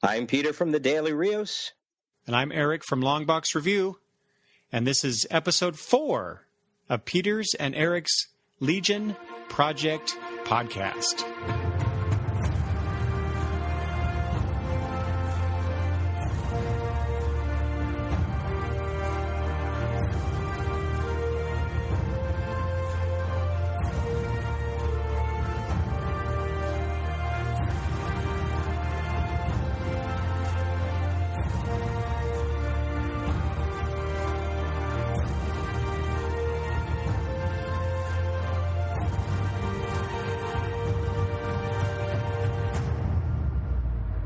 I'm Peter from the Daily Rios. And I'm Eric from Longbox Review. And this is episode 4 of Peter's and Eric's Legion Project podcast.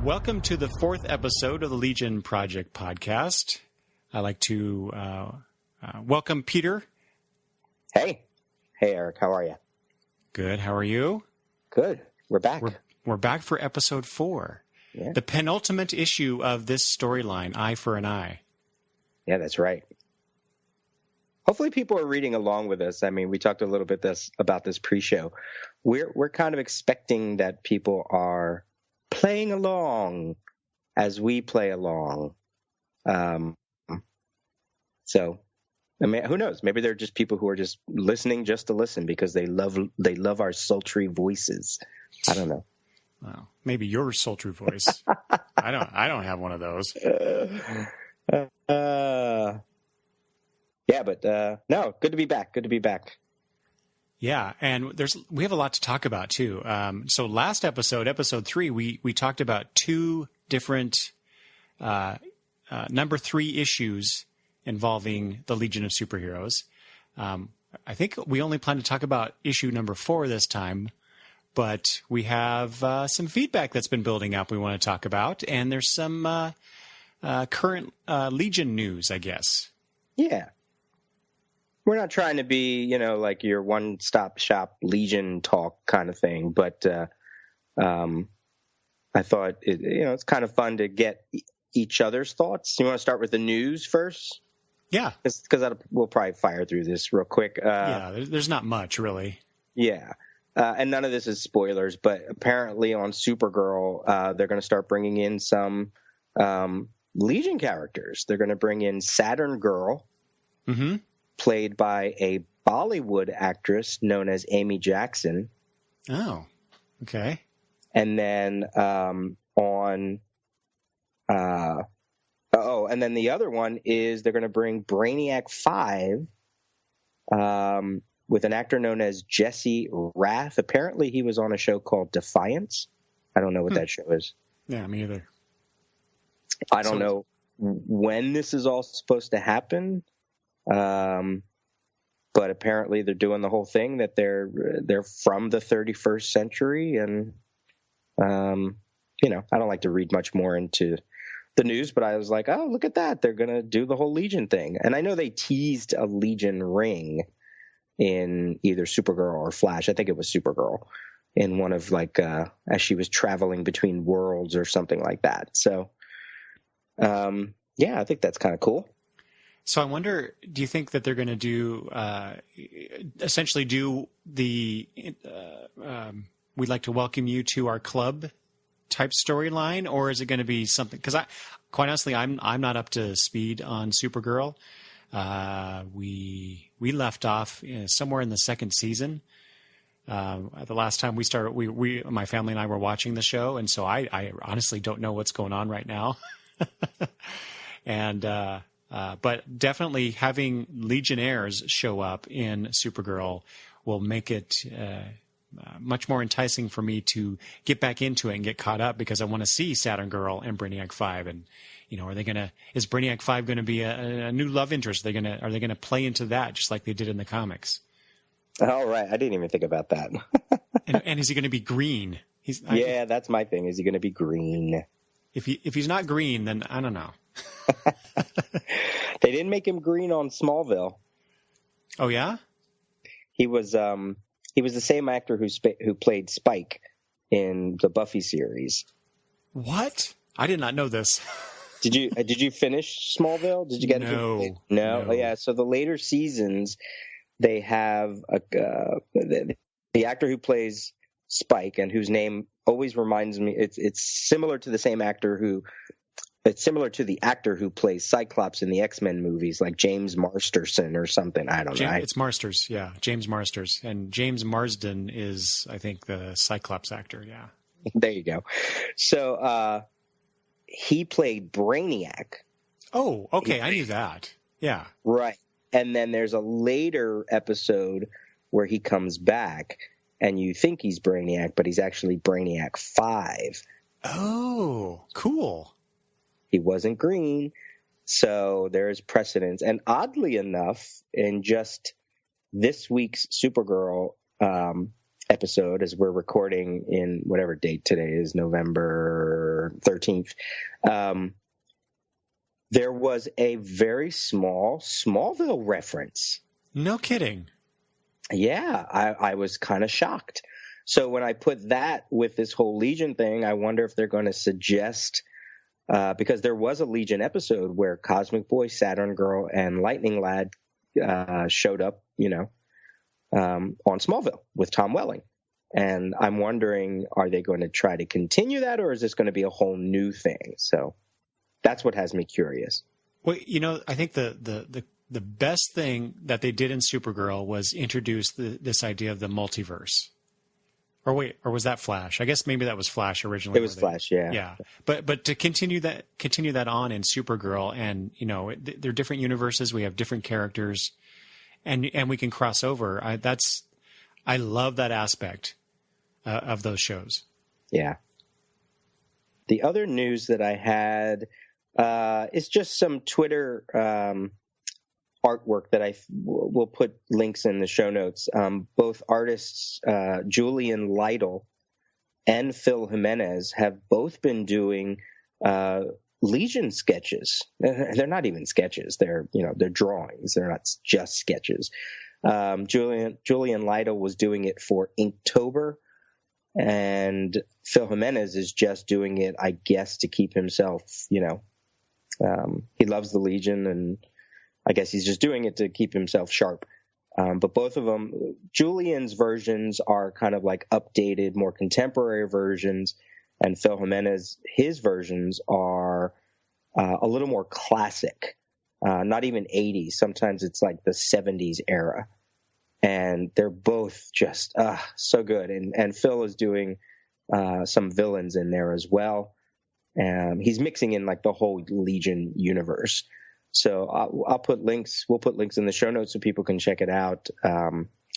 Welcome to the 4th episode of the Legion Project podcast. I'd like to welcome Peter. Hey. Hey, Eric. How are you? Good. How are you? Good. We're back. We're back for episode 4. Yeah. The penultimate issue of this storyline, Eye for an Eye. Yeah, that's right. Hopefully people are reading along with us. I mean, we talked a little bit about this pre-show. We're kind of expecting that people are playing along as we play along. So, I mean, who knows? Maybe they're just people who are just listening just to listen because they love our sultry voices. I don't know. Well, maybe your sultry voice. I don't have one of those. Yeah, but no, good to be back. Good to be back. Yeah, and we have a lot to talk about too. So last episode 3, we talked about 2 different number 3 issues involving the Legion of Superheroes. I think we only plan to talk about issue number 4 this time, but we have some feedback that's been building up we want to talk about, and there's some current Legion news, I guess. Yeah. We're not trying to be, like your one-stop shop Legion talk kind of thing, but I thought it's kind of fun to get each other's thoughts. You want to start with the news first? Yeah, because we'll probably fire through this real quick. There's not much really. Yeah, and none of this is spoilers, but apparently on Supergirl, they're going to start bringing in some Legion characters. They're going to bring in Saturn Girl. Mm-hmm. Played by a Bollywood actress known as Amy Jackson. Oh, okay. And then and then the other one is they're going to bring Brainiac 5 with an actor known as Jesse Rath. Apparently he was on a show called Defiance. I don't know what that show is. Yeah, me either. I don't know when this is all supposed to happen. But apparently they're doing the whole thing that they're from the 31st century. And, I don't like to read much more into the news, but I was like, oh, look at that. They're going to do the whole Legion thing. And I know they teased a Legion ring in either Supergirl or Flash. I think it was Supergirl in one of as she was traveling between worlds or something like that. So, I think that's kind of cool. So I wonder, do you think that they're going to do, essentially do the, we'd like to welcome you to our club type storyline, or is it going to be something, because quite honestly, I'm not up to speed on Supergirl. We left off somewhere in the 2nd season. The last time we started, my family and I were watching the show, and so I honestly don't know what's going on right now. And, but definitely having Legionnaires show up in Supergirl will make it much more enticing for me to get back into it and get caught up, because I want to see Saturn Girl and Brainiac 5. And, is Brainiac 5 going to be a new love interest? Are they going to play into that just like they did in the comics? Oh, right. I didn't even think about that. and is he going to be green? That's my thing. Is he going to be green? If he's not green, then I don't know. They didn't make him green on Smallville. Oh yeah, he was the same actor who played Spike in the Buffy series. What? I did not know this. Did you finish Smallville? Did you get No. No. Oh, yeah. So the later seasons, they have the actor who plays Spike, and whose name always reminds me. It's similar to the same actor who. It's similar to the actor who plays Cyclops in the X-Men movies, like James Marston or something. I don't know. It's Marsters, yeah, James Marsters, and James Marsden is, I think, the Cyclops actor. Yeah, there you go. So he played Brainiac. Oh, okay, I knew that. Yeah, right. And then there's a later episode where he comes back, and you think he's Brainiac, but he's actually Brainiac 5. Oh, cool. He wasn't green, so there's precedence. And oddly enough, in just this week's Supergirl episode, as we're recording in whatever date today is, November 13th, there was a very small Smallville reference. No kidding. Yeah, I was kind of shocked. So when I put that with this whole Legion thing, I wonder if they're going to suggest... because there was a Legion episode where Cosmic Boy, Saturn Girl, and Lightning Lad showed up, on Smallville with Tom Welling. And I'm wondering, are they going to try to continue that, or is this going to be a whole new thing? So that's what has me curious. Well, I think the best thing that they did in Supergirl was introduce this idea of the multiverse. Or was that Flash? I guess maybe that was Flash originally. It was Flash, yeah. Yeah, but to continue that on in Supergirl, and they're different universes. We have different characters, and we can cross over. I love that aspect of those shows. Yeah. The other news that I had is just some Twitter artwork that I will put links in the show notes. Both artists, Julian Lytle and Phil Jimenez, have both been doing Legion sketches. They're not even sketches. They're drawings. They're not just sketches. Julian Lytle was doing it for Inktober, and Phil Jimenez is just doing it, I guess, to keep himself, he loves the Legion, and I guess he's just doing it to keep himself sharp. But both of them, Julian's versions are kind of like updated, more contemporary versions, and Phil Jimenez, his versions are a little more classic, not even 80s. Sometimes it's like the 70s era. And they're both just so good. And Phil is doing some villains in there as well. He's mixing in like the whole Legion universe. So I'll put links. We'll put links in the show notes so people can check it out,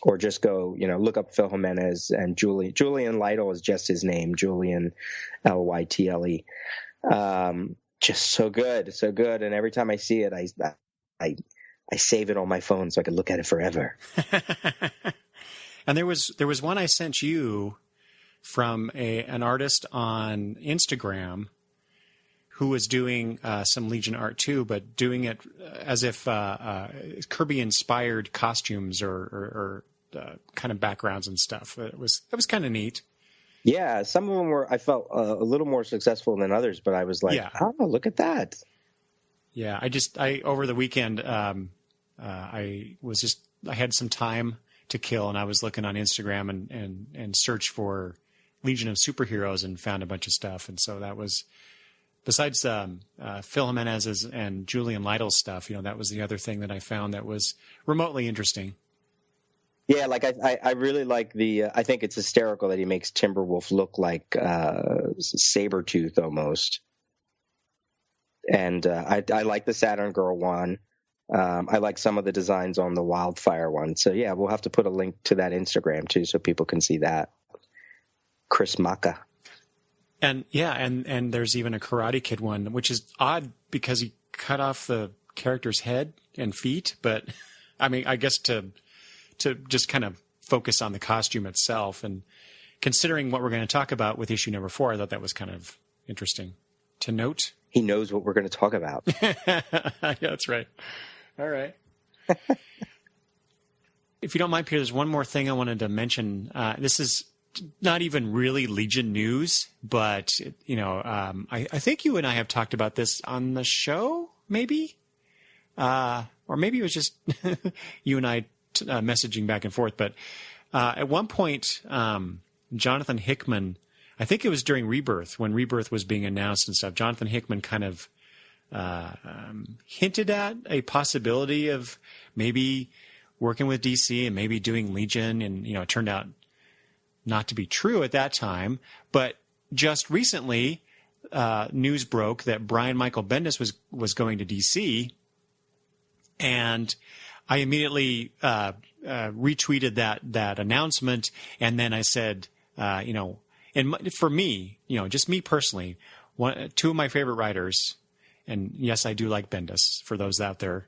or just go, look up Phil Jimenez and Julian Lytle is just his name, Julian Lytle. Just so good, so good. And every time I see it, I save it on my phone so I can look at it forever. And there was one I sent you from an artist on Instagram who was doing some Legion art too, but doing it as if Kirby-inspired costumes or kind of backgrounds and stuff. That was kind of neat. Yeah, some of them were. I felt a little more successful than others, but I was like, oh, look at that. Yeah, I over the weekend, I had some time to kill, and I was looking on Instagram and searched for Legion of Superheroes and found a bunch of stuff, and so that was. Besides Phil Jimenez's and Julian Lytle's stuff, that was the other thing that I found that was remotely interesting. Yeah, like I really like I think it's hysterical that he makes Timberwolf look like Sabretooth almost. And I like the Saturn Girl one. I like some of the designs on the Wildfire one. So yeah, we'll have to put a link to that Instagram too so people can see that. Chris Maka. And yeah, and there's even a Karate Kid one, which is odd because he cut off the character's head and feet. But I mean, I guess to just kind of focus on the costume itself. And considering what we're going to talk about with issue number 4, I thought that was kind of interesting to note. He knows what we're going to talk about. Yeah, that's right. All right. If you don't mind, Peter, there's one more thing I wanted to mention. This is not even really Legion news, but I think you and I have talked about this on the show, maybe, or maybe it was just you and I messaging back and forth. But at one point, Jonathan Hickman, I think it was during Rebirth, when Rebirth was being announced and stuff, Jonathan Hickman kind of hinted at a possibility of maybe working with DC and maybe doing Legion, and it turned out not to be true at that time. But just recently, news broke that Brian Michael Bendis was going to DC, and I immediately retweeted that announcement, and then I said, and for me, just me personally, two of my favorite writers, and yes, I do like Bendis, for those out there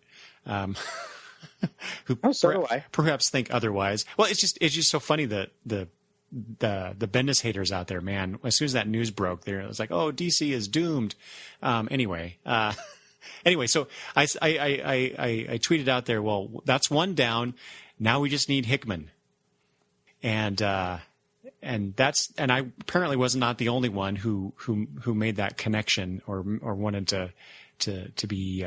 who perhaps think otherwise. Well, it's just so funny that the Bendis haters out there, man. As soon as that news broke, it was like, oh, DC is doomed. Anyway, so I tweeted out there, well, that's one down. Now we just need Hickman, and I apparently was not the only one who made that connection or wanted to be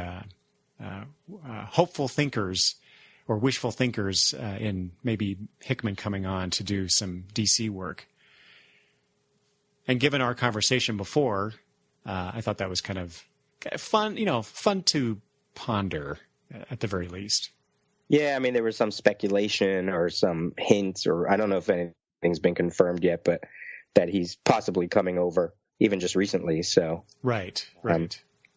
hopeful thinkers or wishful thinkers in maybe Hickman coming on to do some DC work. And given our conversation before, I thought that was kind of fun, fun to ponder at the very least. Yeah, I mean, there was some speculation or some hints, or I don't know if anything's been confirmed yet, but that he's possibly coming over even just recently. So right.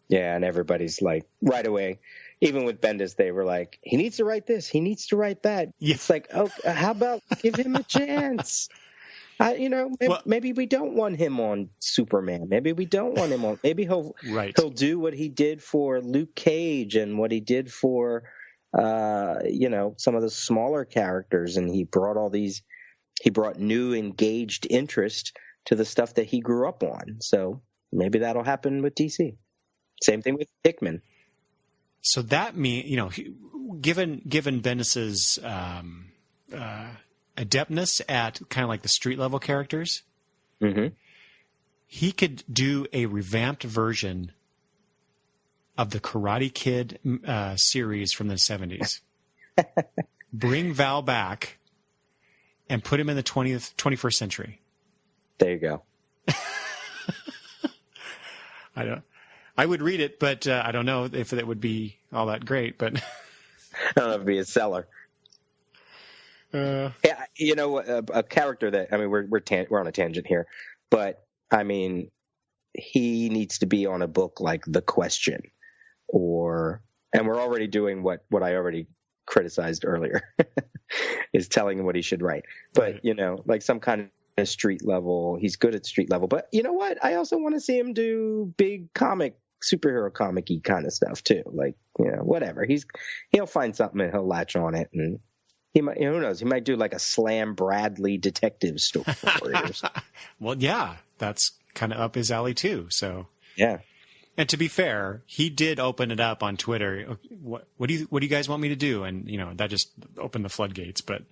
Yeah, and everybody's like right away. Even with Bendis, they were like, he needs to write this, he needs to write that. Yeah. It's like, oh, how about give him a chance? Maybe we don't want him on Superman. Maybe we don't want him on. Maybe he'll do what he did for Luke Cage and what he did for some of the smaller characters, and he brought new engaged interest to the stuff that he grew up on. So maybe that'll happen with DC. Same thing with Hickman. So that means, given Bendis's adeptness at kind of like the street level characters, mm-hmm. he could do a revamped version of the Karate Kid series from the 70s. Bring Val back and put him in the 21st century. There you go. I would read it, but I don't know if it would be all that great. But I don't know if it'd be a seller. Yeah, a character that, I mean, we're on a tangent here, but I mean, he needs to be on a book like The Question, and we're already doing what I already criticized earlier, is telling him what he should write. But right. Like some kind of street level, he's good at street level. But you know what? I also want to see him do big superhero comic-y kind of stuff too. Like, whatever. He'll find something and he'll latch on it, and he might, who knows? He might do like a Slam Bradley detective story. Well, yeah, that's kind of up his alley too. So yeah. And to be fair, he did open it up on Twitter. What do you guys want me to do? And that just opened the floodgates. But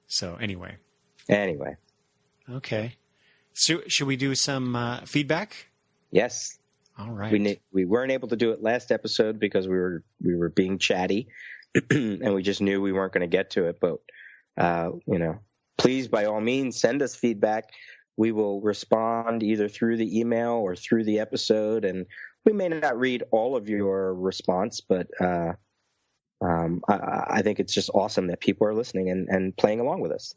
so anyway. Okay. So should we do some feedback? Yes. All right. We weren't able to do it last episode because we were being chatty, and we just knew we weren't going to get to it. But please, by all means, send us feedback. We will respond either through the email or through the episode, and we may not read all of your response, but I think it's just awesome that people are listening and playing along with us.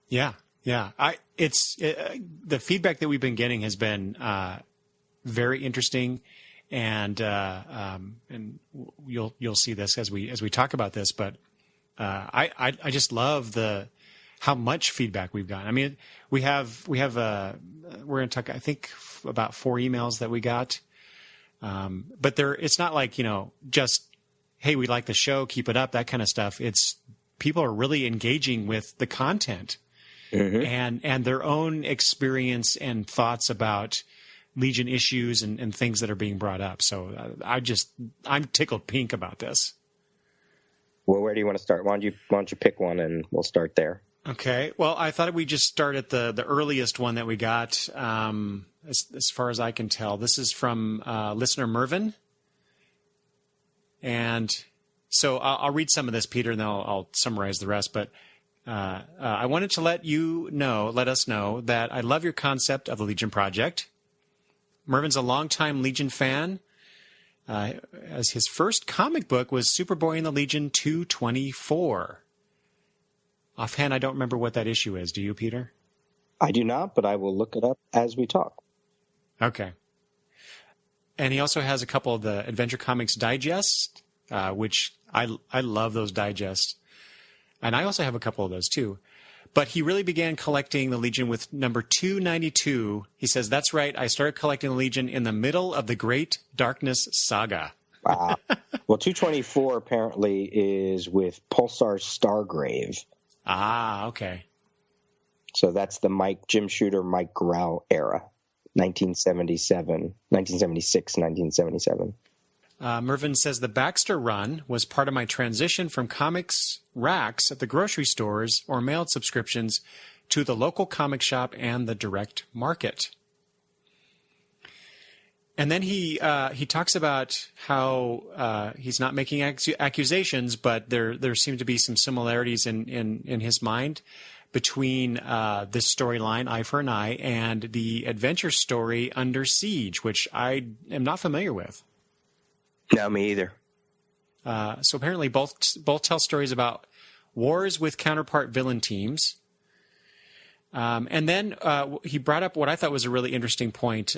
Yeah. The feedback that we've been getting has been very interesting, and you'll see this as we talk about this. But I just love how much feedback we've gotten. I mean, we're going to talk, I think, about 4 emails that we got. But it's not like, just, hey, we like the show, keep it up, that kind of stuff. It's people are really engaging with the content, mm-hmm. and their own experience and thoughts about Legion issues and things that are being brought up. So I'm tickled pink about this. Well, where do you want to start? Why don't you pick one and we'll start there? Okay. Well, I thought we'd just start at the earliest one that we got. As far as I can tell, this is from listener Mervin. And so I'll read some of this, Peter, and then I'll summarize the rest. But I wanted to let us know that I love your concept of the Legion Project. Mervin's a longtime Legion fan, as his first comic book was Superboy and the Legion 224. Offhand, I don't remember what that issue is. Do you, Peter? I do not, but I will look it up as we talk. Okay. And he also has a couple of the Adventure Comics Digest, which I love those digests. And I also have a couple of those too. But he really began collecting the Legion with number 292. He says, that's right, I started collecting the Legion in the middle of the Great Darkness Saga. Well, 224 apparently is with Pulsar Stargrave. Ah, okay. So that's the Jim Shooter, Mike Grell era, 1976, 1977. Mervyn says the Baxter run was part of my transition from comics racks at the grocery stores or mailed subscriptions to the local comic shop and the direct market. And then he talks about how he's not making accusations, but there seem to be some similarities in his mind between this storyline, Eye for an Eye, and the adventure story Under Siege, which I am not familiar with. No, me either. So apparently both tell stories about wars with counterpart villain teams. And then he brought up what I thought was a really interesting point.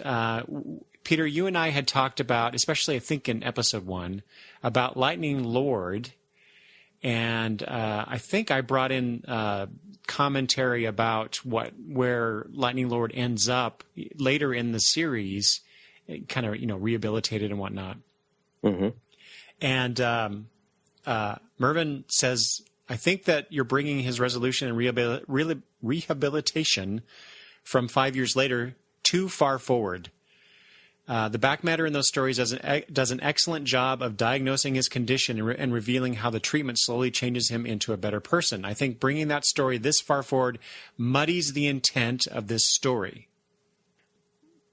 Peter, you and I had talked about, especially I think in episode 1, about Lightning Lord. And I think I brought in commentary about where Lightning Lord ends up later in the series, kind of rehabilitated and whatnot. Mm-hmm. And Mervyn says, I think that you're bringing his resolution and rehabilitation from 5 years later too far forward. The back matter in those stories does an excellent job of diagnosing his condition and revealing how the treatment slowly changes him into a better person. I think bringing that story this far forward muddies the intent of this story.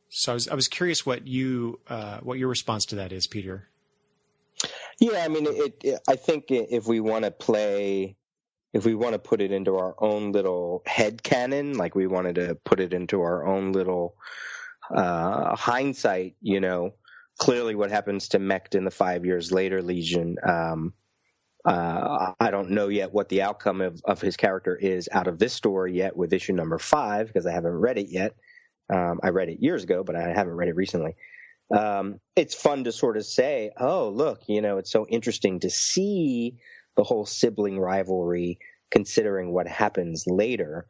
So I was curious what your response to that is, Peter. Yeah, I mean, I think if we want to put it into our own little headcanon, like we wanted to put it into our own little hindsight, clearly what happens to Mecht in the 5 years later Legion. I don't know yet what the outcome of his character is out of this story yet with issue number 5, because I haven't read it yet. I read it years ago, but I haven't read it recently. It's fun to sort of say, oh, look, it's so interesting to see the whole sibling rivalry considering what happens later.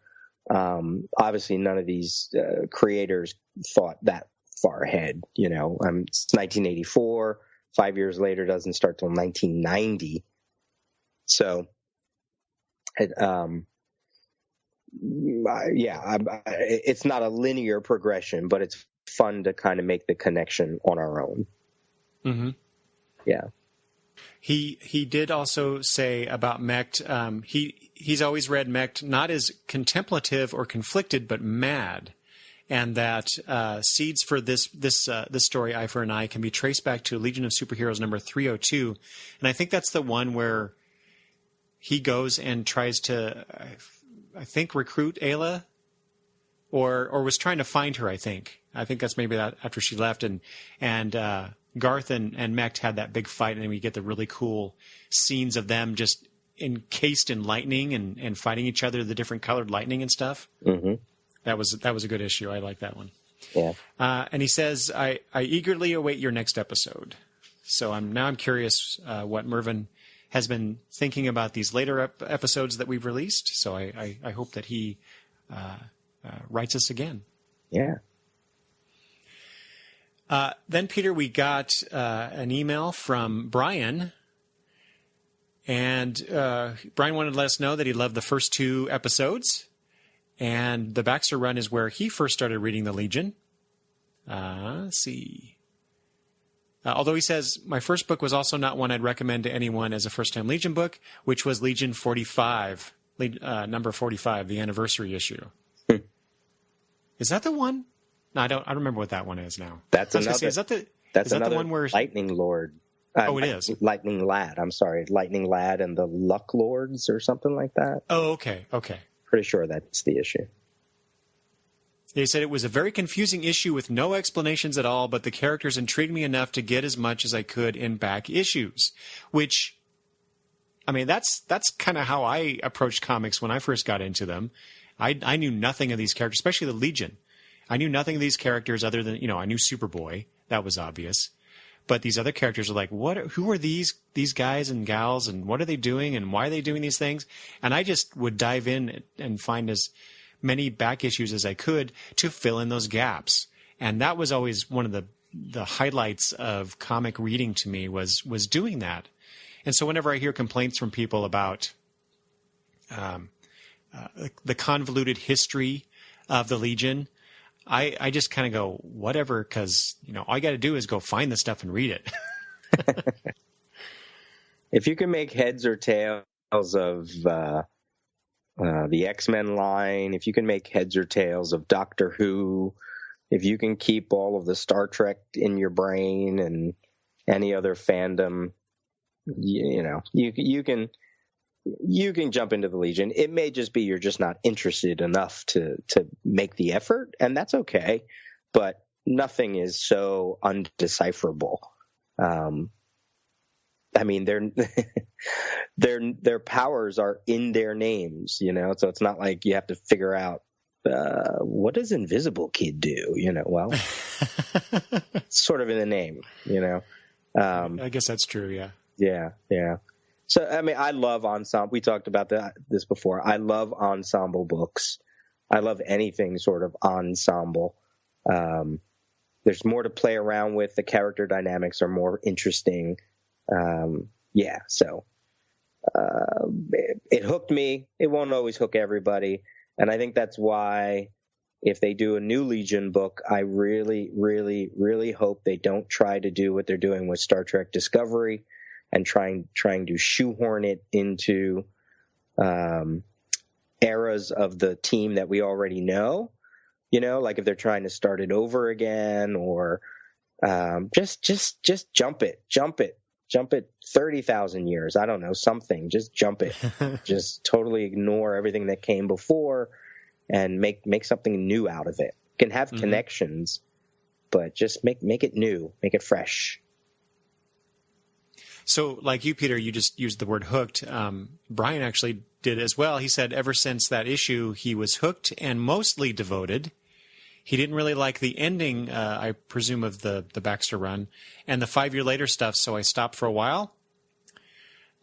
Obviously, none of these creators thought that far ahead. It's 1984. 5 years later doesn't start till 1990. So, it's not a linear progression, but it's fun to kind of make the connection on our own. Mm-hmm. Yeah. He did also say about Mecht, he's always read Mecht not as contemplative or conflicted, but mad, and that seeds for this story, Eye for an Eye, can be traced back to Legion of Superheroes number 302, and I think that's the one where he goes and tries to, I think, recruit Ayla, or was trying to find her. I think that's maybe that after she left, and Garth and Mecht had that big fight, and then we get the really cool scenes of them just encased in lightning and fighting each other, the different colored lightning and stuff. Mm-hmm. That was a good issue. I like that one. Yeah. And he says, I eagerly await your next episode. So I'm curious what Mervyn has been thinking about these later episodes that we've released. So I hope that he writes us again. Yeah. Then, Peter, we got an email from Brian, and Brian wanted to let us know that he loved the first 2 episodes, and the Baxter run is where he first started reading the Legion. Let's see. Although he says, my first book was also not one I'd recommend to anyone as a first-time Legion book, which was Legion 45, number 45, the anniversary issue. Is that the one? No, I don't remember what that one is now. That's another. Is that the one where Lightning Lord It is Lightning Lad. I'm sorry, Lightning Lad and the Luck Lords or something like that. Oh, okay. Pretty sure that's the issue. They said it was a very confusing issue with no explanations at all, but the characters intrigued me enough to get as much as I could in back issues, which, I mean, that's kind of how I approached comics when I first got into them. I knew nothing of these characters, especially the Legion. I knew nothing of these characters other than, I knew Superboy. That was obvious. But these other characters are like, who are these guys and gals, and what are they doing, and why are they doing these things? And I just would dive in and find as many back issues as I could to fill in those gaps. And that was always one of the highlights of comic reading to me was doing that. And so whenever I hear complaints from people about the convoluted history of the Legion, I just kind of go, whatever, because, all you got to do is go find the stuff and read it. If you can make heads or tails of the X-Men line, if you can make heads or tails of Doctor Who, if you can keep all of the Star Trek in your brain and any other fandom, you can jump into the Legion. It may just be you're just not interested enough to make the effort, and that's okay. But nothing is so undecipherable. I mean, their powers are in their names, so it's not like you have to figure out what does Invisible Kid do. Well, it's sort of in the name. I guess that's true. Yeah. So, I mean, I love ensemble. We talked about this before. I love ensemble books. I love anything sort of ensemble. There's more to play around with. The character dynamics are more interesting. So it hooked me. It won't always hook everybody. And I think that's why if they do a new Legion book, I really, really, really hope they don't try to do what they're doing with Star Trek Discovery and trying to shoehorn it into eras of the team that we already know, like if they're trying to start it over again, or just jump it 30,000 years. I don't know, something. Just jump it. Just totally ignore everything that came before and make something new out of it. Can have connections, but just make it new, make it fresh. So, like you, Peter, you just used the word hooked. Brian actually did as well. He said ever since that issue, he was hooked and mostly devoted. He didn't really like the ending, I presume, of the Baxter run and the 5 year later stuff, so I stopped for a while.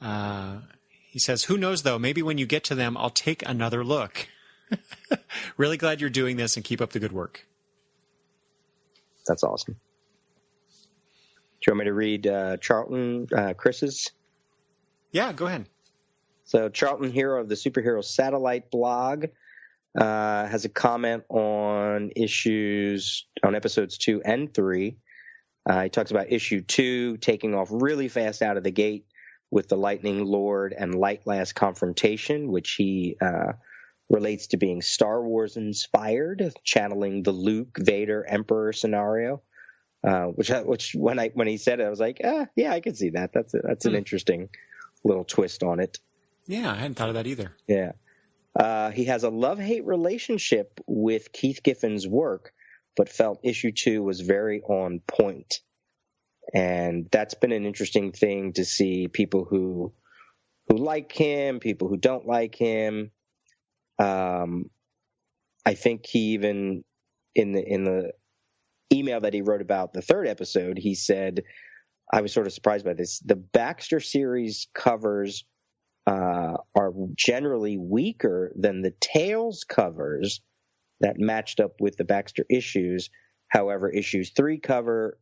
He says, who knows, though, maybe when you get to them, I'll take another look. Really glad you're doing this, and keep up the good work. That's awesome. Do you want me to read Charlton, Chris's? Yeah, go ahead. So Charlton Hero of the Superhero Satellite blog has a comment on episodes 2 and 3. He talks about issue 2 taking off really fast out of the gate with the Lightning Lord and Lightlast confrontation, which he relates to being Star Wars inspired, channeling the Luke, Vader, Emperor scenario. Which when he said it, I was like, yeah, I can see that. That's an interesting little twist on it. Yeah, I hadn't thought of that either. Yeah. He has a love-hate relationship with Keith Giffen's work, but felt issue 2 was very on point. And that's been an interesting thing to see, people who like him, people who don't like him. I think he even in the email that he wrote about the 3rd episode, he said, I was sort of surprised by this, the Baxter series covers are generally weaker than the Tales covers that matched up with the Baxter issues. However, the cover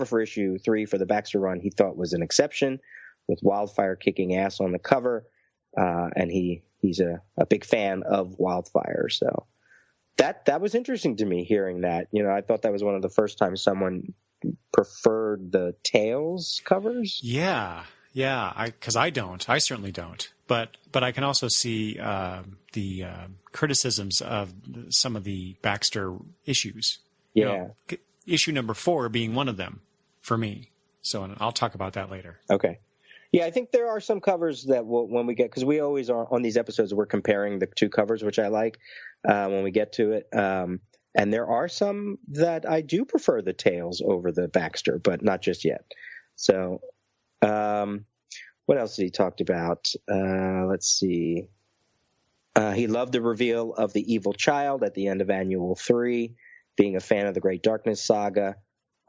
for issue 3 for the Baxter run he thought was an exception, with Wildfire kicking ass on the cover, and he's a big fan of Wildfire. So that was interesting to me, hearing that. I thought that was one of the first times someone preferred the Tales covers. Yeah, because I certainly don't. But I can also see the criticisms of some of the Baxter issues. Yeah. Issue number 4 being one of them for me. So I'll talk about that later. Okay. Yeah, I think there are some covers that when we get, because we always are on these episodes, we're comparing the two covers, which I like when we get to it. And there are some that I do prefer the Tales over the Baxter, but not just yet. So what else did he talked about? Let's see. He loved the reveal of the evil child at the end of Annual 3, being a fan of the Great Darkness saga.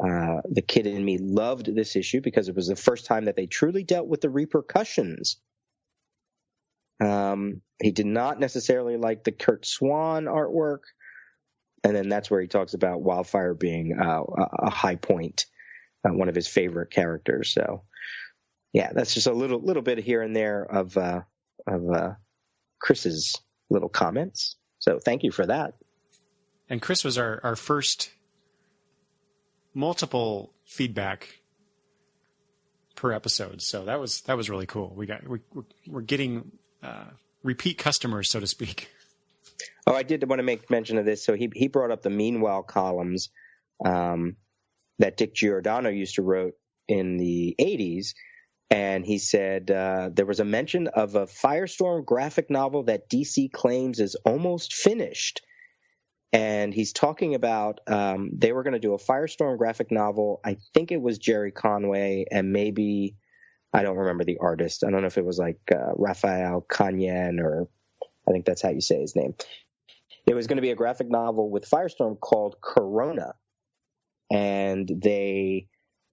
The kid in me loved this issue because it was the first time that they truly dealt with the repercussions. He did not necessarily like the Kurt Swan artwork. And then that's where he talks about Wildfire being a high point, one of his favorite characters. So, yeah, that's just a little bit here and there of Chris's little comments. So thank you for that. And Chris was our first multiple feedback per episode, so that was really cool. We're getting repeat customers, so to speak. Oh, I did want to make mention of this. So he brought up the Meanwhile columns that Dick Giordano used to write in the 80s, and he said there was a mention of a Firestorm graphic novel that DC claims is almost finished. And he's talking about they were going to do a Firestorm graphic novel. I think it was Jerry Conway, and maybe, I don't remember the artist. I don't know if it was like Raphael Canyen, or I think that's how you say his name. It was going to be a graphic novel with Firestorm called Corona. And they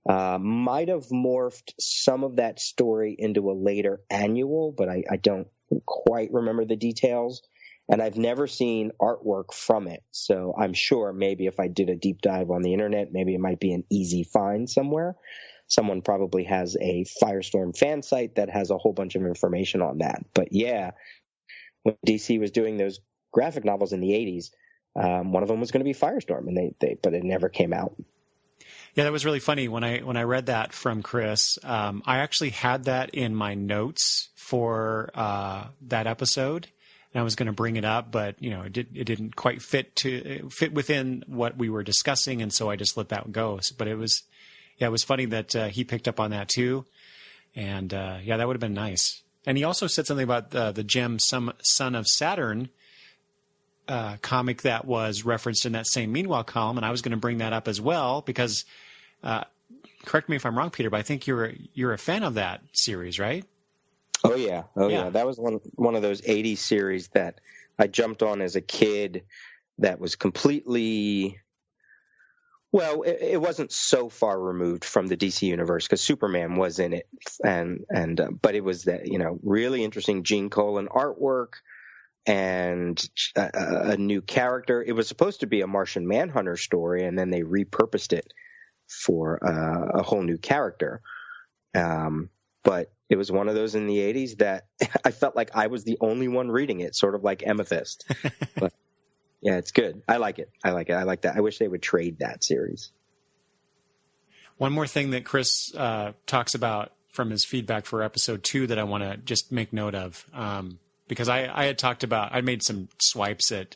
might have morphed some of that story into a later annual, but I don't quite remember the details. And I've never seen artwork from it. So I'm sure maybe if I did a deep dive on the internet, maybe it might be an easy find somewhere. Someone probably has a Firestorm fan site that has a whole bunch of information on that. But yeah, when DC was doing those graphic novels in the 80s, one of them was going to be Firestorm, and but it never came out. Yeah, that was really funny. When I read that from Chris, I actually had that in my notes for that episode. And I was going to bring it up, but it didn't quite fit within what we were discussing, and so I just let that go. But it was funny that he picked up on that too, and that would have been nice. And he also said something about the Gem Son of Saturn comic that was referenced in that same Meanwhile column, and I was going to bring that up as well because, correct me if I'm wrong, Peter, but I think you're a fan of that series, right? Oh yeah. That was one of those 80s series that I jumped on as a kid. That was completely, well, it wasn't so far removed from the DC universe because Superman was in it, but it was that really interesting Gene Colan artwork and a new character. It was supposed to be a Martian Manhunter story, and then they repurposed it for a whole new character. But it was one of those in the 80s that I felt like I was the only one reading it, sort of like Amethyst. But yeah, it's good. I like it. I like that. I wish they would trade that series. One more thing that Chris talks about from his feedback for episode 2 that I want to just make note of, because I had talked about, I made some swipes at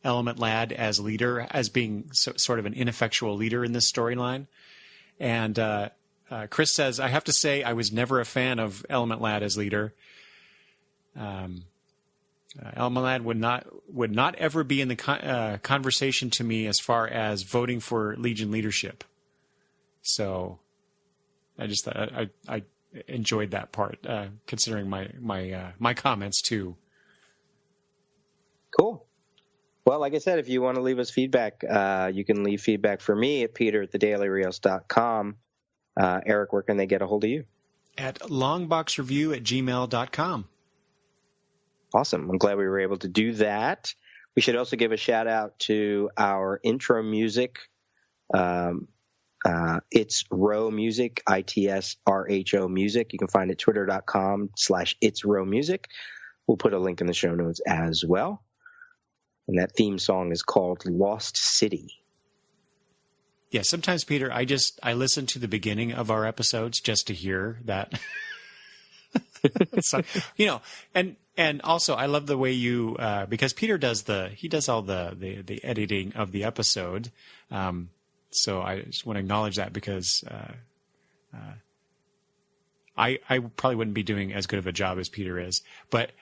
Element Lad as leader, as being sort of an ineffectual leader in this storyline. And Chris says, I have to say I was never a fan of Element Lad as leader. Element Lad would not ever be in the conversation to me as far as voting for Legion leadership. So I just thought I enjoyed that part, considering my comments too. Cool. Well, like I said, if you want to leave us feedback, you can leave feedback for me at peter@thedailyrios.com. Eric, where can they get a hold of you? At longboxreview@gmail.com. Awesome. I'm glad we were able to do that. We should also give a shout out to our intro music. It's RhoMusic, ITSRHO music. You can find it twitter.com/It's RhoMusic. We'll put a link in the show notes as well. And that theme song is called Lost City. Yeah, sometimes, Peter, I listen to the beginning of our episodes just to hear that. So, and also I love the way you because Peter does all the editing of the episode. So I just want to acknowledge that because I probably wouldn't be doing as good of a job as Peter is. But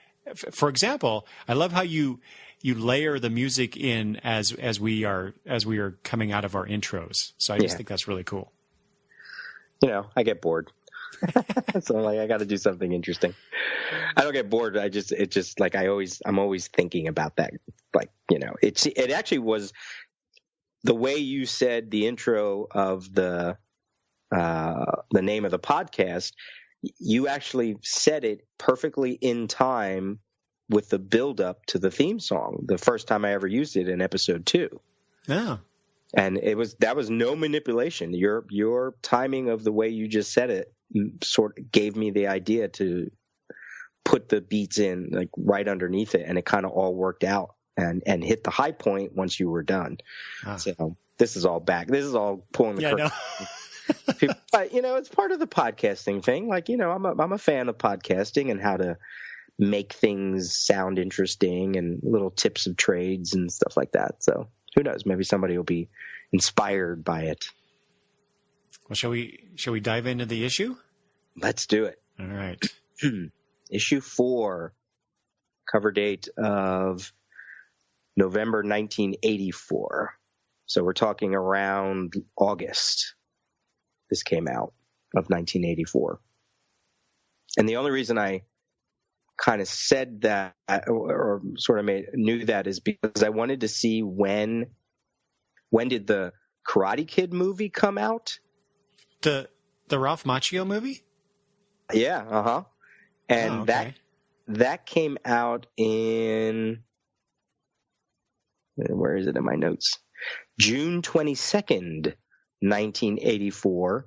for example, I love how you layer the music in as we are coming out of our intros. So I just think that's really cool. I get bored. So I'm like, I got to do something interesting. I don't get bored. It's just like I'm always thinking about that. Like, it actually was the way you said the intro of the name of the podcast. You actually said it perfectly in time with the build up to the theme song. The first time I ever used it in episode 2. Yeah. And that was no manipulation. Your timing of the way you just said it sort of gave me the idea to put the beats in like right underneath it, and it kind of all worked out and hit the high point once you were done. So this is all back. This is all pulling the curtain. But it's part of the podcasting thing. Like, I'm a fan of podcasting and how to make things sound interesting and little tips of trades and stuff like that. So who knows? Maybe somebody will be inspired by it. Well, shall we dive into the issue? Let's do it. All right. Issue 4, cover date of November 1984. So we're talking around August. This came out of 1984. And the only reason I kind of said that or sort of knew that is because I wanted to see when did the Karate Kid movie come out? The Ralph Macchio movie? Yeah, uh-huh. And that came out in, where is it in my notes? June 22nd, 1984.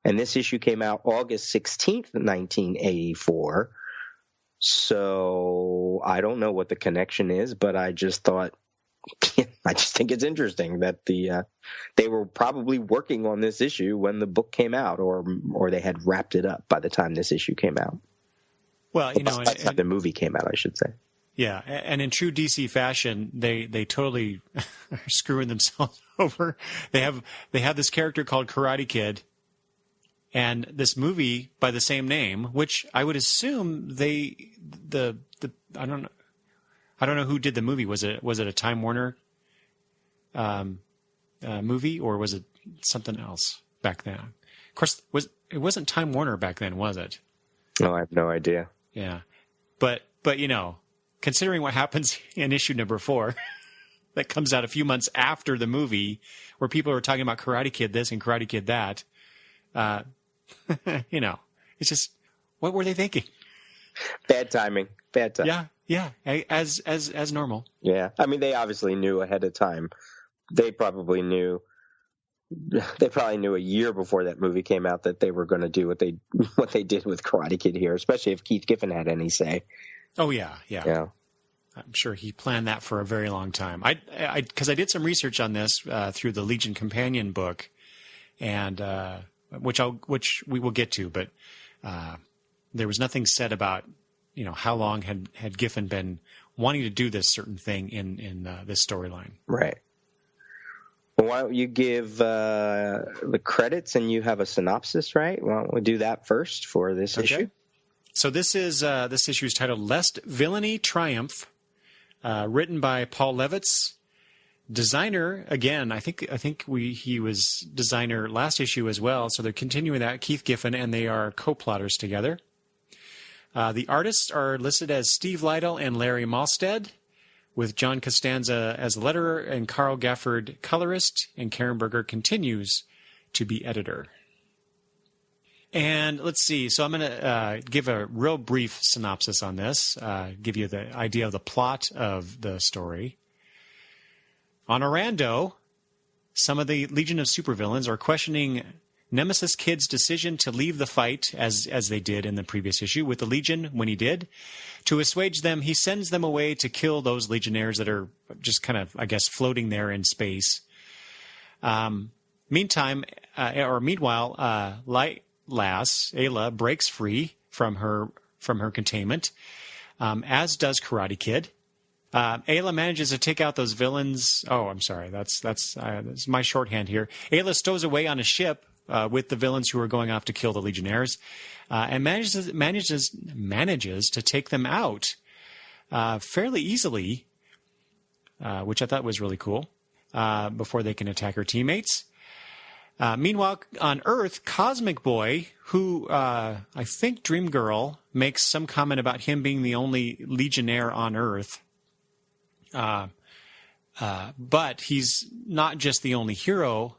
And this issue came out August 16th, 1984. So I don't know what the connection is, but I just thought, I just think it's interesting that they were probably working on this issue when the book came out, or they had wrapped it up by the time this issue came out. Well, the movie came out, I should say. Yeah, and in true DC fashion, they totally are screwing themselves over. They have this character called Karate Kid, and this movie by the same name, which I would assume I don't know who did the movie. Was it a Time Warner movie, or was it something else back then? Of course, it wasn't Time Warner back then, was it? No, I have no idea. Yeah, but considering what happens in issue number 4, that comes out a few months after the movie, where people are talking about Karate Kid this and Karate Kid that, it's just, what were they thinking? Bad timing. Yeah, as normal. Yeah, I mean, they obviously knew ahead of time. They probably knew a year before that movie came out that they were going to do what they did with Karate Kid here, especially if Keith Giffen had any say. Oh yeah. I'm sure he planned that for a very long time. Because I did some research on this through the Legion Companion book, and which we will get to, but there was nothing said about how long had Giffen been wanting to do this certain thing in this storyline. Right. Well, why don't you give the credits, and you have a synopsis, right? Why don't we do that first for this issue? So this issue is titled "Lest Villainy Triumph," written by Paul Levitz. Designer, again, I think he was designer last issue as well, so they're continuing that, Keith Giffen, and they are co-plotters together. The artists are listed as Steve Liddell and Larry Malstead, with John Costanza as letterer and Carl Gafford colorist, and Karen Berger continues to be editor. And let's see, so I'm going to give a real brief synopsis on this, give you the idea of the plot of the story. On Orlando, some of the Legion of Supervillains are questioning Nemesis Kid's decision to leave the fight, as they did in the previous issue, with the Legion when he did. To assuage them, he sends them away to kill those Legionnaires that are just kind of, I guess, floating there in space. Meanwhile, Light Lass, Ayla, breaks free from her containment, as does Karate Kid. Ayla manages to take out those villains. Oh, I'm sorry. That's my shorthand here. Ayla stows away on a ship with the villains who are going off to kill the Legionnaires, and manages to take them out fairly easily, which I thought was really cool, before they can attack her teammates. Meanwhile, on Earth, Cosmic Boy, who I think Dream Girl makes some comment about him being the only Legionnaire on Earth, but he's not just the only hero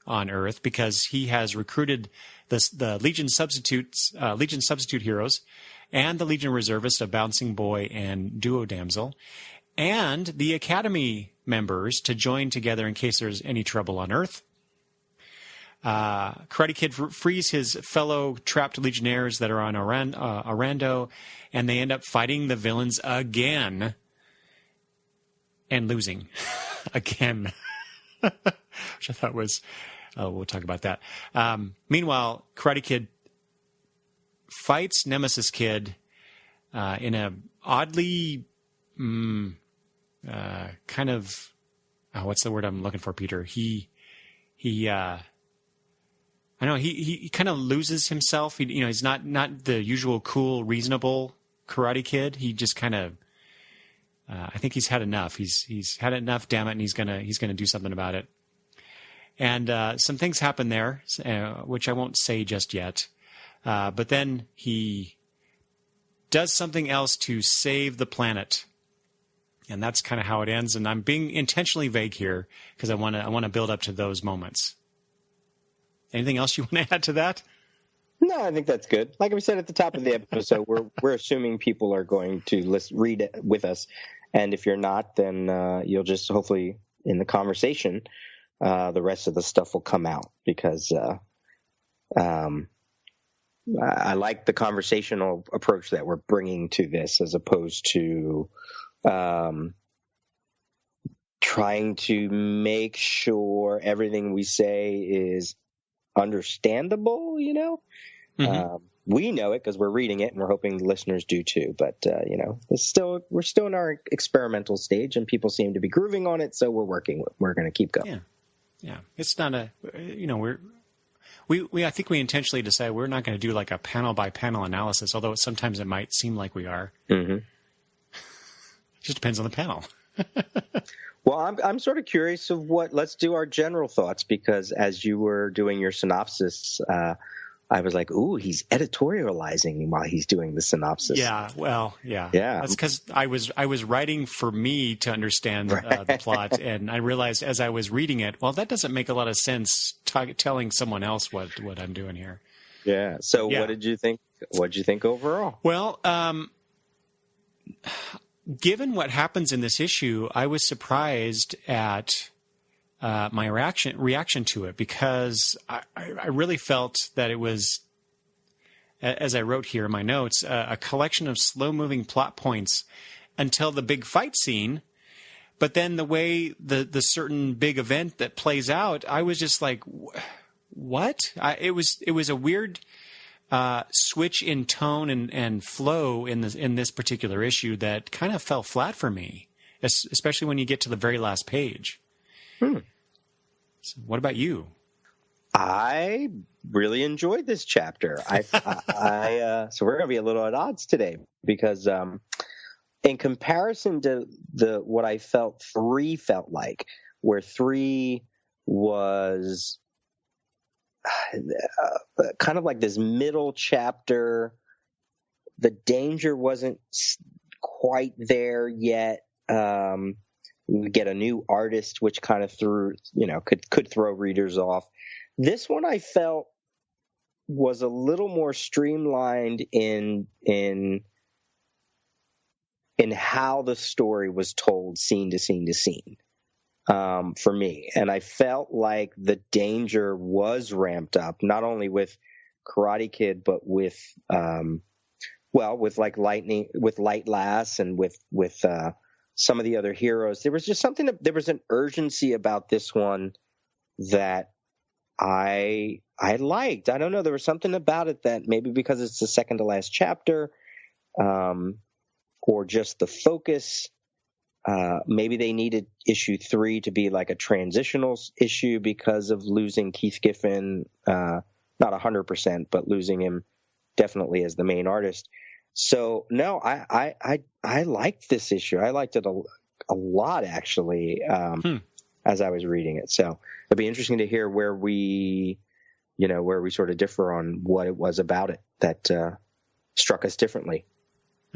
on Earth, because he has recruited the Legion substitute heroes and the Legion reservists of Bouncing Boy and Duo Damsel, and the Academy members to join together in case there's any trouble on Earth. Karate Kid frees his fellow trapped Legionnaires that are on Orlando, and they end up fighting the villains again and losing again, which I thought was, we'll talk about that. Meanwhile, Karate Kid fights Nemesis Kid in a oddly kind of, what's the word I'm looking for, Peter? He I know he kind of loses himself. He's not the usual cool, reasonable Karate Kid. He just kind of, I think he's had enough. He's had enough, damn it, and he's gonna do something about it. And some things happen there, which I won't say just yet. But then he does something else to save the planet, and that's kind of how it ends. And I'm being intentionally vague here because I want to build up to those moments. Anything else you want to add to that? No, I think that's good. Like we said at the top of the episode, we're assuming people are going to read it with us, and if you're not, then you'll just hopefully in the conversation, the rest of the stuff will come out, because I like the conversational approach that we're bringing to this, as opposed to trying to make sure everything we say is understandable, Mm-hmm. We know it because we're reading it, and we're hoping the listeners do too. But we're still in our experimental stage, and people seem to be grooving on it. So we're going to keep going. Yeah. It's not I think we intentionally decide we're not going to do like a panel by panel analysis, although sometimes it might seem like we are. Mm-hmm. It just depends on the panel. Well, I'm sort of curious of let's do our general thoughts, because as you were doing your synopsis, I was like, ooh, he's editorializing while he's doing the synopsis. Yeah, well, yeah. Yeah. That's because I was writing for me to understand the plot, and I realized as I was reading it, well, that doesn't make a lot of sense telling someone else what I'm doing here. Yeah. So what did you think? What did you think overall? Well, given what happens in this issue, I was surprised at my reaction to it, because I really felt that it was, as I wrote here in my notes, a collection of slow-moving plot points until the big fight scene. But then the way the certain big event that plays out, I was just like, what? It was a weird switch in tone and flow in this particular issue that kind of fell flat for me, especially when you get to the very last page. So what about you? I really enjoyed this chapter. So we're going to be a little at odds today, because in comparison to what I felt 3 felt like, where 3 was kind of like this middle chapter, the danger wasn't quite there yet. We get a new artist, which kind of could throw readers off. This one I felt was a little more streamlined in how the story was told, scene to scene to scene, for me. And I felt like the danger was ramped up, not only with Karate Kid, but with Light Lass and with some of the other heroes. There was just there was an urgency about this one that I liked. I don't know. There was something about it that, maybe because it's the second to last chapter, or just the focus. maybe they needed issue 3 to be like a transitional issue because of losing Keith Giffen, not 100%, but losing him definitely as the main artist. So no, I liked this issue. I liked it a lot, actually, as I was reading it. So it'd be interesting to hear where we sort of differ on what it was about it that struck us differently.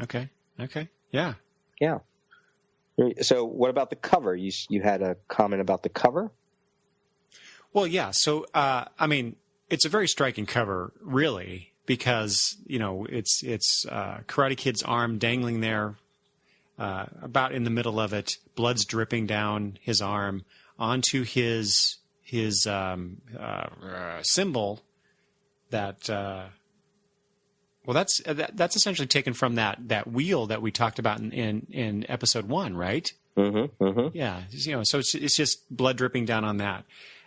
Okay. Yeah. So what about the cover? You had a comment about the cover? Well, yeah. So, I mean, it's a very striking cover, really, because, it's Karate Kid's arm dangling there, about in the middle of it, blood's dripping down his arm onto his symbol that, well, that's essentially taken from that wheel that we talked about in episode 1, right? Mm-hmm. Mm-hmm. Yeah. So it's just blood dripping down on that.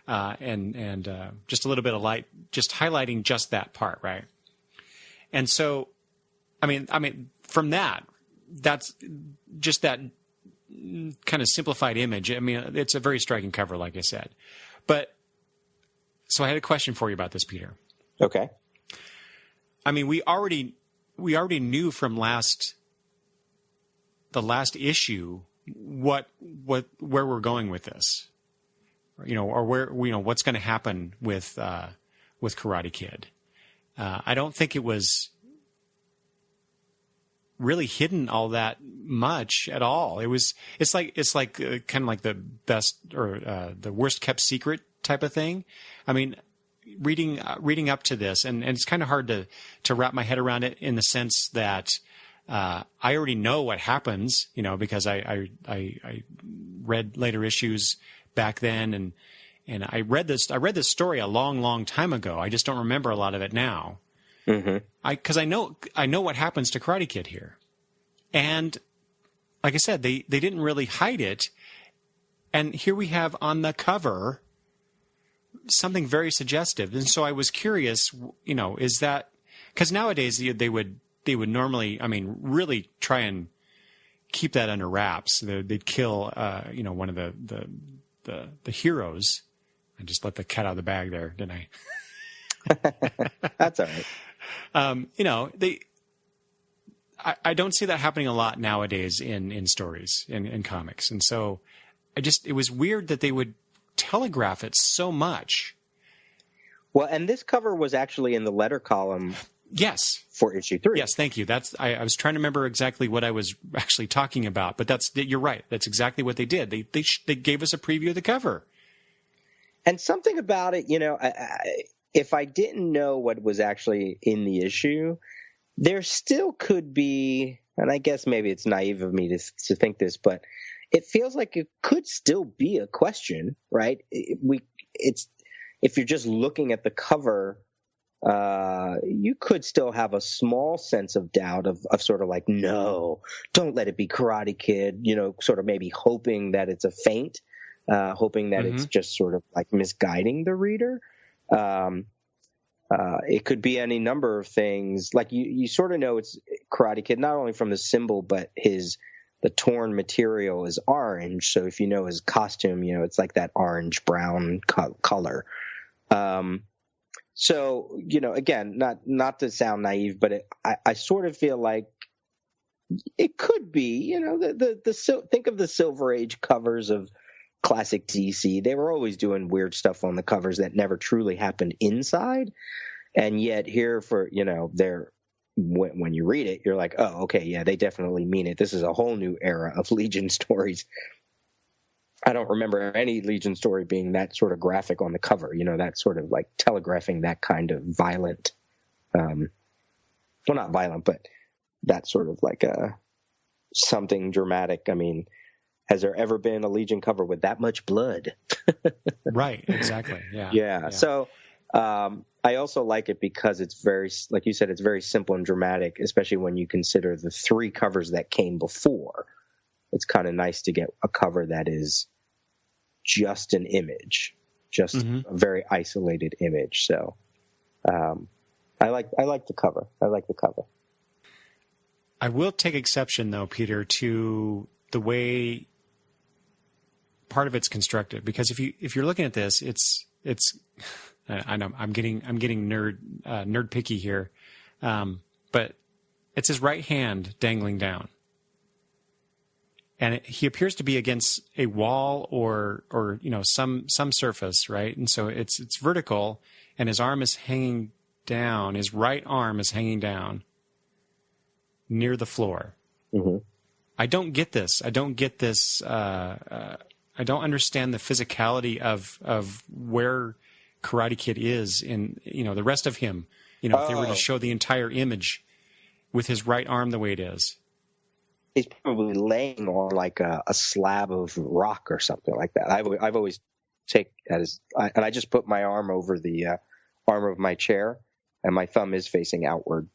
And just a little bit of light, just highlighting just that part, right? And so, I mean, from that's just that kind of simplified image. I mean, it's a very striking cover, like I said. But so I had a question for you about this, Peter. Okay. I mean, we already knew from the last issue where we're going with this. Or where what's going to happen with Karate Kid. I don't think it was really hidden all that much at all. It's like kind of like the best or the worst kept secret type of thing. I mean, reading up to this, and it's kind of hard to wrap my head around it in the sense that I already know what happens, because I read later issues back then, and I read this story a long time ago. I just don't remember a lot of it now. Mm-hmm. Because I know what happens to Karate Kid here, and like I said, they didn't really hide it, and here we have on the cover something very suggestive. And so I was curious, is that because nowadays they would normally, I mean, really try and keep that under wraps. They'd kill, one of the heroes. I just let the cat out of the bag there, didn't I? That's all right. I don't see that happening a lot nowadays in stories, in comics. And so it was weird that they would telegraph it so much. Well, and this cover was actually in the letter column. Yes. For issue 3. Yes, thank you. I was trying to remember exactly what I was actually talking about, but you're right. That's exactly what they did. They gave us a preview of the cover. And something about it, if I didn't know what was actually in the issue, there still could be, and I guess maybe it's naive of me to think this, but it feels like it could still be a question, right? If you're just looking at the cover, you could still have a small sense of doubt of sort of like, no, don't let it be Karate Kid, sort of maybe hoping that it's a feint, hoping that it's just sort of like misguiding the reader. It could be any number of things. Like you sort of know it's Karate Kid, not only from the symbol, but the torn material is orange. So if you know his costume, it's like that orange brown color. So, again, not to sound naive, but I sort of feel like it could be, think of the Silver Age covers of classic DC. They were always doing weird stuff on the covers that never truly happened inside. And yet here when you read it, you're like, oh, okay, yeah, they definitely mean it. This is a whole new era of Legion stories. I don't remember any Legion story being that sort of graphic on the cover, that sort of like telegraphing that kind of violent, well, not violent, but that sort of like something dramatic. I mean, has there ever been a Legion cover with that much blood? Right, exactly. Yeah. Yeah. So I also like it because it's very, like you said, it's very simple and dramatic, especially when you consider the 3 covers that came before. It's kind of nice to get a cover that is just an image, just a very isolated image. So I like the cover. I like the cover. I will take exception, though, Peter, to the way part of it's constructive, because if you're looking at this, it's I know I'm getting nerd picky here, but it's his right hand dangling down, and he appears to be against a wall or some surface, right? And so it's vertical, and his arm is hanging down. His right arm is hanging down near the floor. Mm-hmm. I don't get this. I don't understand the physicality of where Karate Kid is in, the rest of him. If they were to show the entire image with his right arm the way it is. He's probably laying on like a slab of rock or something like that. I've always and I just put my arm over the arm of my chair, and my thumb is facing outward.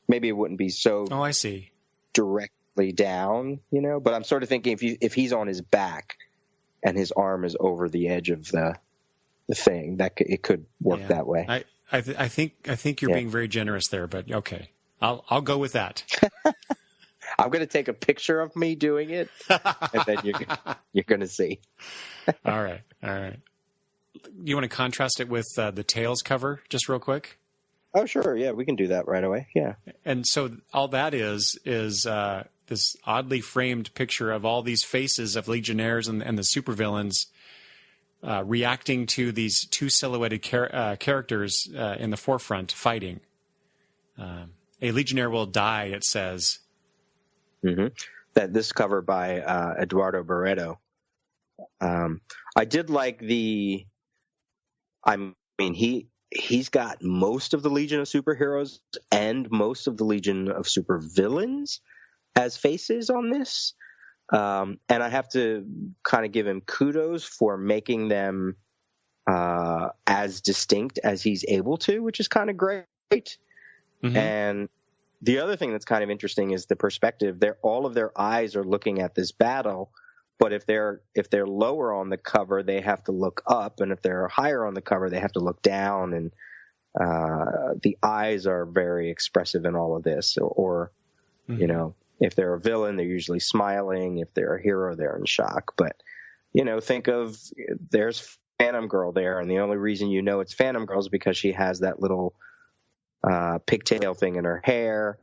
Maybe it wouldn't be so. Oh, I see. Directly down, but I'm sort of thinking if he's on his back and his arm is over the edge of the thing, it could work that way. I think you're being very generous there, but okay, I'll go with that. I'm going to take a picture of me doing it, and then you're going to see. All right. You want to contrast it with the Tails cover, just real quick? Oh, sure. Yeah, we can do that right away. Yeah. And so all that is this oddly framed picture of all these faces of Legionnaires and the supervillains reacting to these two silhouetted characters in the forefront fighting. A Legionnaire will die, it says. Mm-hmm. That this cover by Eduardo Barreto. I did like he's got most of the Legion of Superheroes and most of the Legion of Supervillains as faces on this. And I have to kind of give him kudos for making them as distinct as he's able to, which is kind of great. Mm-hmm. And the other thing that's kind of interesting is the perspective. All of their eyes are looking at this battle, but if they're lower on the cover, they have to look up, and if they're higher on the cover, they have to look down. And the eyes are very expressive in all of this. Or mm-hmm. If they're a villain, they're usually smiling. If they're a hero, they're in shock. But think of there's Phantom Girl there, and the only reason it's Phantom Girl is because she has that little pigtail thing in her hair.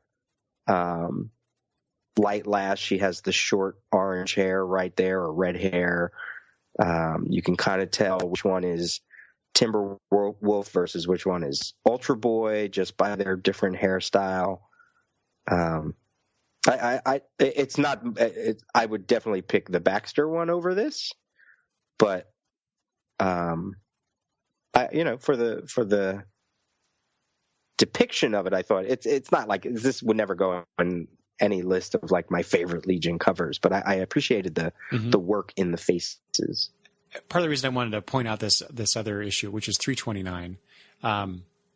Light Lash, she has the short orange hair right there, or red hair. You can kind of tell which one is Timber Wolf versus which one is Ultra Boy just by their different hairstyle. It's not. I would definitely pick the Baxter one over this, but for the depiction of it, I thought it's not like this would never go on any list of like my favorite Legion covers, but I appreciated the work in the faces. Part of the reason I wanted to point out this other issue, which is 329,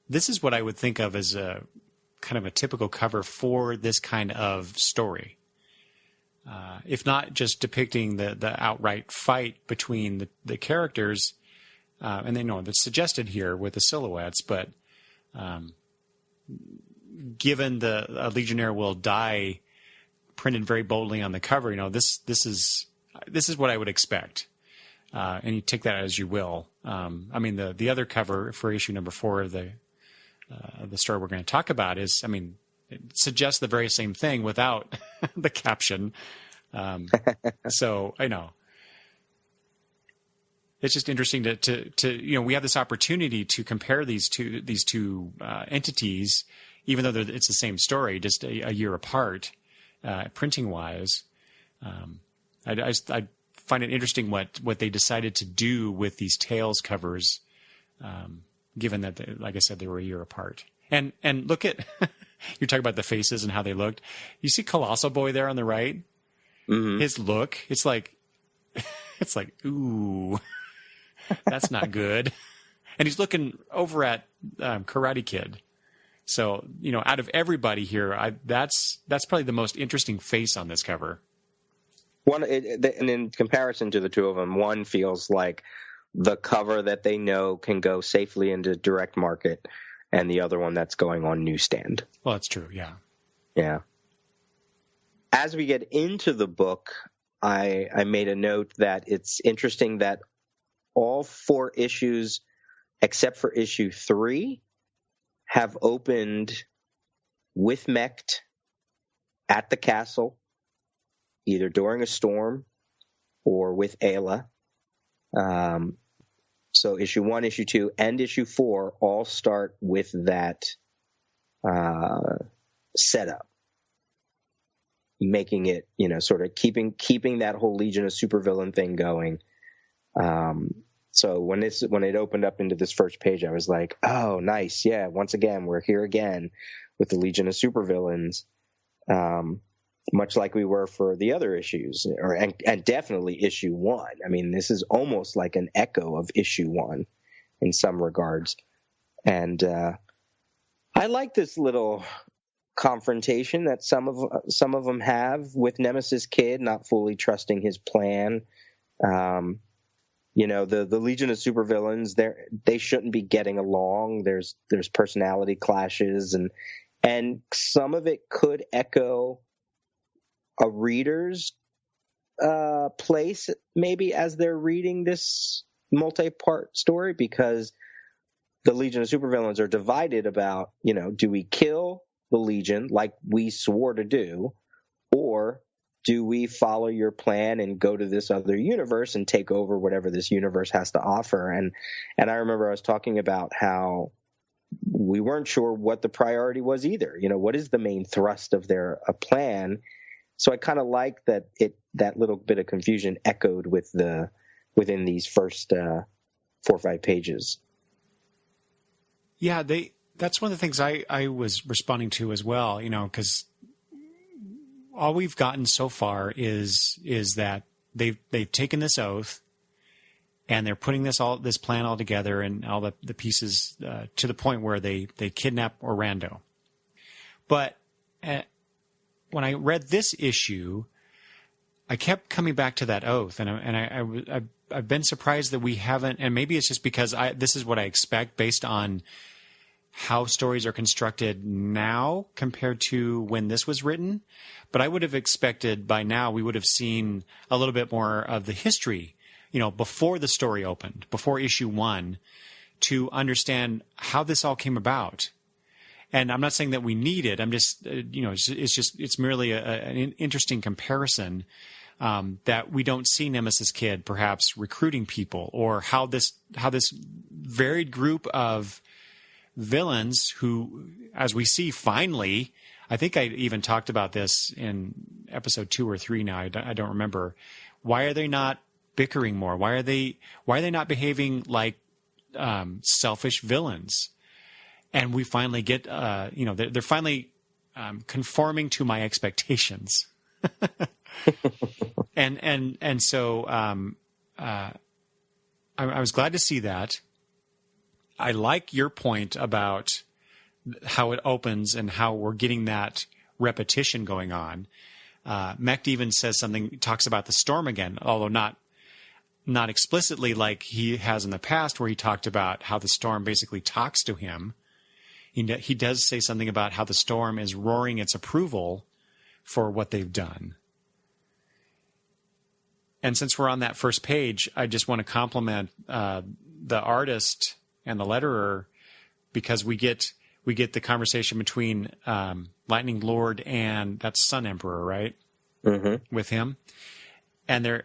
this is what I would think of as a kind of a typical cover for this kind of story. If not just depicting the outright fight between the characters, and they know that's suggested here with the silhouettes, but given a Legionnaire will die printed very boldly on the cover, this is what I would expect. And you take that as you will. The other cover for issue number 4 of the story we're going to talk about it suggests the very same thing without the caption. So I know it's just interesting to we have this opportunity to compare these two entities, even though it's the same story, just a year apart, printing wise. I find it interesting what they decided to do with these Tales covers, given that, like I said, they were a year apart. And look at you're talking about the faces and how they looked. You see Colossal Boy there on the right. Mm-hmm. His look, it's like ooh, that's not good. And he's looking over at Karate Kid. So out of everybody here, that's probably the most interesting face on this cover. And in comparison to the two of them, one feels like the cover that they know can go safely into direct market, and the other one that's going on newsstand. Well, that's true. Yeah. Yeah. As we get into the book, I made a note that it's interesting that all 4 issues, except for issue 3, have opened with Mecht at the castle, either during a storm or with Ayla. So issue 1, issue 2, and issue 4 all start with that setup, making it, sort of keeping that whole Legion of Supervillain thing going. So when it opened up into this first page, I was like, oh, nice. Yeah, once again, we're here again with the Legion of Supervillains, much like we were for the other issues, and definitely issue 1. I mean, this is almost like an echo of issue 1 in some regards. And I like this little confrontation that some of them have with Nemesis Kid not fully trusting his plan. The Legion of Supervillains, they shouldn't be getting along. There's personality clashes, and some of it could echo a reader's place maybe as they're reading this multi-part story, because the Legion of Supervillains are divided about, do we kill the Legion like we swore to do, or do we follow your plan and go to this other universe and take over whatever this universe has to offer? And I remember I was talking about how we weren't sure what the priority was either. What is the main thrust of their plan? So I kind of like that little bit of confusion echoed within these first 4 or 5 pages. Yeah, that's one of the things I was responding to as well, because all we've gotten so far is that they've taken this oath and they're putting this plan all together and all the pieces to the point where they kidnap Orlando. But when I read this issue, I kept coming back to that oath, and I've been surprised that we haven't. And maybe it's just because this is what I expect based on how stories are constructed now compared to when this was written. But I would have expected by now we would have seen a little bit more of the history, before the story opened, before issue 1, to understand how this all came about. And I'm not saying that we need it. I'm just, it's merely an interesting comparison that we don't see Nemesis Kid perhaps recruiting people, or how this varied group of villains who, as we see finally, I think I even talked about this in episode 2 or 3 now. I don't remember. Why are they not bickering more? Why are they not behaving like selfish villains? And we finally get, they're finally conforming to my expectations. and so I was glad to see that. I like your point about how it opens and how we're getting that repetition going on. Mecht even says something, talks about the storm again, although not explicitly like he has in the past, where he talked about how the storm basically talks to him. He does say something about how the storm is roaring its approval for what they've done. And since we're on that first page, I just want to compliment the artist and the letterer, because we get the conversation between Lightning Lord and that's Sun Emperor, right? Mm-hmm. With him, and they're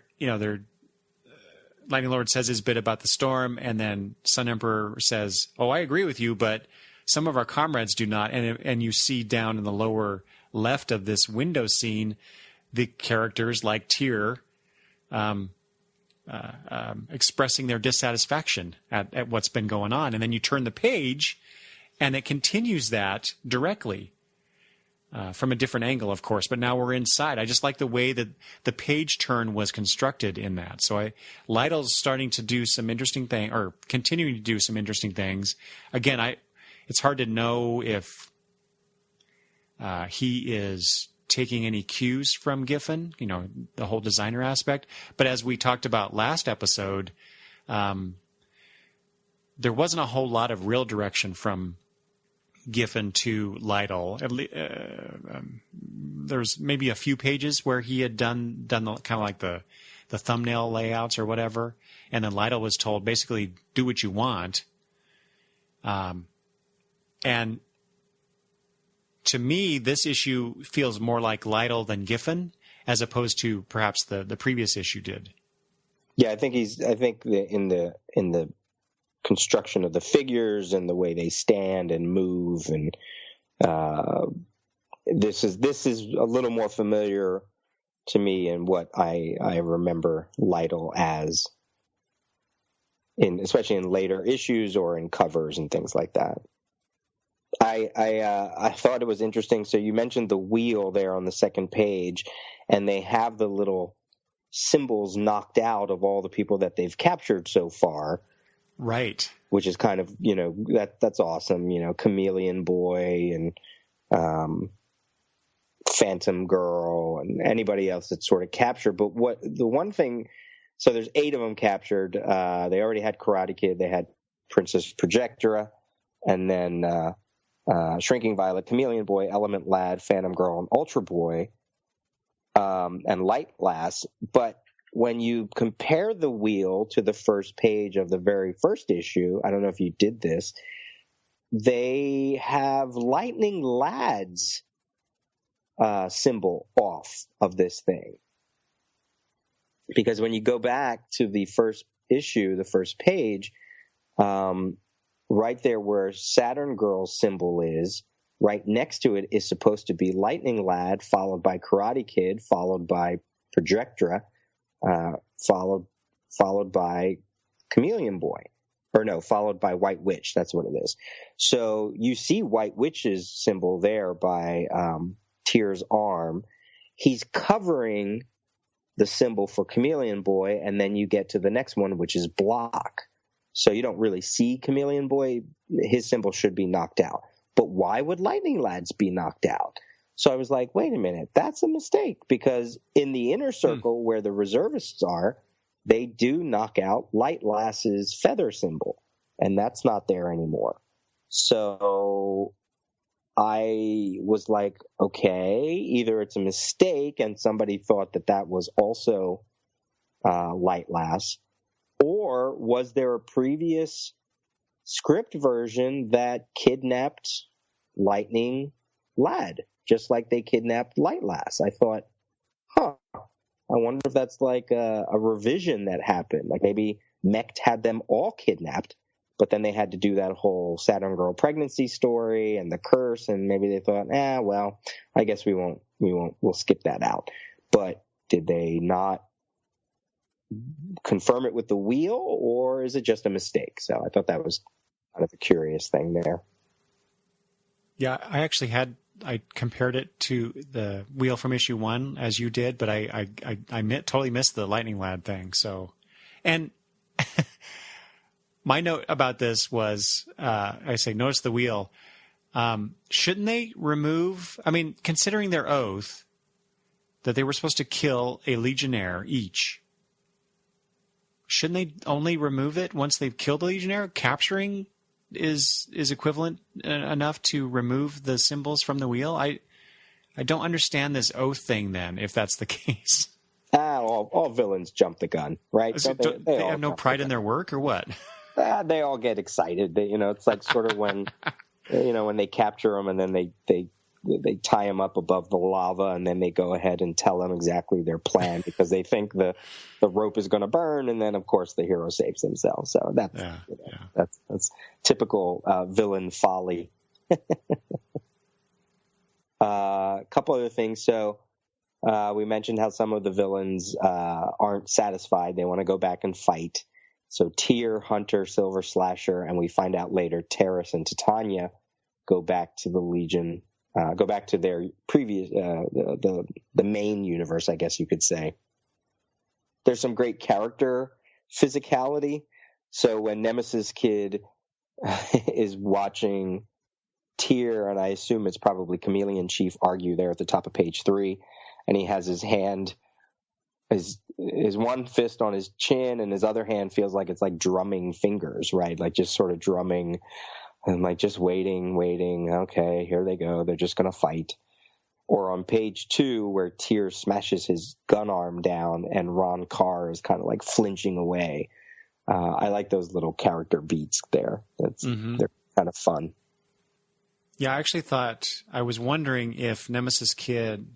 Lightning Lord says his bit about the storm, and then Sun Emperor says, "Oh, I agree with you, but some of our comrades do not." And you see down in the lower left of this window scene the characters like Tyr expressing their dissatisfaction at what's been going on. And then you turn the page and it continues that directly from a different angle, of course. But now we're inside. I just like the way that the page turn was constructed in that. So Lytle's starting to do some interesting things, or continuing to do some interesting things. Again, it's hard to know if he is taking any cues from Giffen, the whole designer aspect. But as we talked about last episode, there wasn't a whole lot of real direction from Giffen to Lytle. There's maybe a few pages where he had done the kind of like the thumbnail layouts or whatever, and then Lytle was told basically do what you want. And to me, this issue feels more like Lytle than Giffen, as opposed to perhaps the previous issue did. Yeah, I think in the construction of the figures and the way they stand and move, and this is a little more familiar to me in what I remember Lytle as, especially in later issues or in covers and things like that. I thought it was interesting. So you mentioned the wheel there on the second page, and they have the little symbols knocked out of all the people that they've captured so far. Right. Which is kind of, that's awesome. Chameleon Boy and Phantom Girl and anybody else that's sort of captured. But the one thing, so there's 8 of them captured. They already had Karate Kid. They had Princess Projectora, and then Shrinking Violet, Chameleon Boy, Element Lad, Phantom Girl, and Ultra Boy, and Light Lass. But when you compare the wheel to the first page of the very first issue, I don't know if you did this, they have Lightning Lad's symbol off of this thing. Because when you go back to the first issue, the first page, right there where Saturn Girl's symbol is, right next to it is supposed to be Lightning Lad, followed by Karate Kid, followed by Projectora, followed by Chameleon Boy. Or no, followed by White Witch. That's what it is. So you see White Witch's symbol there by Tyr's arm. He's covering the symbol for Chameleon Boy, and then you get to the next one, which is Block. So you don't really see Chameleon Boy. His symbol should be knocked out. But why would Lightning Lads be knocked out? So I was like, wait a minute, that's a mistake, because in the inner circle where the reservists are, they do knock out Light Lass's feather symbol, and that's not there anymore. So I was like, okay, either it's a mistake and somebody thought that was also Light Lass, or was there a previous script version that kidnapped Lightning Lad, just like they kidnapped Light Lass? I thought, I wonder if that's like a revision that happened. Like maybe Mecht had them all kidnapped, but then they had to do that whole Saturn Girl pregnancy story and the curse, and maybe they thought, well, I guess we'll skip that out. But did they not confirm it with the wheel, or is it just a mistake? So I thought that was kind of a curious thing there. Yeah, I compared it to the wheel from issue 1 as you did, but I totally missed the Lightning Lad thing. So, and my note about this was, notice the wheel. Shouldn't they remove, considering their oath that they were supposed to kill a Legionnaire each, shouldn't they only remove it once they've killed the Legionnaire? Capturing is equivalent enough to remove the symbols from the wheel. I don't understand this oath thing then, if that's the case. All villains jump the gun, right? They have no pride in their work, or what? They all get excited. It's like sort of when when they capture them and then they tie them up above the lava, and then they go ahead and tell them exactly their plan because they think the rope is going to burn, and then of course the hero saves themselves. So that's typical villain folly. A couple other things. So we mentioned how some of the villains aren't satisfied; they want to go back and fight. So Tyr, Hunter, Silver Slasher, and we find out later Terrace and Titania go back to the Legion. Go back to their previous, the main universe, I guess you could say. There's some great character physicality. So when Nemesis Kid is watching Tyr, and I assume it's probably Chameleon Chief, argue there at the top of page 3, and he has his hand, his one fist on his chin, and his other hand feels like it's like drumming fingers, right? Like just sort of drumming and like just waiting. Okay, here they go. They're just going to fight. Or on page 2, where Tyr smashes his gun arm down and Ron Carr is kind of like flinching away. I like those little character beats there. They're kind of fun. Yeah, I was wondering if Nemesis Kid,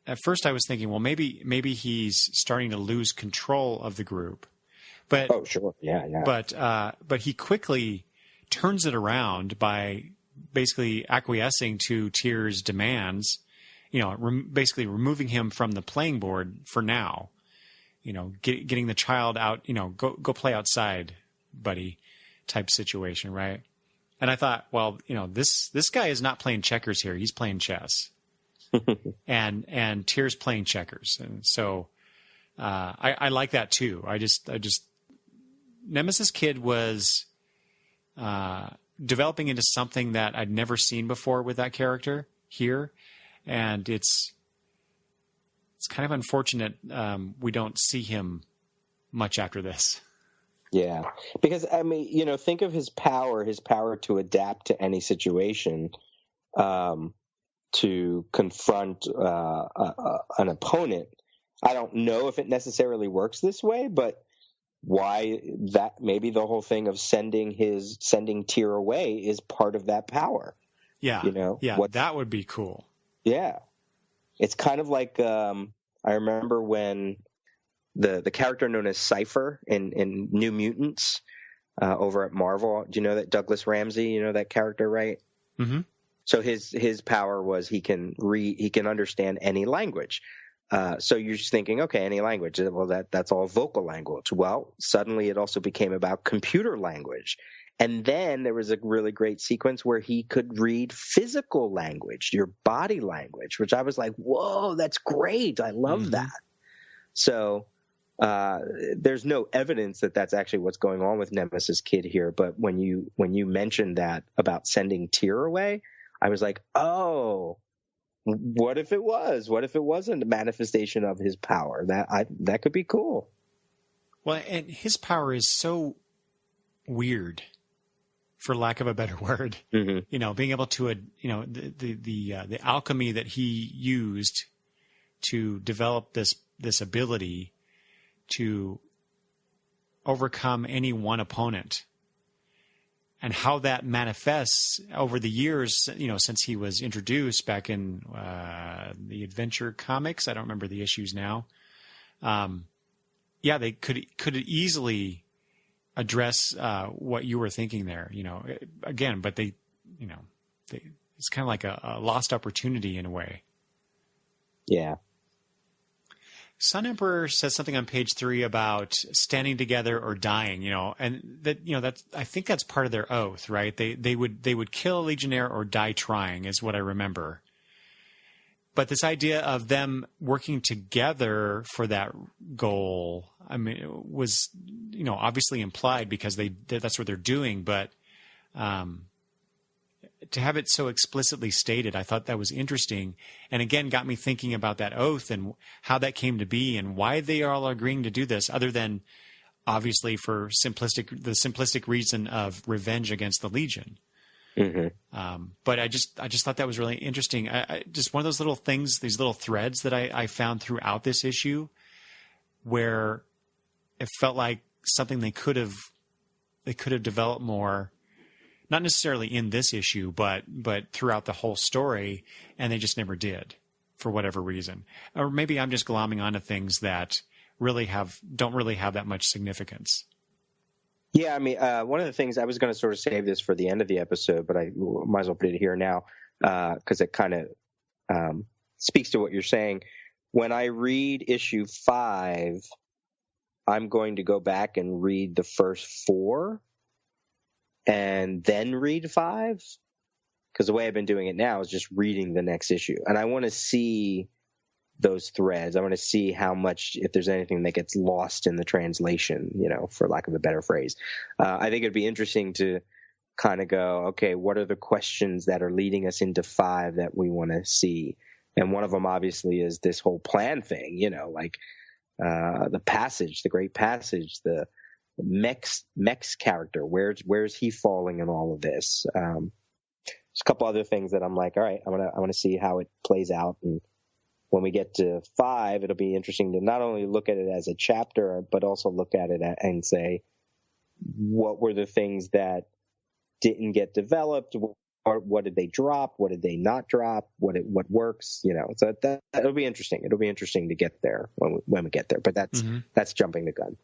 at first I was thinking, well, maybe he's starting to lose control of the group. But oh, sure. Yeah. But he quickly turns it around by basically acquiescing to Tyr's demands, basically removing him from the playing board for now. Getting the child out, go play outside, buddy, type situation, right? And I thought, well, this guy is not playing checkers here; he's playing chess, and Tyr's playing checkers, and so I like that too. I just Nemesis Kid was developing into something that I'd never seen before with that character here, and it's kind of unfortunate we don't see him much after this. Yeah, because I mean, think of his power to adapt to any situation, to confront an opponent. I don't know if it necessarily works this way, but why that maybe the whole thing of sending Tyr away is part of that power. Yeah, that would be cool. Yeah. It's kind of like I remember when the character known as Cypher in New Mutants over at Marvel. Do you know that Douglas Ramsey? You know that character, right? Mm-hmm. So his power was he can understand any language. So you're just thinking, okay, any language. Well, that's all vocal language. Well, suddenly it also became about computer language. And then there was a really great sequence where he could read physical language, your body language, which I was like, whoa, that's great. I love that. So there's no evidence that that's actually what's going on with Nemesis Kid here. But when you mentioned that about sending Tyr away, I was like, oh, what if it was? What if it wasn't a manifestation of his power? That could be cool. Well, and his power is so weird, for lack of a better word. Mm-hmm. Being able to, the alchemy that he used to develop this ability to overcome any one opponent, and how that manifests over the years, since he was introduced back in the Adventure comics. I don't remember the issues now. They could easily address what you were thinking there. Again, but they it's kind of like a lost opportunity in a way. Yeah. Sun Emperor says something on page 3 about standing together or dying, and that's, I think that's part of their oath, right? They would kill a legionnaire or die trying, is what I remember. But this idea of them working together for that goal, I mean, it was, obviously implied because that's what they're doing, but to have it so explicitly stated, I thought that was interesting. And again, got me thinking about that oath and how that came to be and why they are all agreeing to do this, other than obviously for the simplistic reason of revenge against the Legion. Mm-hmm. But I just thought that was really interesting. I just one of those little things, these little threads that I found throughout this issue, where it felt like something they could have developed more. Not necessarily in this issue, but throughout the whole story, and they just never did, for whatever reason. Or maybe I'm just glomming onto things that don't really have that much significance. Yeah, I mean, one of the things I was going to sort of save this for the end of the episode, but I might as well put it here now because it kind of speaks to what you're saying. When I read issue 5, I'm going to go back and read the first 4. And then read 5, because the way I've been doing it now is just reading the next issue. And I want to see those threads. I want to see how much, if there's anything that gets lost in the translation, for lack of a better phrase. I think it'd be interesting to kind of go, okay, what are the questions that are leading us into 5 that we want to see? And one of them obviously is this whole plan thing, like the passage, the great passage, Mech's character. Where's he falling in all of this? There's a couple other things that I'm like, all right, I want to see how it plays out. And when we get to 5, it'll be interesting to not only look at it as a chapter, but also look at it and say, what were the things that didn't get developed? Or what did they drop? What did they not drop? What works? So it'll be interesting. It'll be interesting to get there when we get there. But that's jumping the gun.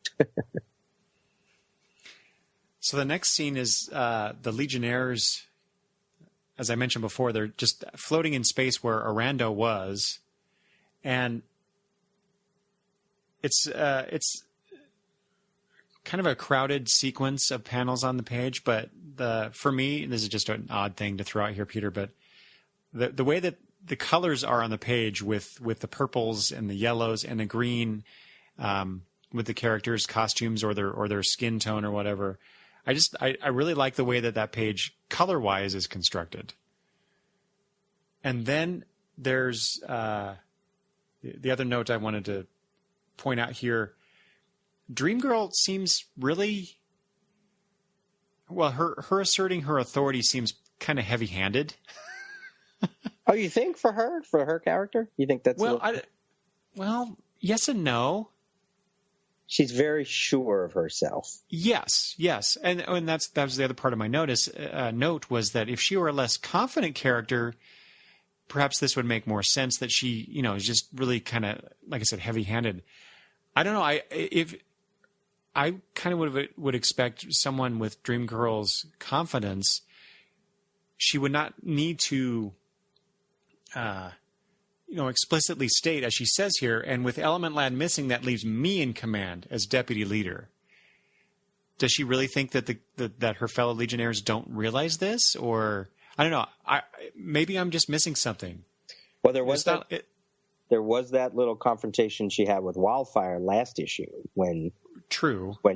So the next scene is the Legionnaires. As I mentioned before, they're just floating in space where Arando was, and it's kind of a crowded sequence of panels on the page. But for me, this is just an odd thing to throw out here, Peter, but the way that the colors are on the page with the purples and the yellows and the green, with the characters' costumes or their skin tone or whatever. I really like the way that page color-wise is constructed. And then there's the other note I wanted to point out here. Dreamgirl seems really, well, her asserting her authority seems kind of heavy-handed. Oh, you think for her character? You think that's... Well, yes and no. She's very sure of herself. Yes. And that was the other part of my note was that if she were a less confident character, perhaps this would make more sense that she, is just really kind of, like I said, heavy-handed. I don't know. I kind of would expect someone with Dreamgirl's confidence, she would not need to, explicitly state, as she says here, and with Element Lad missing, that leaves me in command as deputy leader. Does she really think that that her fellow Legionnaires don't realize this? Or, I don't know, maybe I'm just missing something. Well, there was that little confrontation she had with Wildfire last issue when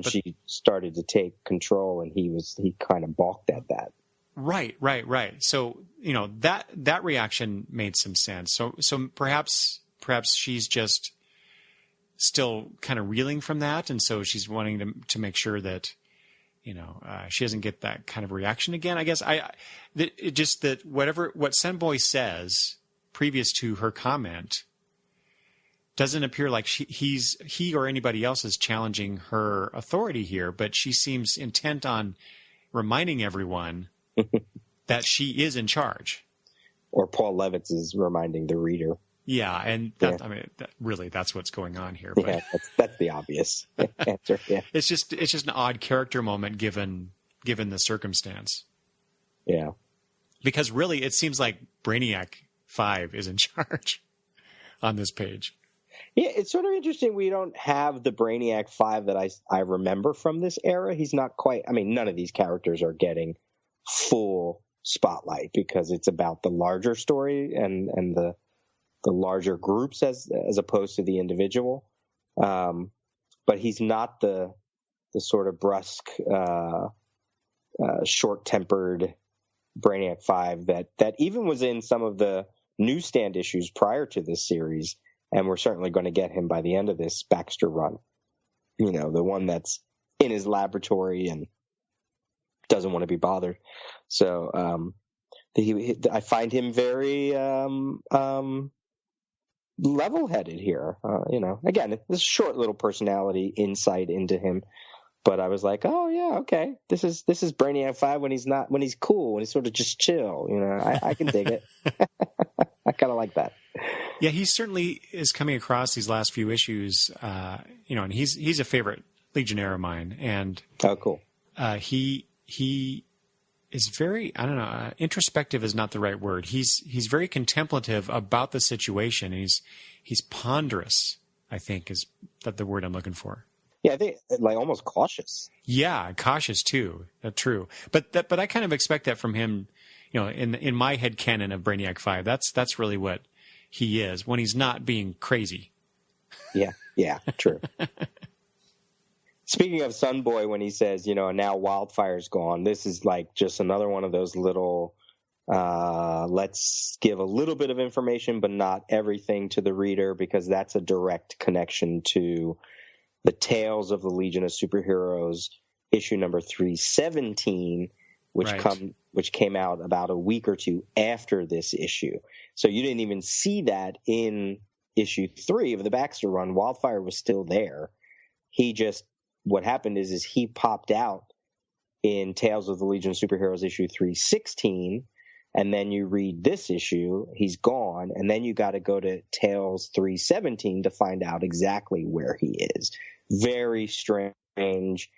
she started to take control, and he kind of balked at that. Right. So, that reaction made some sense. So perhaps she's just still kind of reeling from that. And so she's wanting to make sure that, she doesn't get that kind of reaction again. I guess what Senboy says previous to her comment doesn't appear like he or anybody else is challenging her authority here, but she seems intent on reminding everyone that she is in charge. Or Paul Levitz is reminding the reader. Yeah, and that's what's going on here. But yeah, that's the obvious answer. Yeah, it's just an odd character moment given the circumstance. Yeah, because really, it seems like Brainiac 5 is in charge on this page. Yeah, it's sort of interesting. We don't have the Brainiac 5 that I remember from this era. He's not quite. I mean, none of these characters are getting full spotlight because it's about the larger story and the larger groups as opposed to the individual. But he's not the sort of brusque, short-tempered Brainiac 5 that even was in some of the newsstand issues prior to this series, and we're certainly going to get him by the end of this Baxter run. The one that's in his laboratory and doesn't want to be bothered. So I find him very level-headed here. Again, this short little personality insight into him, but I was like, oh yeah, okay, this is Brainiac 5 when he's cool, when he's sort of just chill. I can dig it. I kind of like that. Yeah, he certainly is coming across these last few issues. And he's a favorite Legionnaire of mine, and oh, cool. He is very, I don't know, introspective is not the right word. He's very contemplative about the situation. He's ponderous, I think, is that the word I'm looking for. Yeah, I think like almost cautious. Yeah, cautious too. That's true. But I kind of expect that from him. In my head canon of Brainiac 5, that's really what he is when he's not being crazy. Yeah, true. Speaking of Sunboy, when he says, now Wildfire's gone, this is like just another one of those little, let's give a little bit of information, but not everything to the reader, because that's a direct connection to the Tales of the Legion of Superheroes issue number 317, which came out about a week or two after this issue. So you didn't even see that in issue 3 of the Baxter run. Wildfire was still there. What happened is he popped out in Tales of the Legion of Superheroes issue 316, and then you read this issue, he's gone, and then you got to go to Tales 317 to find out exactly where he is. Very strange,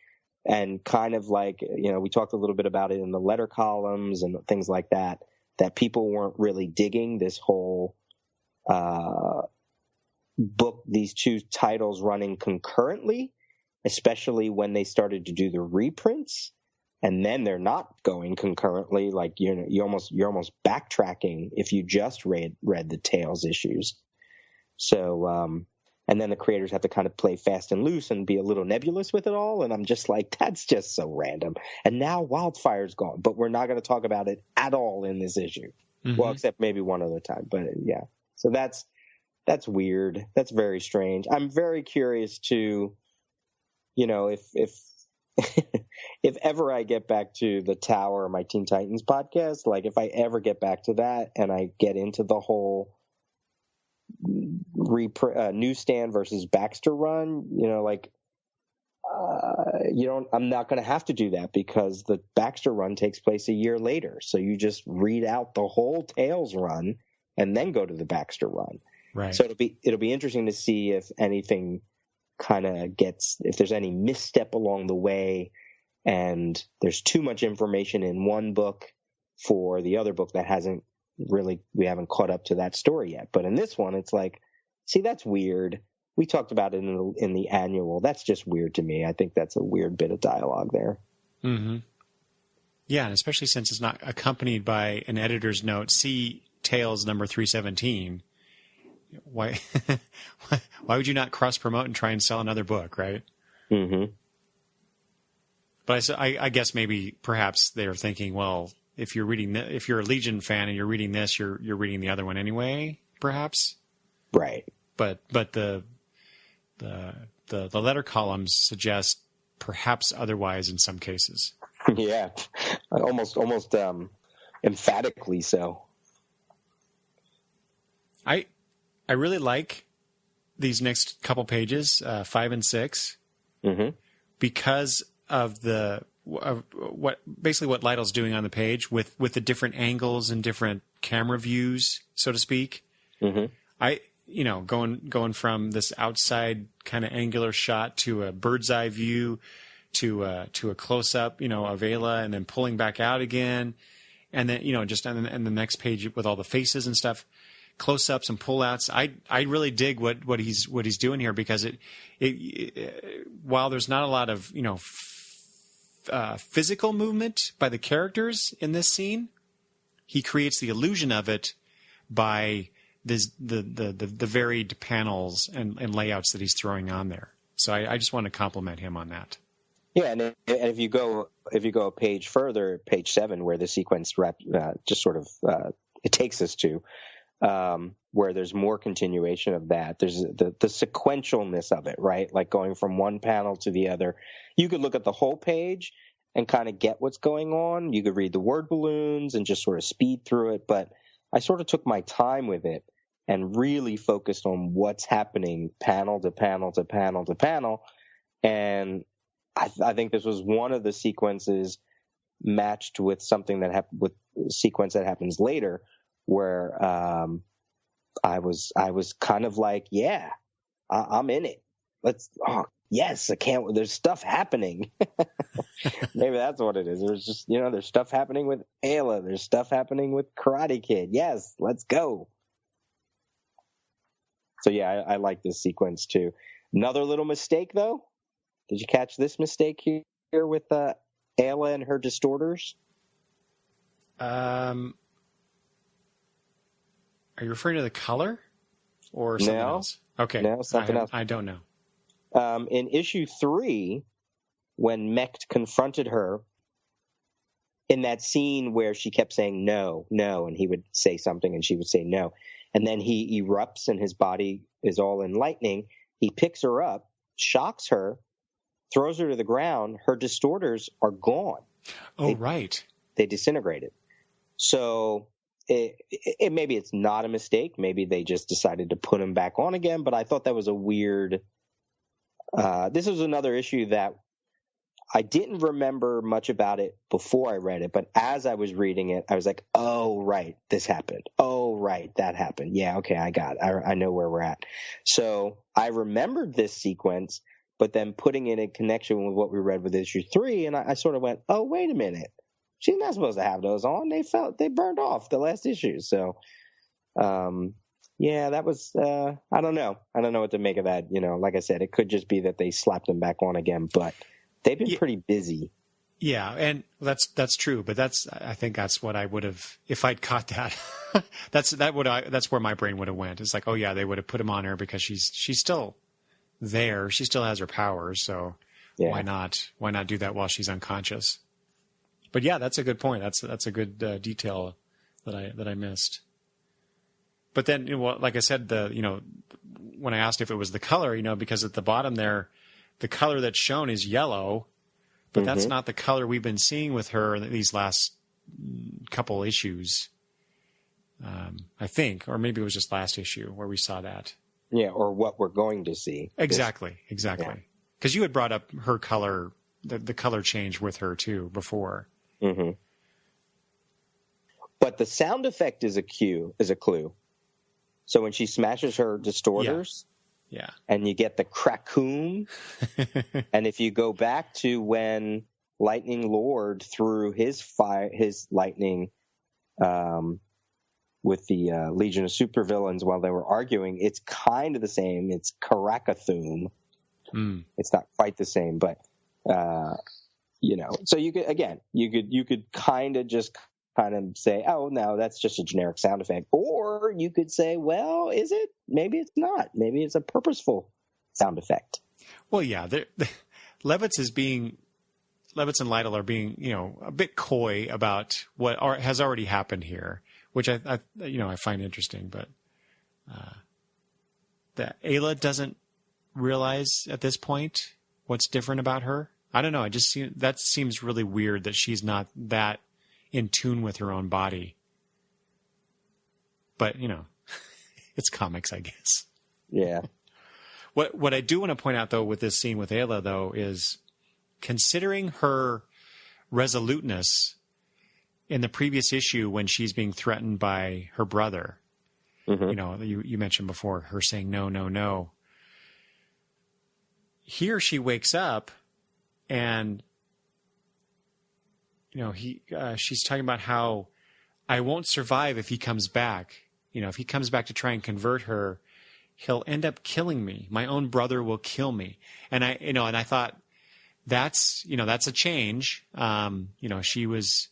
and kind of like, we talked a little bit about it in the letter columns and things like that people weren't really digging this whole book, these two titles running concurrently, especially when they started to do the reprints. And then they're not going concurrently. Like you're almost backtracking if you just read the Tales issues. So, and then the creators have to kind of play fast and loose and be a little nebulous with it all. And I'm just like, that's just so random. And now Wildfire's gone, but we're not going to talk about it at all in this issue. Mm-hmm. Well, except maybe one other time. But yeah, so that's weird. That's very strange. I'm very curious to, if if ever I get back to the Tower, my Teen Titans podcast, like if I ever get back to that and I get into the whole newsstand versus Baxter run, I'm not going to have to do that because the Baxter run takes place a year later. So you just read out the whole Tales run and then go to the Baxter run. Right. So it'll be interesting to see if anything if there's any misstep along the way and there's too much information in one book for the other book that we haven't caught up to that story yet. But in this one, it's like, see, that's weird. We talked about it in the annual. That's just weird to me. I think that's a weird bit of dialogue there. Mm-hmm. Yeah, and especially since it's not accompanied by an editor's note, see Tales number 317. Why would you not cross promote and try and sell another book, right? Mm-hmm. But I guess perhaps they're thinking, well, if you're a Legion fan and you're reading this, you're reading the other one anyway, perhaps. Right. But the letter columns suggest perhaps otherwise in some cases. Yeah, almost emphatically so. I really like these next couple pages, 5 and 6, mm-hmm. because of what Lytle's doing on the page with the different angles and different camera views, so to speak. Mm-hmm. Going from this outside kind of angular shot to a bird's eye view to a close up, of Ayla, and then pulling back out again, and then just and the next page with all the faces and stuff. Close-ups and pull-outs. I really dig what he's doing here because it while there's not a lot of physical movement by the characters in this scene, he creates the illusion of it by the varied panels and layouts that he's throwing on there. So I just want to compliment him on that. Yeah, and if you go a page further, page 7, where the sequence just sort of it takes us to. Where there's more continuation of that. There's the sequentialness of it, right? Like going from one panel to the other. You could look at the whole page and kind of get what's going on. You could read the word balloons and just sort of speed through it. But I sort of took my time with it and really focused on what's happening panel to panel to panel to panel. And I think this was one of the sequences matched with something that happened with a sequence that happens later, where I was kind of like, yeah, I'm in it. Yes, I can't. There's stuff happening. Maybe that's what it is. There's just there's stuff happening with Ayla. There's stuff happening with Karate Kid. Yes, let's go. So yeah, I like this sequence too. Another little mistake though. Did you catch this mistake here with Ayla and her distorters? Are you referring to the color or something else? Okay. No, something else. I don't know. In issue 3, when Mecht confronted her in that scene where she kept saying no, no, and he would say something and she would say no. And then he erupts and his body is all in lightning. He picks her up shocks her, throws her to the ground. Her distorters are gone. Right. They disintegrated. So maybe it's not a mistake. Maybe they just decided to put him back on again. But I thought that was a weird. This was another issue that I didn't remember much about it before I read it, but as I was reading it, I was like, oh, right, this happened. Oh, right, that happened. Yeah, okay, I know where we're at. So I remembered this sequence, but then putting it in connection with what we read with issue 3, and I sort of went, oh, wait a minute. She's not supposed to have those on. They burned off the last issue. So, yeah, that was, I don't know. I don't know what to make of that. Like I said, it could just be that they slapped them back on again, but they've been pretty busy. Yeah, and that's true. But I think that's what I would have if I'd caught that. that's where my brain would have went. It's like, oh yeah, they would have put him on her because she's still there. She still has her powers. So why not do that while she's unconscious? But yeah, that's a good point. That's a good detail that I missed. But then, like I said, when I asked if it was the color, because at the bottom there, the color that's shown is yellow, but that's not the color we've been seeing with her in these last couple issues, I think. Or maybe it was just last issue where we saw that. Yeah, or what we're going to see. Exactly. Because you had brought up her color, the color change with her, too, before. Mm-hmm. But the sound effect is a clue. So when she smashes her distorters... Yeah. And you get the crackoon. And if you go back to when Lightning Lord threw his lightning with the Legion of Supervillains while they were arguing, it's kind of the same. It's Karakathoom. It's not quite the same, but so you could kind of just say, oh, no, that's just a generic sound effect. Or you could say, well, is it? Maybe it's not. Maybe it's a purposeful sound effect. Well, yeah. Levitz and Lytle are being, a bit coy about what has already happened here, which I find interesting. But that Ayla doesn't realize at this point what's different about her. I don't know. That seems really weird that she's not that in tune with her own body. But, it's comics, I guess. Yeah. What I do want to point out, though, with this scene with Ayla, though, is considering her resoluteness in the previous issue when she's being threatened by her brother. Mm-hmm. You mentioned before her saying, no, no, no. Here she wakes up and she's talking about how I won't survive if he comes back. If he comes back to try and convert her, he'll end up killing me. My own brother will kill me. And I thought that's a change. She was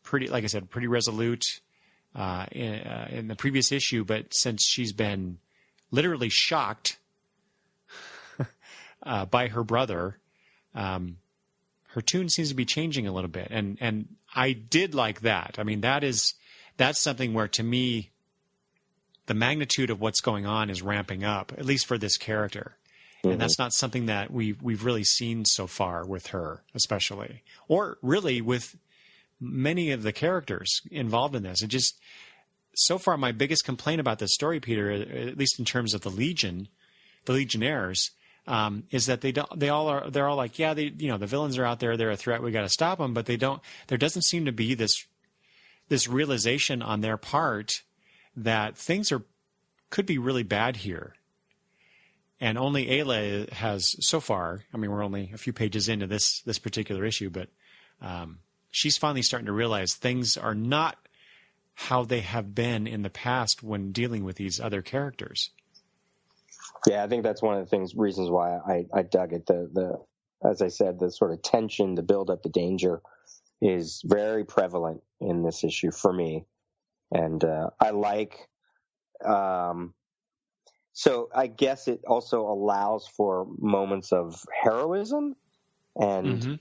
pretty, like I said, pretty resolute in the previous issue, but since she's been literally shocked by her brother, her tune seems to be changing a little bit. And I did like that. I mean, that's something where, to me, the magnitude of what's going on is ramping up, at least for this character. Mm-hmm. And that's not something that we've really seen so far with her, especially, or really with many of the characters involved in this. It just, so far, my biggest complaint about this story, Peter, at least in terms of the Legionnaires, is that they're all like, yeah, the villains are out there, they're a threat, we got to stop them, but there doesn't seem to be this realization on their part that things could be really bad here. And only Ayla has so far, I mean, we're only a few pages into this particular issue, but she's finally starting to realize things are not how they have been in the past when dealing with these other characters. Yeah, I think that's one of the reasons why I dug it. The as I said, the sort of tension, the build up, the danger is very prevalent in this issue for me. And I like, so I guess it also allows for moments of heroism and,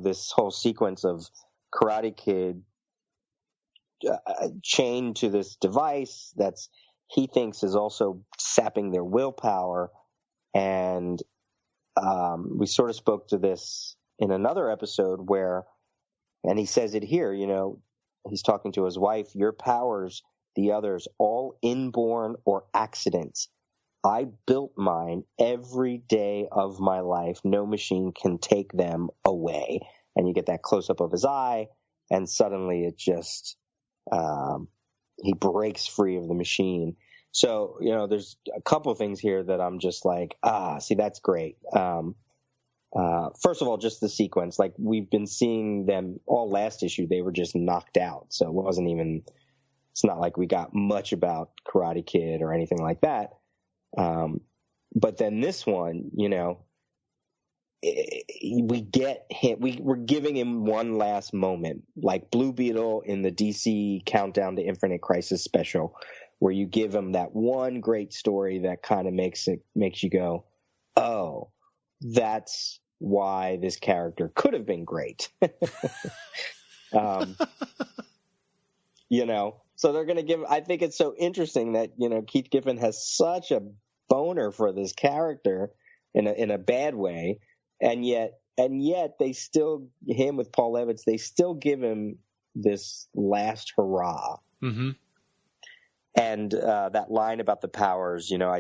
this whole sequence of Karate Kid chained to this device he thinks is also sapping their willpower. And we sort of spoke to this in another episode and he says it here, he's talking to his wife, your powers, the others, all inborn or accidents. I built mine every day of my life. No machine can take them away. And you get that close up of his eye, and suddenly it just, he breaks free of the machine. So, there's a couple of things here that I'm just like, see, that's great. First of all, just the sequence, like we've been seeing them all last issue, they were just knocked out. So it's not like we got much about Karate Kid or anything like that. But then this one, we get him, we're giving him one last moment, like Blue Beetle in the DC Countdown to Infinite Crisis special, where you give him that one great story that kind of makes you go, oh, that's why this character could have been great. So they're going to give, I think it's so interesting that, Keith Giffen has such a boner for this character in a bad way. And yet they still, him with Paul Levitz, they still give him this last hurrah. Mm-hmm. And that line about the powers, I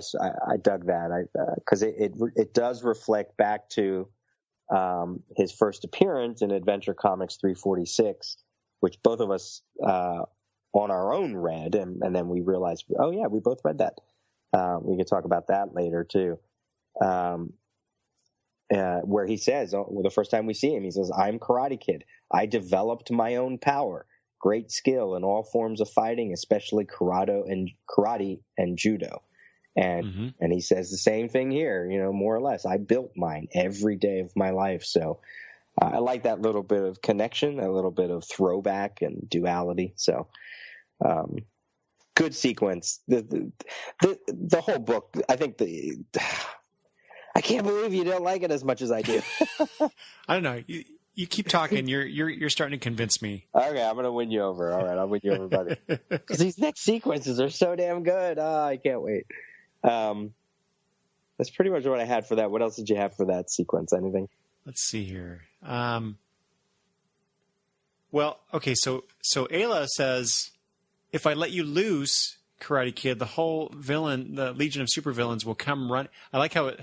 dug that because it does reflect back to his first appearance in Adventure Comics 346, which both of us on our own read, and then we realized, oh yeah, we both read that. We could talk about that later too. Where he says, the first time we see him, he says, I'm Karate Kid. I developed my own power, great skill in all forms of fighting, especially karate and judo. And he says the same thing here, more or less. I built mine every day of my life. So I like that little bit of connection, a little bit of throwback and duality. So good sequence. The whole book, I think I can't believe you don't like it as much as I do. I don't know. You keep talking. You're starting to convince me. Okay, I'm gonna win you over. All right, I'll win you over, buddy. Because these next sequences are so damn good. I can't wait. That's pretty much what I had for that. What else did you have for that sequence? Anything? Let's see here. Well, okay. So Ayla says, if I let you loose, Karate Kid, the whole the Legion of Supervillains will come run. I like how it.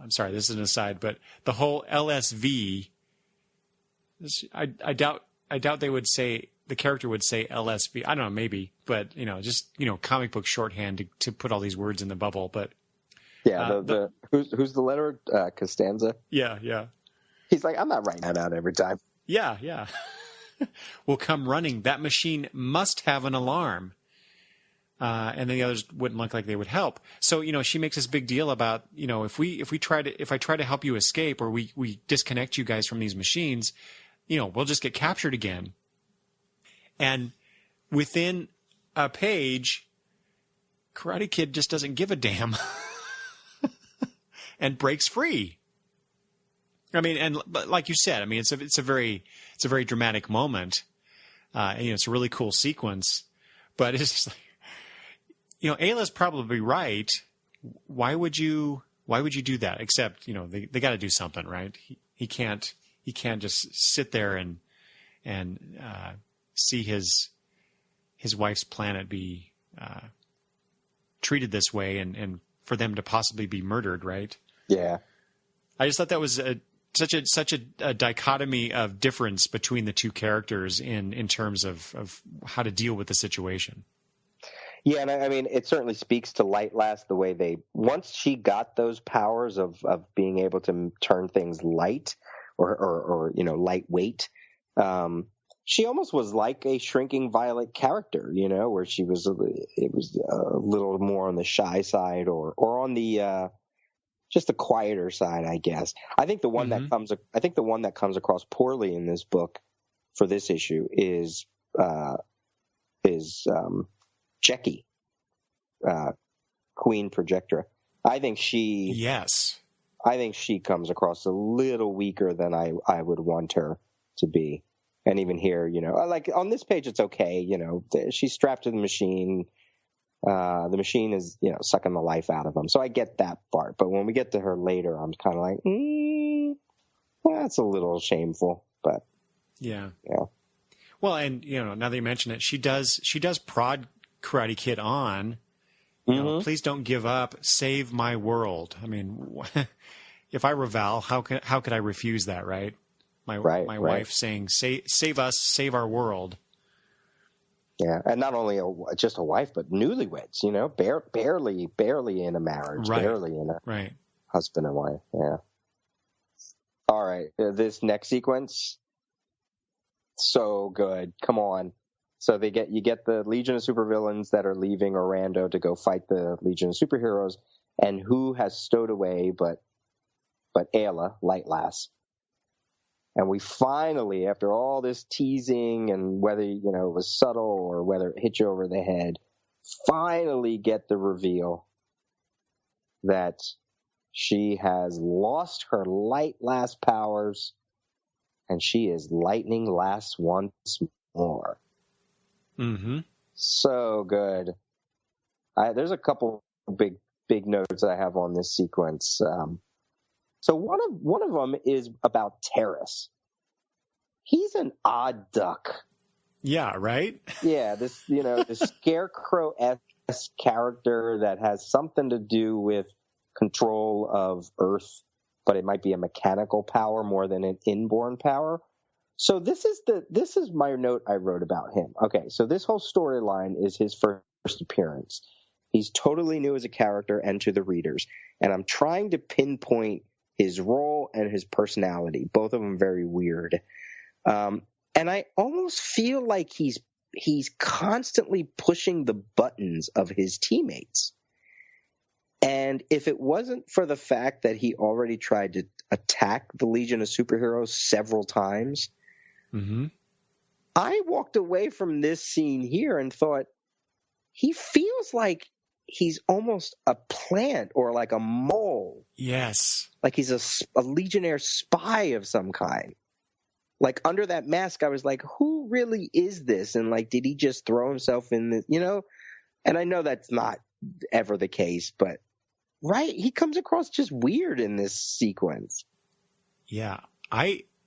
I'm sorry, this is an aside, but the whole LSV. I doubt they would say, the character would say LSV. I don't know, maybe, but just comic book shorthand to put all these words in the bubble. But yeah, who's the letter? Costanza. Yeah. He's like, I'm not writing that out every time. Yeah. Will come running. That machine must have an alarm. And then the others wouldn't look like they would help. So, she makes this big deal about, if I try to help you escape, or we disconnect you guys from these machines, we'll just get captured again. And within a page, Karate Kid just doesn't give a damn and breaks free. I mean, and like you said, I mean, it's a very dramatic moment. It's a really cool sequence, but it's just like, Ayla's probably right. Why would you do that? Except, they got to do something, right? He can't just sit there and see his wife's planet be treated this way, and for them to possibly be murdered, right? Yeah. I just thought that was such a dichotomy of difference between the two characters in terms of how to deal with the situation. Yeah, and I mean, it certainly speaks to Light Last, the way once she got those powers of being able to turn things light or lightweight, she almost was like a shrinking Violet character, where it was a little more on the shy side or on the just the quieter side, I guess. I think the one that comes across poorly in this book for this issue is Jackie, Queen Projectra. I think she comes across a little weaker than I would want her to be. And even here, like on this page, it's okay. She's strapped to the machine. The machine is, sucking the life out of him. So I get that part. But when we get to her later, I'm kind of like, that's a little shameful. But yeah. Yeah. Well, and now that you mention it, she does prod Karate Kid on. Please don't give up. Save my world. I mean, if I were Val, how could I refuse that? Right. My wife saying, save us, save our world. Yeah, and not only just a wife, but newlyweds. Barely in a marriage, barely in a husband and wife. Yeah. All right, this next sequence, so good. Come on. So you get the Legion of Supervillains that are leaving Orlando to go fight the Legion of Superheroes, and who has stowed away but Ayla, Light Lass. And we finally, after all this teasing and whether, it was subtle or whether it hit you over the head, finally get the reveal that she has lost her Light Lass powers and she is Lightning Lass once more. Mm-hmm. So good. There's a couple big notes I have on this sequence. So one of them is about Terrace. He's an odd duck. Yeah, right? Yeah, this Scarecrow-esque character that has something to do with control of Earth, but it might be a mechanical power more than an inborn power. So this is my note I wrote about him. Okay, so this whole storyline is his first appearance. He's totally new as a character and to the readers, and I'm trying to pinpoint his role and his personality, both of them very weird. And I almost feel like he's constantly pushing the buttons of his teammates. And if it wasn't for the fact that he already tried to attack the Legion of Superheroes several times, I walked away from this scene here and thought, he feels like he's almost a plant or like a mole. Yes. Like he's a Legionnaire spy of some kind. Like under that mask, I was like, who really is this? And like, did he just throw himself in the, And I know that's not ever the case, but he comes across just weird in this sequence. Yeah.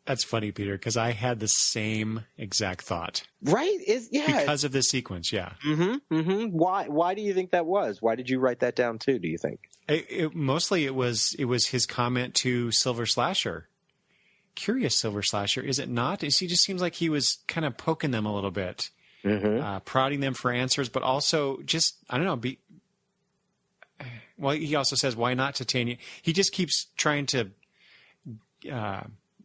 That's funny, Peter, because I had the same exact thought. Right? Because of this sequence, yeah. Why do you think that was? Why did you write that down too, do you think? Mostly it was his comment to Silver Slasher. Curious Silver Slasher, is it not? He just seems like he was kind of poking them a little bit, prodding them for answers, but also just, I don't know, well, he also says, why not Titania? He just keeps trying to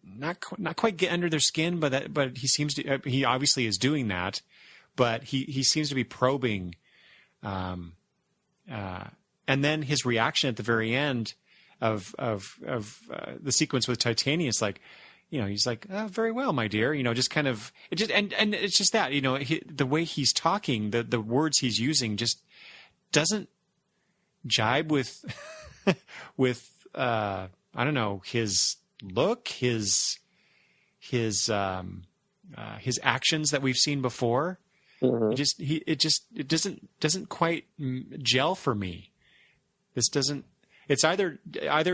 not quite get under their skin, but he seems to, he obviously is doing that, but he seems to be probing. And then his reaction at the very end of the sequence with Titania is like, he's like, oh, very well, my dear, just kind of, it just, and it's just that, the way he's talking, the words he's using just doesn't jibe with, I don't know, his look, his actions that we've seen before. It doesn't quite gel for me. It's either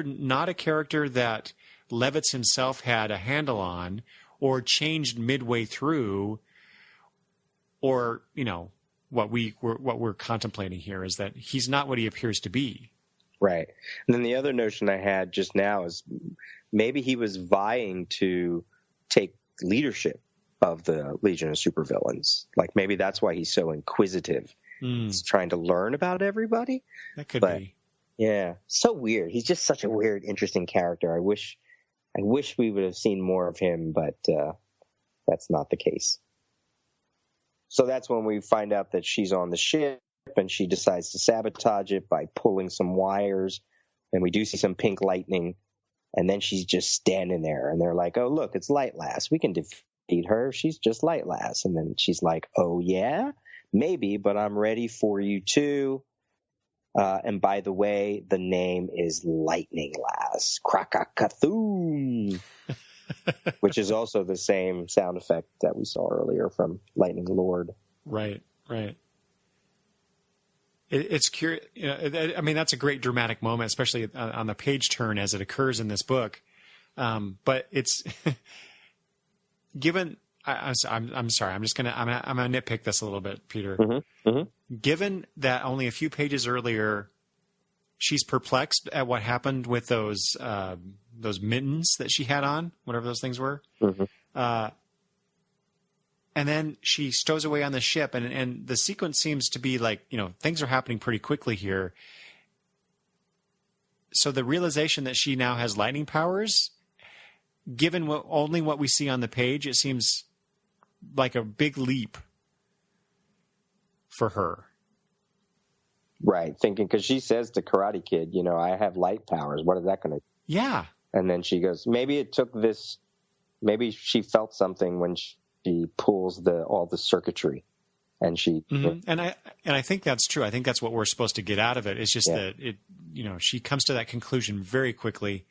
not a character that Levitz himself had a handle on, or changed midway through, or what we're contemplating here is that he's not what he appears to be. Right. And then the other notion I had just now is maybe he was vying to take leadership of the Legion of Supervillains. Like maybe that's why he's so inquisitive. He's trying to learn about everybody. That could be. Yeah, so weird. He's just such a weird, interesting character. I wish we would have seen more of him, but that's not the case. So that's when we find out that she's on the ship, and she decides to sabotage it by pulling some wires, and we do see some pink lightning, and then she's just standing there, and they're like, oh, look, it's Light Lass. We can defeat her. She's just Light Lass. And then she's like, oh, yeah? Maybe, but I'm ready for you, too. And by the way, the name is Lightning Lass. Krakakathoon. Which is also the same sound effect that we saw earlier from Lightning Lord. Right. It's curious. I mean, that's a great dramatic moment, especially on the page turn as it occurs in this book. But it's given. I'm sorry. I'm gonna nitpick this a little bit, Peter. Mm-hmm. Mm-hmm. Given that only a few pages earlier, she's perplexed at what happened with those mittens that she had on, whatever those things were. Mm-hmm. And then she stows away on the ship, and the sequence seems to be like, things are happening pretty quickly here. So the realization that she now has lightning powers, given only what we see on the page, it seems like a big leap for her. Right, thinking, because she says to Karate Kid, I have light powers. What is that going to do? Yeah. And then she goes, maybe she felt something when she pulls all the circuitry, and she. Mm-hmm. And I think that's true. I think that's what we're supposed to get out of it. It's just that she comes to that conclusion very quickly.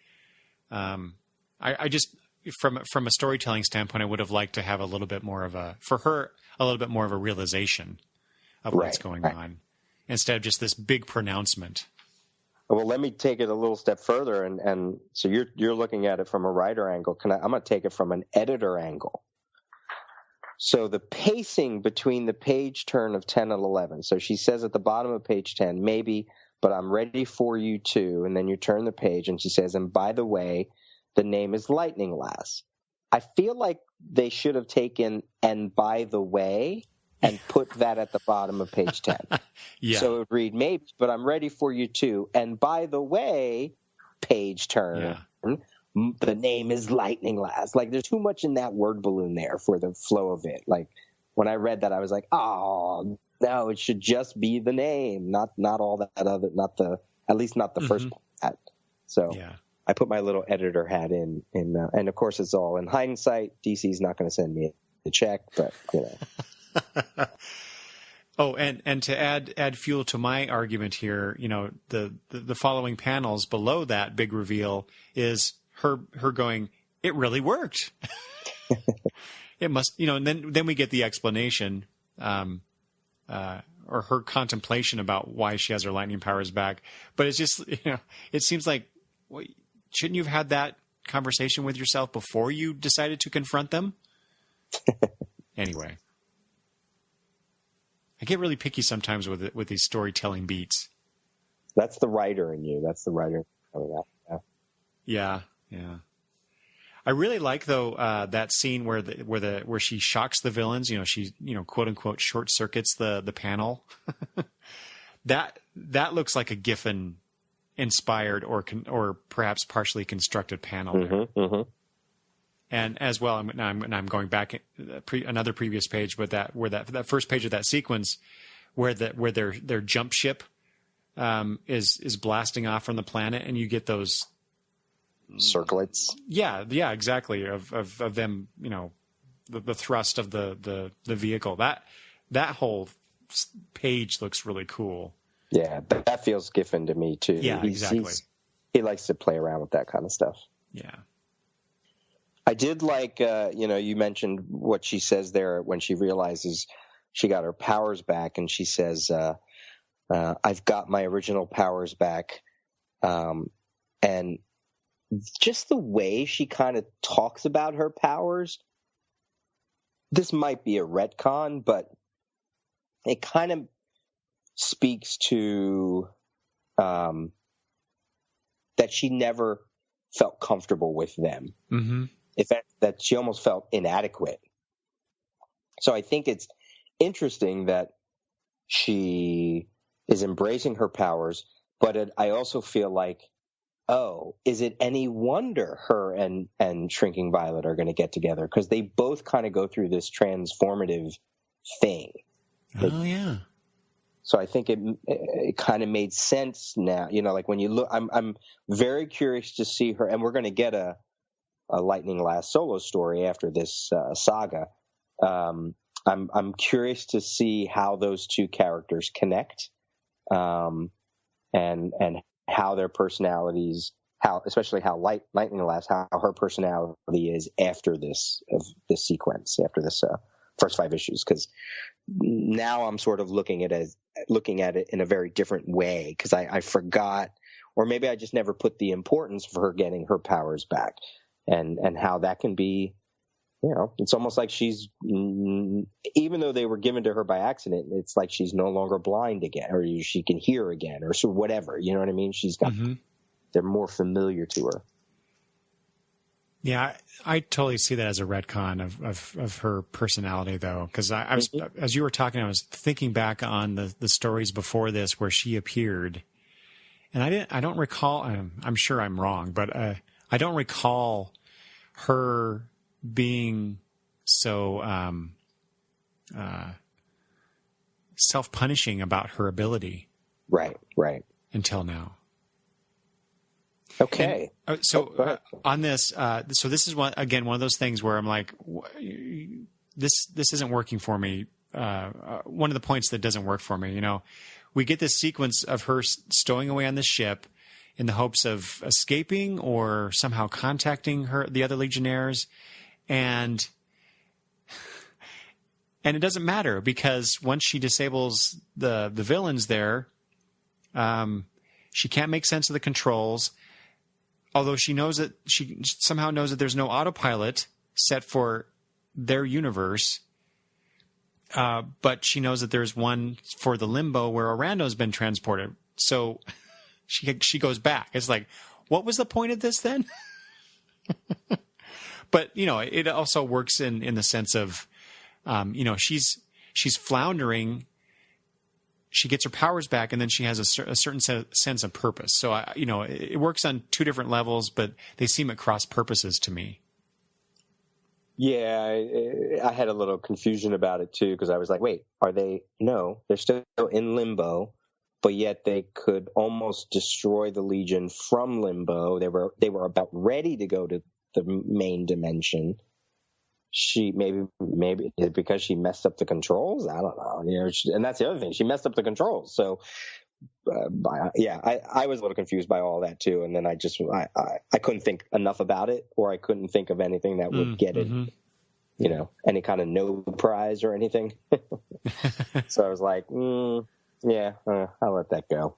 I just from a storytelling standpoint, I would have liked to have a little bit more of a realization of what's going on, instead of just this big pronouncement. Well, let me take it a little step further, and so you're looking at it from a writer angle. I'm going to take it from an editor angle. So the pacing between the page turn of 10 and 11. So she says at the bottom of page 10, maybe, but I'm ready for you too. And then you turn the page, and she says, and by the way, the name is Lightning Lass. I feel like they should have taken and by the way and put that at the bottom of page 10. Yeah. So it would read, maybe, but I'm ready for you too. And by the way, page turn, the name is Lightning Lass. Like, there's too much in that word balloon there for the flow of it. Like, when I read that, I was like, oh, no, it should just be the name, not all that other, at least not the first part. So yeah. I put my little editor hat in, and of course it's all in hindsight. DC's not going to send me a check, but Oh, and to add fuel to my argument here, the following panels below that big reveal is her going, it really worked. It must, and then we get the explanation, or her contemplation about why she has her lightning powers back. But it's just, it seems like, shouldn't you have had that conversation with yourself before you decided to confront them? Anyway, I get really picky sometimes with these storytelling beats. That's the writer in you. That's the writer coming out. Yeah. I really like though that scene where she shocks the villains. She quote unquote short circuits the panel. that looks like a Giffen inspired or perhaps partially constructed panel. Mm-hmm, mm-hmm. And as well, I'm going back another previous page, but that first page of that sequence where their jump ship is blasting off from the planet, and you get those circlets. Yeah, exactly. Of them, the thrust of the vehicle. That whole page looks really cool. Yeah, that feels Giffen to me too. Yeah, exactly. He likes to play around with that kind of stuff. Yeah. I did like, you mentioned what she says there when she realizes she got her powers back, and she says, I've got my original powers back. And just the way she kind of talks about her powers, this might be a retcon, but it kind of speaks to that she never felt comfortable with them. Mm-hmm. In fact, that she almost felt inadequate. So I think it's interesting that she is embracing her powers, but I also feel like, oh, is it any wonder her and Shrinking Violet are going to get together? Because they both kind of go through this transformative thing. Oh, yeah. So I think it kind of made sense now. Like when you look, I'm very curious to see her, and we're going to get a Lightning Lass solo story after this saga. I'm curious to see how those two characters connect, and how their personalities, especially how Lightning Lass, how her personality is after this sequence, after this first 5 issues. Because now I'm sort of looking at it looking at it in a very different way because I forgot, or maybe I just never put the importance of her getting her powers back, and how that can be. It's almost like she's, even though they were given to her by accident, it's like she's no longer blind again, or she can hear again, or so whatever. You know what I mean? She's got, they're more familiar to her. Yeah, I totally see that as a retcon of her personality, though, because I was, as you were talking, I was thinking back on the stories before this where she appeared, and I don't recall. I'm sure I'm wrong, but I don't recall her being so self-punishing about her ability. Right. Until now. Okay. And, on this, so this is one of those things where I'm like, this isn't working for me. One of the points that doesn't work for me, we get this sequence of her stowing away on the ship in the hopes of escaping or somehow contacting the other Legionnaires. And it doesn't matter because once she disables the villains there, she can't make sense of the controls. Although she somehow knows that there's no autopilot set for their universe, but she knows that there's one for the limbo where Orando's been transported. So she goes back. It's like, what was the point of this then? But it also works in the sense of, she's floundering. She gets her powers back, and then she has a certain sense of purpose. So, it works on two different levels, but they seem at cross purposes to me. Yeah, I had a little confusion about it, too, because I was like, wait, no, they're still in limbo, but yet they could almost destroy the Legion from limbo. They were about ready to go to the main dimension. She maybe because she messed up the controls. I don't know. And that's the other thing. She messed up the controls. So, I was a little confused by all that too. And then I couldn't think enough about it, or I couldn't think of anything that would get it, any kind of no prize or anything. So I was like, I'll let that go.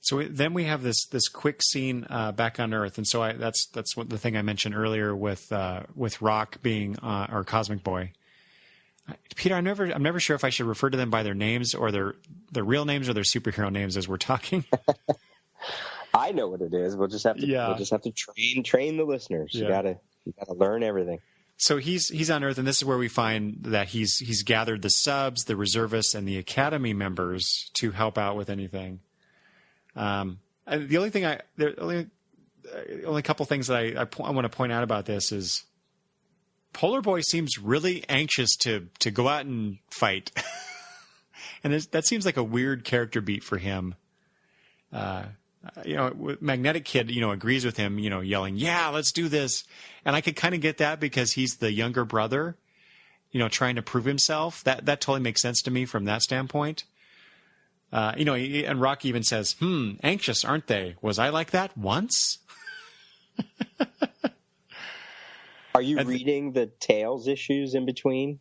So then we have this quick scene back on Earth, and so that's what the thing I mentioned earlier with Rock being our Cosmic Boy. Peter, I'm never sure if I should refer to them by their names or their real names or their superhero names as we're talking. I know what it is. We'll just have to train the listeners. Yeah. You gotta learn everything. So he's on Earth, and this is where we find that he's gathered the subs, the reservists, and the Academy members to help out with anything. The only couple things that I want to point out about this is Polar Boy seems really anxious to go out and fight. And that seems like a weird character beat for him. Magnetic Kid, agrees with him, yelling, "Yeah, let's do this." And I could kind of get that because he's the younger brother, trying to prove himself. That totally makes sense to me from that standpoint. And Rock even says, anxious, aren't they? Was I like that once? Are you reading the Tails issues in between?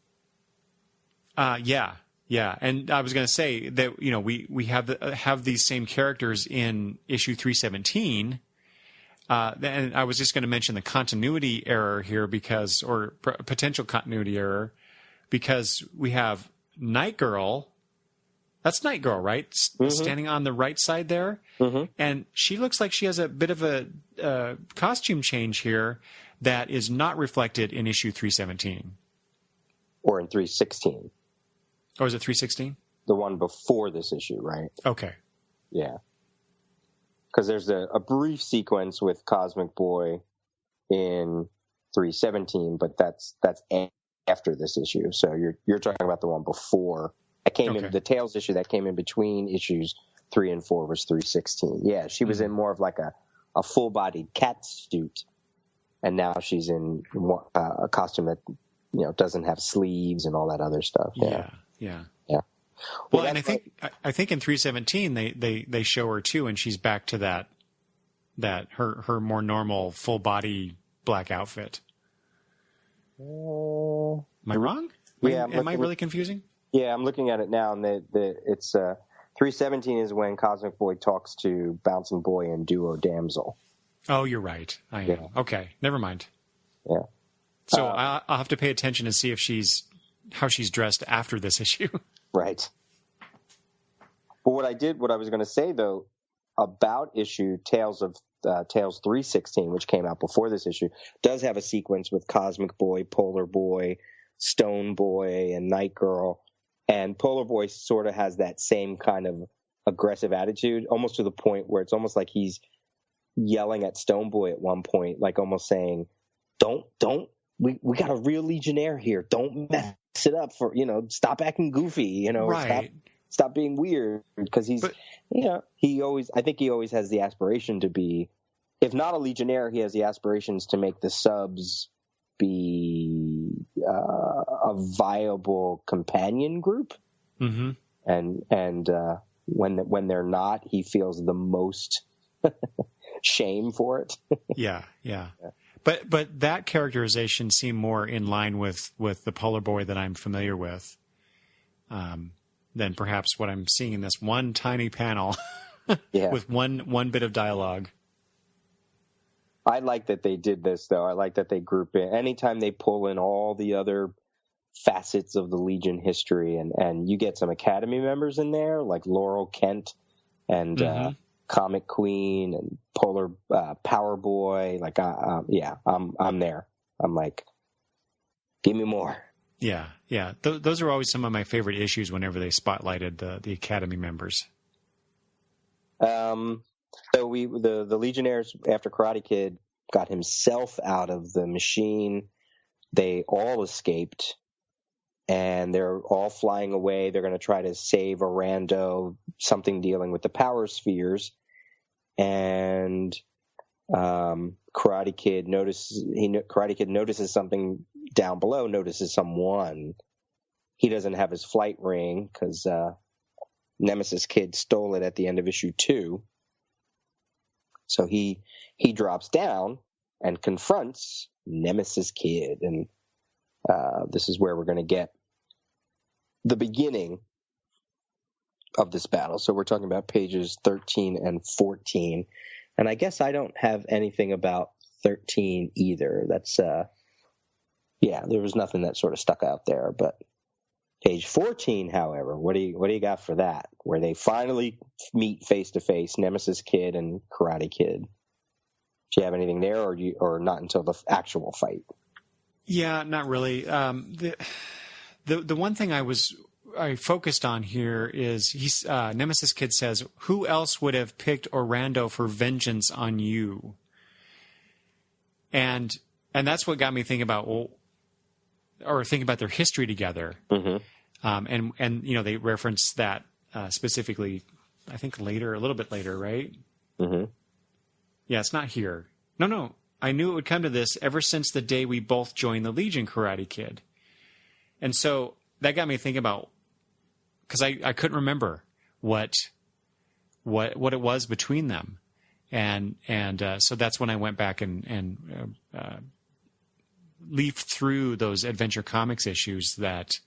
Yeah. And I was going to say that, we have these same characters in issue 317. And I was just going to mention the continuity error here potential continuity error, because we have Night Girl. That's Night Girl, right? Standing on the right side there. Mm-hmm. And she looks like she has a bit of a costume change here that is not reflected in issue 317. Or in 316. Oh, is it 316? The one before this issue, right? Okay. Yeah. Because there's a brief sequence with Cosmic Boy in 317, but that's after this issue. So you're talking about the one before. The Tails issue that came in between issues 3 and 4 was 316. Yeah, she was in more of like a full-bodied cat suit, and now she's in a costume that doesn't have sleeves and all that other stuff. Yeah. Well, and I think in 317 they show her too, and she's back to that her more normal full-body black outfit. Am I wrong? Am I really confusing? Yeah, I'm looking at it now, and it's 317 is when Cosmic Boy talks to Bouncing Boy and Duo Damsel. Oh, you're right. I am. Yeah. Okay, never mind. Yeah. So I'll have to pay attention to see if how she's dressed after this issue. Right. But what I was going to say though about Tales 316, which came out before this issue, does have a sequence with Cosmic Boy, Polar Boy, Stone Boy, and Night Girl. And Polar Boy sort of has that same kind of aggressive attitude, almost to the point where it's almost like he's yelling at Stone Boy at one point, like almost saying, we got a real Legionnaire here. Don't mess it up stop acting goofy, right. Stop being weird, because I think he always has the aspiration to be, if not a Legionnaire, he has the aspirations to make the subs be a viable companion group. Mm-hmm. And when they're not, he feels the most shame for it. Yeah. But that characterization seemed more in line with the Polar Boy that I'm familiar with, than perhaps what I'm seeing in this one tiny panel with one bit of dialogue. I like that they did this, though. I like that they group in. Anytime they pull in all the other facets of the Legion history, and you get some Academy members in there, like Laurel Kent and Comic Queen and Polar Power Boy. Like, I'm there. I'm like, give me more. Yeah. Those are always some of my favorite issues whenever they spotlighted the Academy members. So the Legionnaires, after Karate Kid got himself out of the machine, they all escaped, and they're all flying away. They're going to try to save a rando, something dealing with the power spheres. And Karate Kid notices something down below, notices someone. He doesn't have his flight ring because Nemesis Kid stole it at the end of issue 2. So he drops down and confronts Nemesis Kid, and this is where we're going to get the beginning of this battle. So we're talking about pages 13 and 14, and I guess I don't have anything about 13 either. That's there was nothing that sort of stuck out there. But page 14, however, what do you got for that? Where they finally meet face to face, Nemesis Kid and Karate Kid. Do you have anything there, or not until the actual fight? Yeah, not really. The one thing I focused on here is Nemesis Kid says, "Who else would have picked Orlando for vengeance on you?" And that's what got me thinking about thinking about their history together. Mm-hmm. And they reference that specifically, I think later, a little bit later, right? Mm-hmm. Yeah, it's not here. No. I knew it would come to this ever since the day we both joined the Legion, Karate Kid. And so that got me thinking about, because I couldn't remember what it was between them. And so that's when I went back and leafed through those Adventure Comics issues that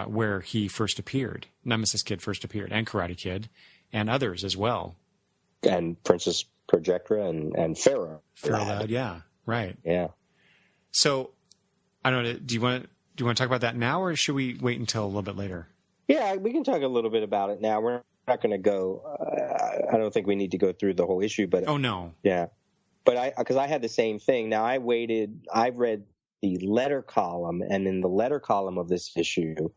where he first appeared, Nemesis Kid first appeared, and Karate Kid, and others as well. And Princess Projectra and Pharaoh. Pharaoh, yeah, right. Yeah. So, I don't know, do you want to talk about that now, or should we wait until a little bit later? Yeah, we can talk a little bit about it now. We're not going to go, I don't think we need to go through the whole issue, but... Oh, no. Yeah. But because I had the same thing. Now, I read the letter column, and in the letter column of this issue,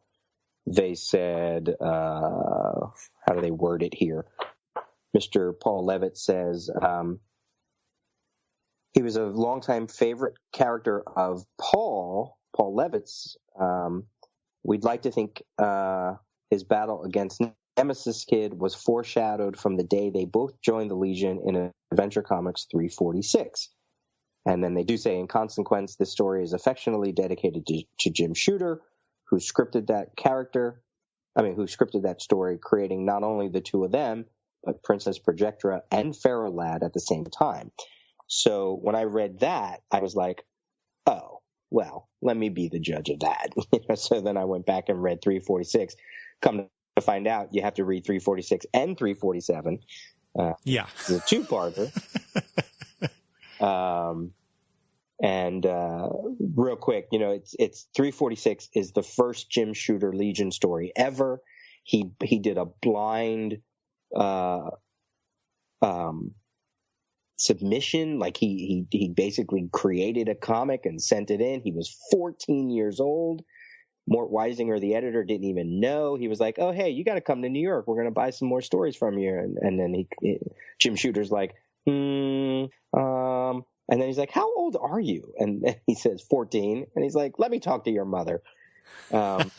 they said, how do they word it here? Mr. Paul Levitt says, he was a longtime favorite character of Paul Levitt's. We'd like to think his battle against Nemesis Kid was foreshadowed from the day they both joined the Legion in Adventure Comics 346. And then they do say, in consequence, this story is affectionately dedicated to Jim Shooter, who scripted that story, creating not only the two of them, but Princess Projectra and Pharaoh Lad at the same time. So when I read that, I was like, oh, well, let me be the judge of that. So then I went back and read 346. Come to find out, you have to read 346 and 347. Yeah. It's a two-parter. And real quick, it's 346 is the first Jim Shooter Legion story ever. He did a blind submission, like he basically created a comic and sent it in. He was 14 years old. Mort Weisinger, the editor, didn't even know. He was like, "Oh, hey, you got to come to New York. We're going to buy some more stories from you." And then Jim Shooter's like, and then he's like, "How old are you?" And he says, 14. And he's like, "Let me talk to your mother." And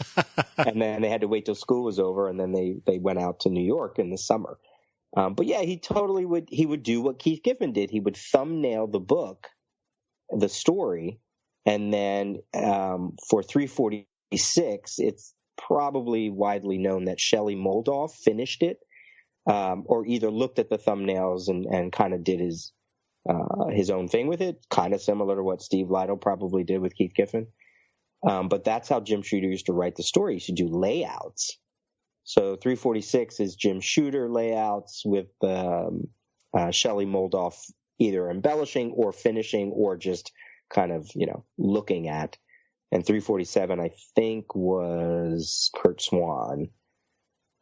then they had to wait till school was over, and then they went out to New York in the summer. But yeah, he would do what Keith Giffen did. He would thumbnail the book, the story, and then for 346, it's probably widely known that Shelley Moldoff finished it, or either looked at the thumbnails and kind of did his own thing with it, kind of similar to what Steve Lytle probably did with Keith Giffen. But that's how Jim Shooter used to write the story. He used to do layouts. So 346 is Jim Shooter layouts with Shelley Moldoff either embellishing or finishing or just kind of, looking at. And 347, I think, was Kurt Swan.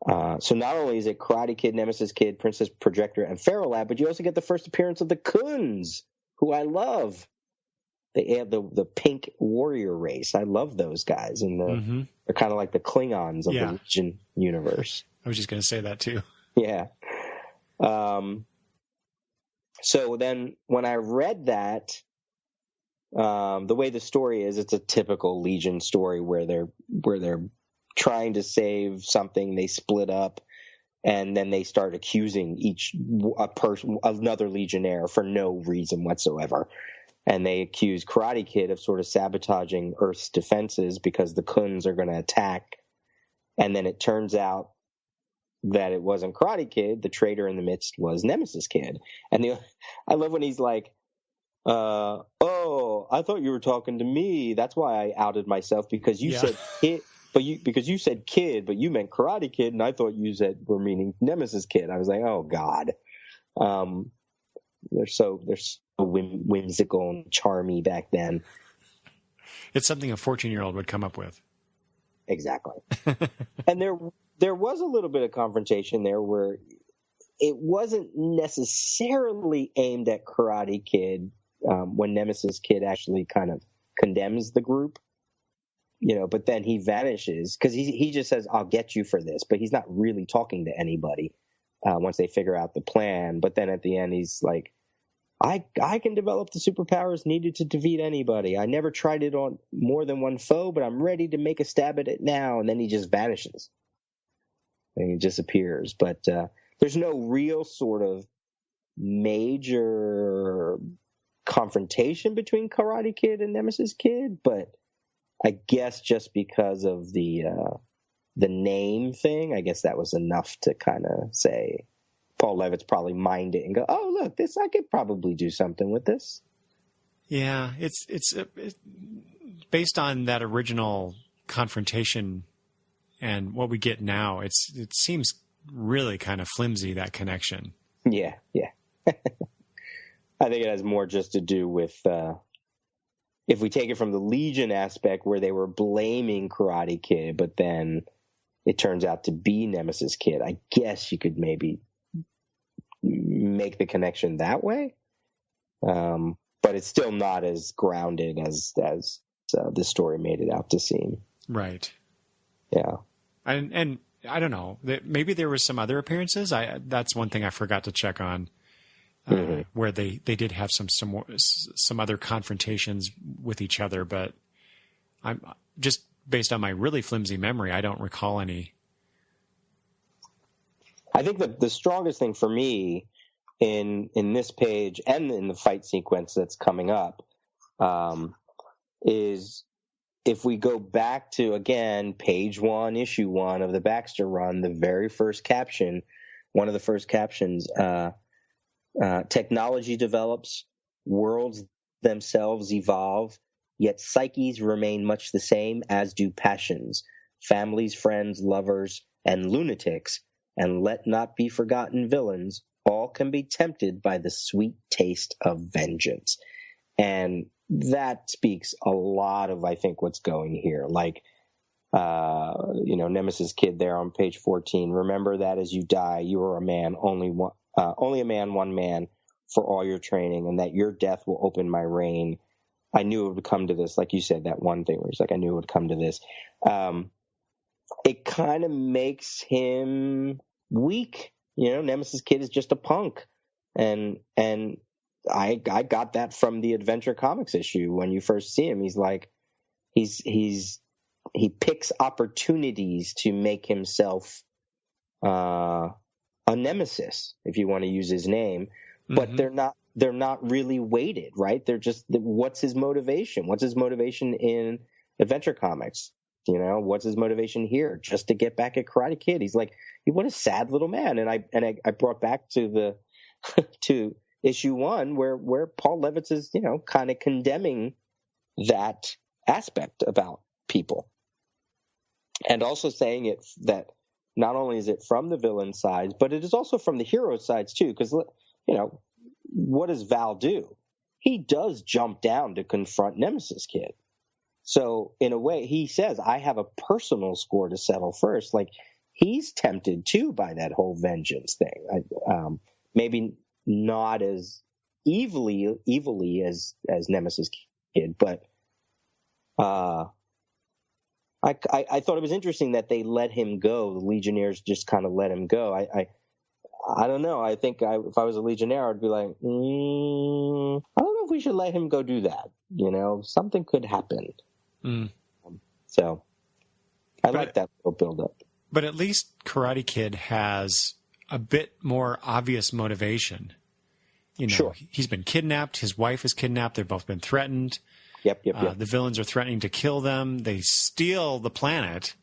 So not only is it Karate Kid, Nemesis Kid, Princess Projector, and Feral Lab, but you also get the first appearance of the Khunds, who I love. They have the pink warrior race. I love those guys. And they're kind of like the Klingons of the Legion universe. I was just going to say that too. Yeah. So then when I read that, the way the story is, it's a typical Legion story where they're trying to save something. They split up, and then they start accusing another Legionnaire for no reason whatsoever. And they accuse Karate Kid of sort of sabotaging Earth's defenses because the Khunds are going to attack. And then it turns out that it wasn't Karate Kid. The traitor in the midst was Nemesis Kid. And I love when he's like, "Oh, I thought you were talking to me. That's why I outed myself, because you said kid, because you said kid, but you meant Karate Kid, and I thought you were meaning Nemesis Kid." I was like, "Oh God." They're so whimsical and charmy back then. It's something a 14-year-old would come up with. Exactly. And there was a little bit of confrontation there where it wasn't necessarily aimed at Karate Kid when Nemesis Kid actually kind of condemns the group, but then he vanishes because he just says, "I'll get you for this," but he's not really talking to anybody once they figure out the plan. But then at the end, he's like, I can develop the superpowers needed to defeat anybody. I never tried it on more than one foe, but I'm ready to make a stab at it now. And then he just vanishes. And he disappears. But there's no real sort of major confrontation between Karate Kid and Nemesis Kid. But I guess just because of the name thing, I guess that was enough to kind of say, Paul Levitt's probably mined it and go, "Oh, look, I could probably do something with this." Yeah, it's based on that original confrontation and what we get now. It seems really kind of flimsy, that connection. Yeah. I think it has more just to do with if we take it from the Legion aspect where they were blaming Karate Kid, but then it turns out to be Nemesis Kid. I guess you could maybe make the connection that way, but it's still not as grounded as the story made it out to seem. Right. Yeah. And I don't know, maybe there was some other appearances. That's one thing I forgot to check on, where they did have some other confrontations with each other, but I'm just based on my really flimsy memory, I don't recall any. I think the strongest thing for me in this page and in the fight sequence that's coming up is if we go back to, again, page 1, issue 1 of the Baxter run, the very first caption, one of the first captions, technology develops, worlds themselves evolve, yet psyches remain much the same, as do passions, families, friends, lovers, and lunatics, and let not be forgotten villains, all can be tempted by the sweet taste of vengeance. And that speaks a lot of, I think, what's going here. Like, Nemesis Kid there on page 14. Remember that as you die, you are a man, only a man, one man, for all your training, and that your death will open my reign. I knew it would come to this, like you said, that one thing where he's like, I knew it would come to this. It kind of makes him weak. Nemesis Kid is just a punk. And I got that from the Adventure Comics issue. When you first see him, he's like, he picks opportunities to make himself a nemesis, if you want to use his name, but they're not really weighted, right? They're just, what's his motivation? What's his motivation in Adventure Comics? What's his motivation here? Just to get back at Karate Kid. He's like, what a sad little man. And I brought back to to issue 1 where Paul Levitz is, kind of condemning that aspect about people. And also saying that not only is it from the villain side, but it is also from the hero sides too. Because, what does Val do? He does jump down to confront Nemesis Kid. So in a way, he says, I have a personal score to settle first. Like, he's tempted too by that whole vengeance thing. Maybe not as evilly as Nemesis Kid, but I thought it was interesting that they let him go. The Legionnaires just kind of let him go. I don't know. I think if I was a Legionnaire, I'd be like, I don't know if we should let him go do that. Something could happen. So I like that little build-up. But at least Karate Kid has a bit more obvious motivation. Sure. He's been kidnapped. His wife is kidnapped. They've both been threatened. Yep. The villains are threatening to kill them. They steal the planet.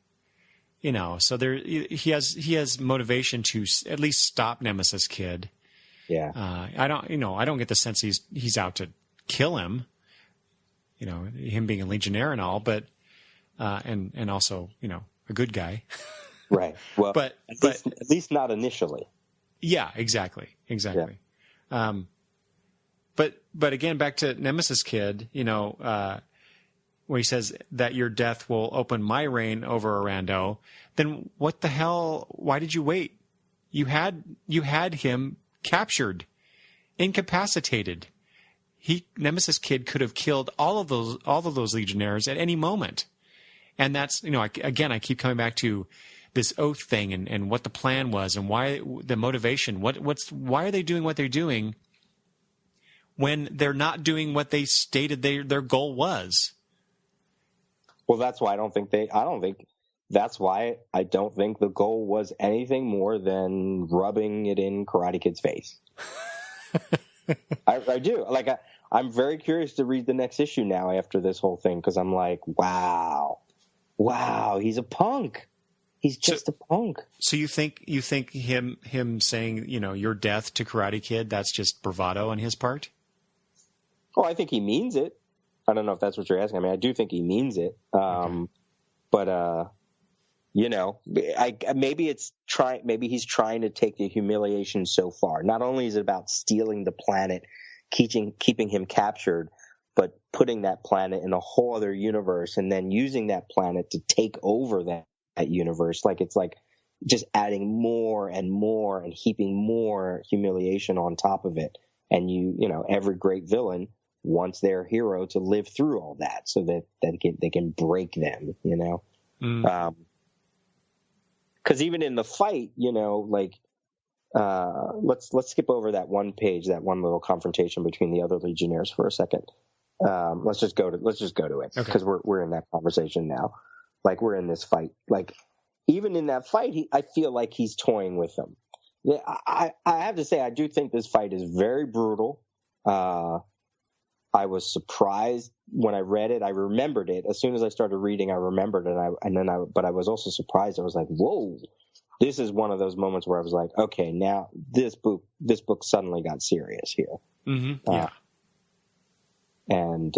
So he has motivation to at least stop Nemesis Kid. Yeah. I don't get the sense he's out to kill him. Him being a Legionnaire and all, but and also a good guy. Right. Well, but at least not initially. Yeah. Exactly. Yeah. But again, back to Nemesis Kid, where he says that your death will open my reign over Arando, then what the hell? Why did you wait? You had him captured, incapacitated. Nemesis Kid could have killed all of those Legionnaires at any moment. And that's, again, I keep coming back to this oath thing and what the plan was and why the motivation. Why are they doing what they're doing when they're not doing what they stated their goal was? Well, that's why that's why I don't think the goal was anything more than rubbing it in Karate Kid's face. I do. Like, I'm very curious to read the next issue now after this whole thing, because I'm like, wow, he's a punk. He's just a punk. So you think him saying, your death to Karate Kid, that's just bravado on his part? Oh, I think he means it. I don't know if that's what you're asking. I mean, I do think he means it. Okay. But maybe he's trying to take the humiliation so far. Not only is it about stealing the planet, keeping him captured, but putting that planet in a whole other universe and then using that planet to take over that universe. Like, it's like just adding more and more and heaping more humiliation on top of it. And every great villain wants their hero to live through all that so that they can break them, because even in the fight, let's skip over that one page, that one little confrontation between the other Legionnaires for a second. Let's just go to it, because we're in that conversation now. Like, we're in this fight. Like, even in that fight, I feel like he's toying with them. I have to say, I do think this fight is very brutal. I was surprised when I read it. I remembered it as soon as I started reading. I remembered it, but I was also surprised. I was like, "Whoa!" This is one of those moments where I was like, "Okay, now this book suddenly got serious here." Mm-hmm. Yeah. And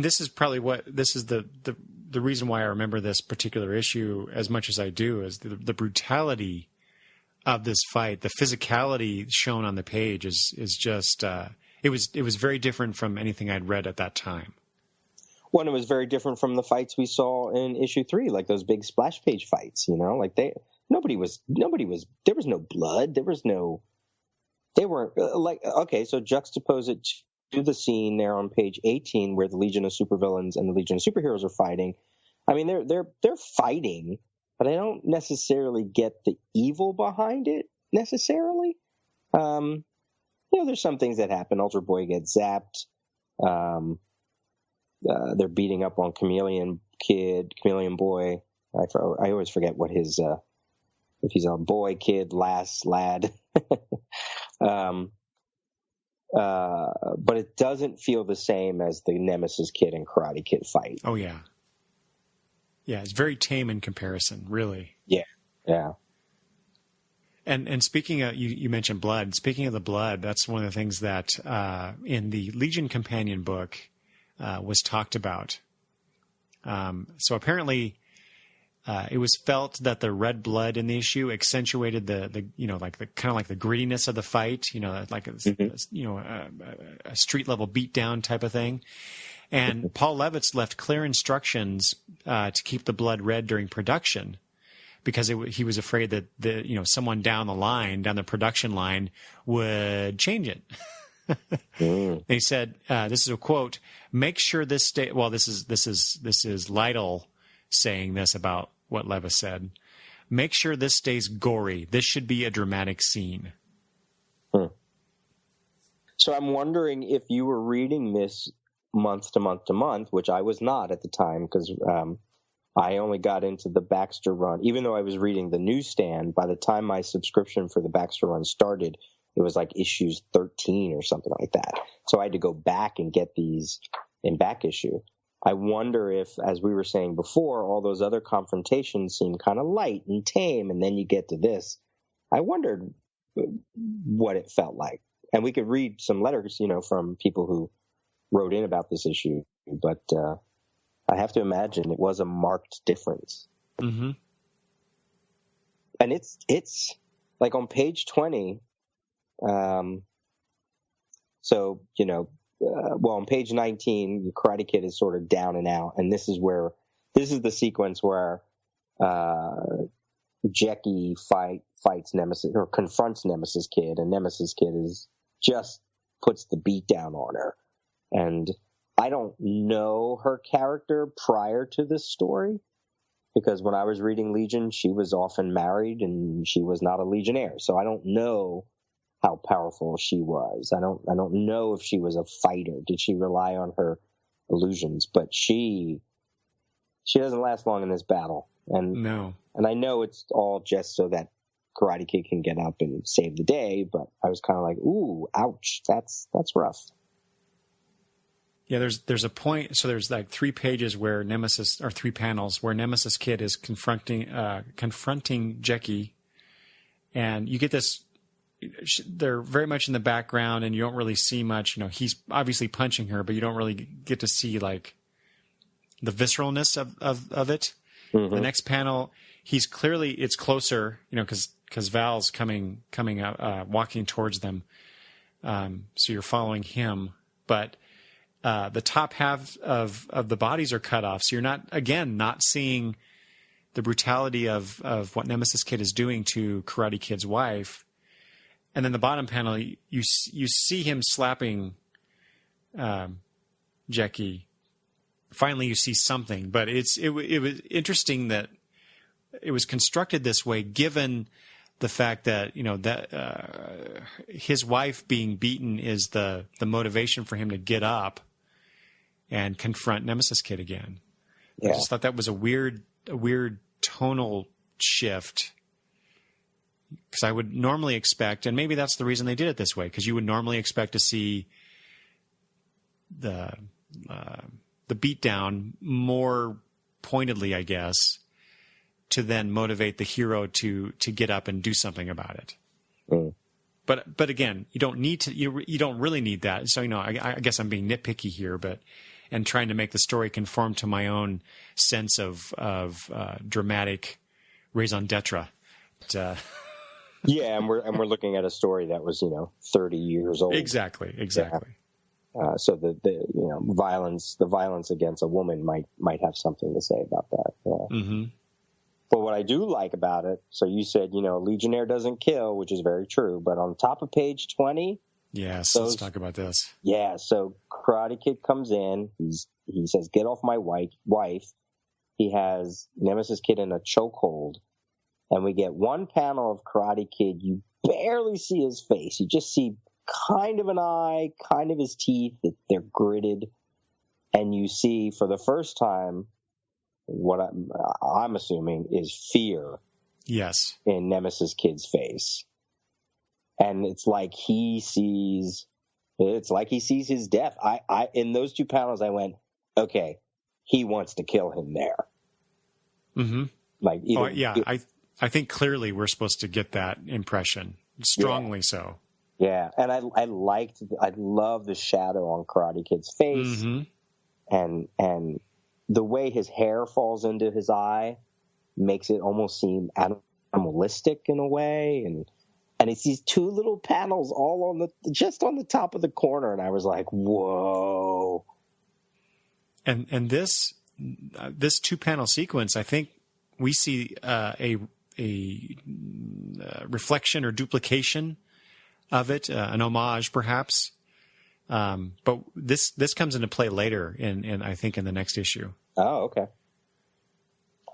this is probably the reason why I remember this particular issue as much as I do is the brutality of this fight. The physicality shown on the page is just it was very different from anything I'd read at that time. Well, it was very different from the fights we saw in issue 3, like those big splash page fights. Like nobody was. There was no blood. They weren't like, okay. So juxtapose it to the scene there on page 18 where the Legion of Supervillains and the Legion of Superheroes are fighting. I mean, they're fighting, but I don't necessarily get the evil behind it necessarily. There's some things that happen. Ultra Boy gets zapped. They're beating up on Chameleon Boy. I always forget what his if he's a boy, kid, lad. But it doesn't feel the same as the Nemesis Kid and Karate Kid fight. Oh yeah, it's very tame in comparison, really. Yeah. And speaking of, you mentioned blood. Speaking of the blood, that's one of the things that in the Legion companion book was talked about. So apparently, it was felt that the red blood in the issue accentuated the kind of like the grittiness of the fight. Like a street level beatdown type of thing. And Paul Levitz left clear instructions to keep the blood red during production, because he was afraid that someone down the production line would change it. He said, "This is a quote. Make sure this stay." Well, this is Lytle saying this about what Levis said. Make sure this stays gory. This should be a dramatic scene. So I'm wondering if you were reading this month to month to month, which I was not at the time, because I only got into the Baxter run. Even though I was reading the newsstand, by the time my subscription for the Baxter run started, it was like issues 13 or something like that. So I had to go back and get these in back issue. I wonder if, as we were saying before, all those other confrontations seem kind of light and tame, and then you get to this. I wondered what it felt like. And we could read some letters, from people who wrote in about this issue, but I have to imagine it was a marked difference. Mm-hmm. And it's like on page 20. On page 19, the Karate Kid is sort of down and out, and this is the sequence where Jackie fights Nemesis, or confronts Nemesis Kid, and Nemesis Kid just puts the beat down on her. And I don't know her character prior to this story, because when I was reading Legion, she was often married and she was not a Legionnaire, so I don't know how powerful she was. I don't know if she was a fighter. Did she rely on her illusions? But she doesn't last long in this battle. And no. And I know it's all just so that Karate Kid can get up and save the day, but I was kind of like, ooh, ouch, that's rough. Yeah, there's a point. So there's like 3 pages where 3 panels where Nemesis Kid is confronting Jackie, and you get this. They're very much in the background, and you don't really see much. He's obviously punching her, but you don't really get to see like the visceralness of it. Mm-hmm. The next panel, it's closer, because Val's coming up, walking towards them. So you're following him, but the top half of the bodies are cut off, so you're not seeing the brutality of what Nemesis Kid is doing to Karate Kid's wife. And then the bottom panel, you see him slapping Jackie. Finally, you see something, but it was interesting that it was constructed this way, given the fact that his wife being beaten is the motivation for him to get up and confront Nemesis Kid again. Yeah. I just thought that was a weird tonal shift. Because I would normally expect, and maybe that's the reason they did it this way, because you would normally expect to see the beatdown more pointedly, I guess, to then motivate the hero to get up and do something about it. But again, you don't need to. You don't really need that. So I guess I'm being nitpicky here, and trying to make the story conform to my own sense of dramatic raison d'être. But, yeah, and we're looking at a story that was 30 years old. Exactly. Yeah. So the violence against a woman might have something to say about that. Yeah. Mm-hmm. But what I do like about it, so you said, Legionnaire doesn't kill, which is very true. But on top of page 20. Yes, let's talk about this. Yeah, so Karate Kid comes in. He says, "Get off my wife." He has Nemesis Kid in a chokehold. And we get one panel of Karate Kid. You barely see his face. You just see kind of an eye, kind of his teeth. They're gritted. And you see, for the first time, what I'm assuming is fear. Yes. In Nemesis Kid's face. And it's like he sees his death. I in those two panels I went, okay, he wants to kill him there. Mm-hmm. Like I think clearly we're supposed to get that impression. Strongly so. Yeah. And I love the shadow on Karate Kid's face. Mm-hmm. And the way his hair falls into his eye makes it almost seem animalistic in a way. And it's these two little panels all just on the top of the corner. And I was like, whoa. And this 2-panel sequence, I think we see a reflection or duplication of it, an homage perhaps. But this comes into play later in I think in the next issue. Oh, okay.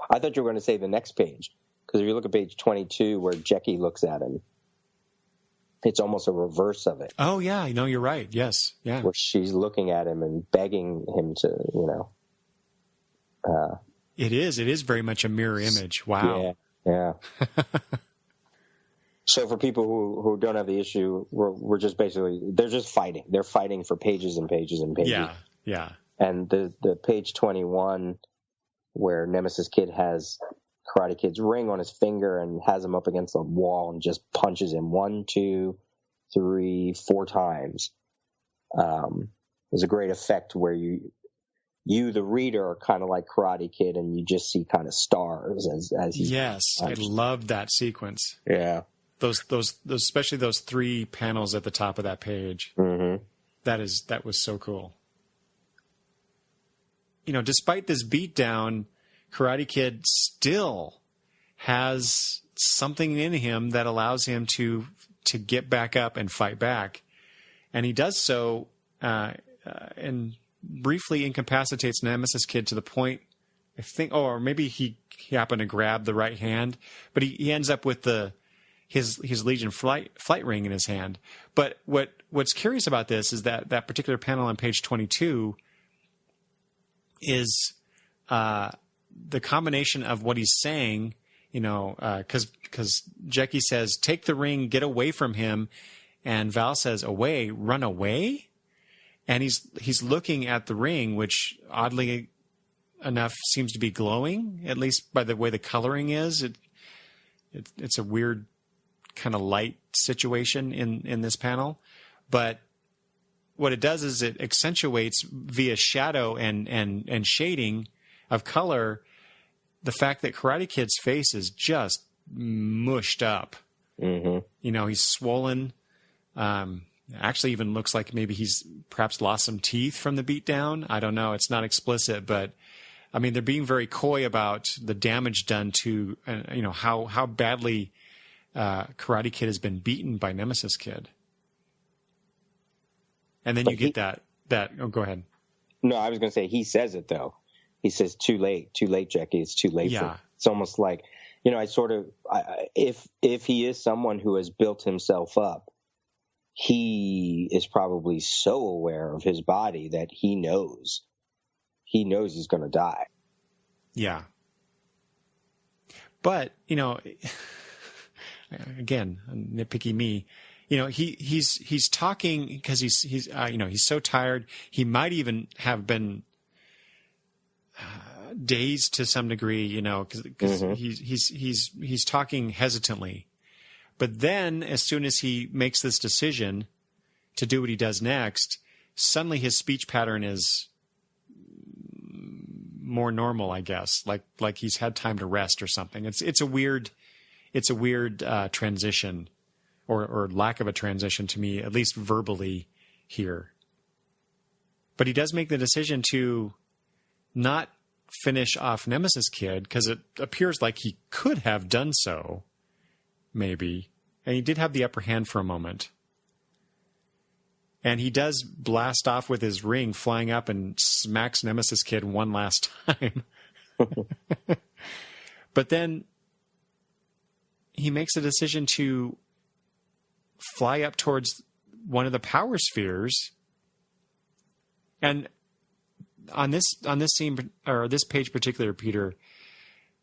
I thought you were going to say the next page, because if you look at page 22 where Jackie looks at him, it's almost a reverse of it. Oh yeah, you're right. Yes, yeah. Where she's looking at him and begging him to, It is very much a mirror image. Wow. Yeah. So for people who don't have the issue, we're just basically, they're just fighting. They're fighting for pages and pages and pages. Yeah. And the page 21 where Nemesis Kid has Karate Kid's ring on his finger and has him up against the wall and just punches him 1, 2, 3, 4 times. There's a great effect where you the reader are kind of like Karate Kid and you just see kind of stars as he. Yes, I love that sequence. Yeah. Those especially those 3 panels at the top of that page. Mm-hmm. That was so cool. Despite this beatdown, Karate Kid still has something in him that allows him to get back up and fight back, and he does so and briefly incapacitates Nemesis Kid to the point, I think, or maybe he happened to grab the right hand, but he ends up with his Legion flight ring in his hand. But what's curious about this is that particular panel on page 22 is the combination of what he's saying, because Jackie says, "Take the ring, get away from him," and Val says, "Away, run away," and he's looking at the ring, which oddly enough seems to be glowing, at least by the way the coloring is. It's a weird kind of light situation in this panel, but what it does is it accentuates via shadow and shading of color the fact that Karate Kid's face is just mushed up. Mm-hmm. He's swollen. Actually even looks like maybe he's perhaps lost some teeth from the beatdown. I don't know. It's not explicit, but I mean, they're being very coy about the damage done to, how badly Karate Kid has been beaten by Nemesis Kid. And then you get that. Oh, go ahead. No, I was going to say, he says it though. He says, too late, Jackie. It's too late. Yeah. It's almost like, if he is someone who has built himself up, he is probably so aware of his body that he knows he's going to die. Yeah. But, again, nitpicky me, he's talking because he's so tired. He might even have been dazed to some degree, because mm-hmm. he's talking hesitantly. But then, as soon as he makes this decision to do what he does next, suddenly his speech pattern is more normal, I guess. Like he's had time to rest or something. It's a weird transition, or lack of a transition to me, at least verbally here. But he does make the decision to not finish off Nemesis Kid, because it appears like he could have done so, maybe. And he did have the upper hand for a moment. And he does blast off with his ring, flying up and smacks Nemesis Kid one last time. But then he makes a decision to fly up towards one of the power spheres. And on this scene, or this page particular, Peter,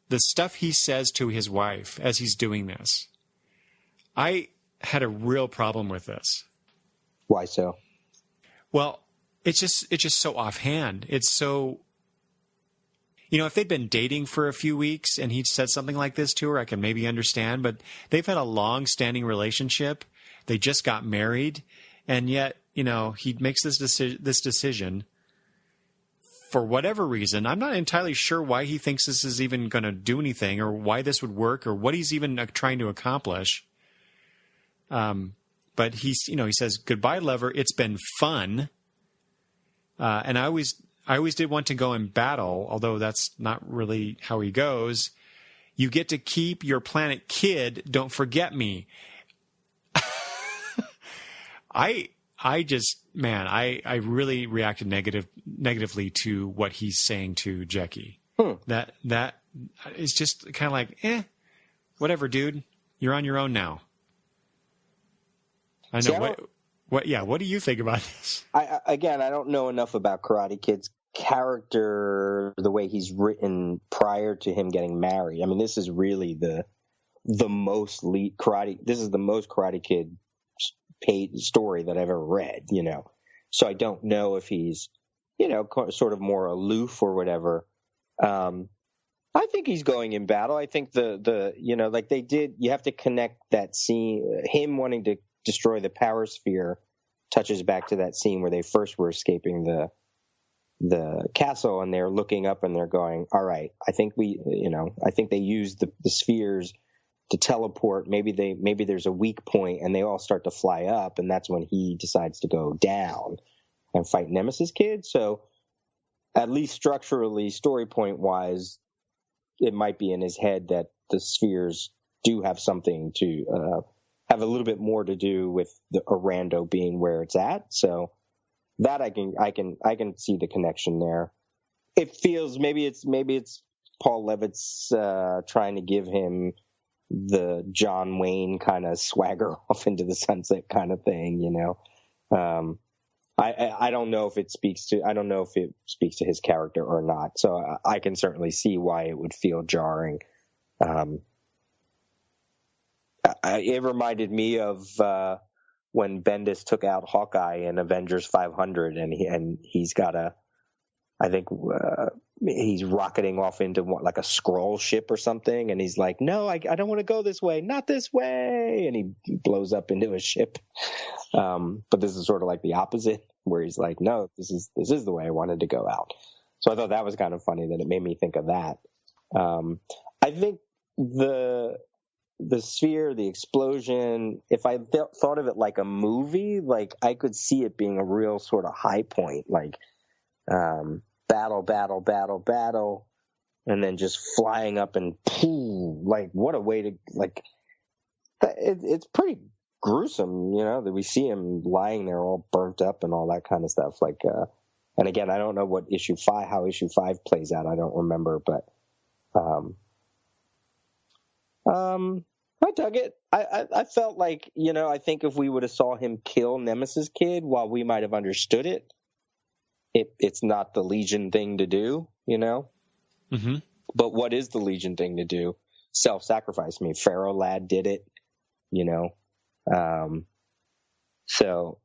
the stuff he says to his wife as he's doing this, I had a real problem with this. Why so? Well, it's just so offhand. It's so, if they'd been dating for a few weeks and he'd said something like this to her, I can maybe understand. But they've had a long-standing relationship. They just got married, and yet, he makes this decision for whatever reason. I'm not entirely sure why he thinks this is even going to do anything, or why this would work, or what he's even trying to accomplish. But he says, "Goodbye, lover. It's been fun." And I always did want to go in battle, although that's not really how he goes. "You get to keep your planet, kid. Don't forget me." I really reacted negatively to what he's saying to Jackie. That is just kind of like, whatever, dude. You're on your own now. I know. What do you think about this? I don't know enough about Karate Kid's character, the way he's written prior to him getting married. I mean, this is really the most Karate. This is the most Karate Kid paid story that I've ever read. So I don't know if he's, sort of more aloof or whatever. I think he's going in battle. I think like they did. You have to connect that scene. Him wanting to destroy the power sphere touches back to that scene where they first were escaping the castle, and they're looking up and they're going, all right, I think they used the spheres to teleport. Maybe there's a weak point, and they all start to fly up, and that's when he decides to go down and fight Nemesis Kid. So at least structurally, story point wise, it might be in his head that the spheres do have something to have a little bit more to do with the Orlando being where it's at. So that I can see the connection there. It feels maybe it's Paul Levitt's trying to give him the John Wayne kind of swagger off into the sunset kind of thing, I don't know if it speaks to his character or not. So I can certainly see why it would feel jarring. It reminded me of when Bendis took out Hawkeye in Avengers 500, and he's got he's rocketing off into like a Skrull ship or something, and he's like, "No, I don't want to go this way, not this way," and he blows up into a ship. But this is sort of like the opposite, where he's like, "No, this is the way I wanted to go out." So I thought that was kind of funny that it made me think of that. I think the sphere, the explosion, if I thought of it like a movie, like I could see it being a real sort of high point, like battle, and then just flying up and like what a way to it's pretty gruesome, that we see him lying there all burnt up and all that kind of stuff. Like, and again, I don't know how issue 5 plays out. I don't remember, but I dug it. I felt like, I think if we would have saw him kill Nemesis Kid, while we might have understood it, it's not the Legion thing to do, Mm-hmm. But what is the Legion thing to do? Self-sacrifice. I mean, Pharaoh Lad did it, So,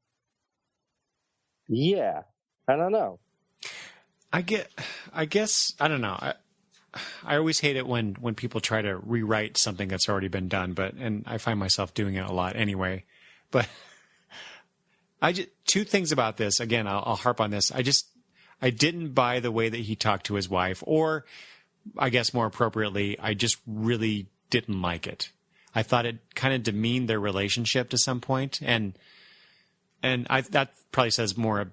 yeah, I don't know. I guess, I don't know. I always hate it when people try to rewrite something that's already been done, and I find myself doing it a lot anyway. But two things about this. Again, I'll harp on this. I didn't buy the way that he talked to his wife, or I guess more appropriately, I just really didn't like it. I thought it kind of demeaned their relationship to some point, and that probably says more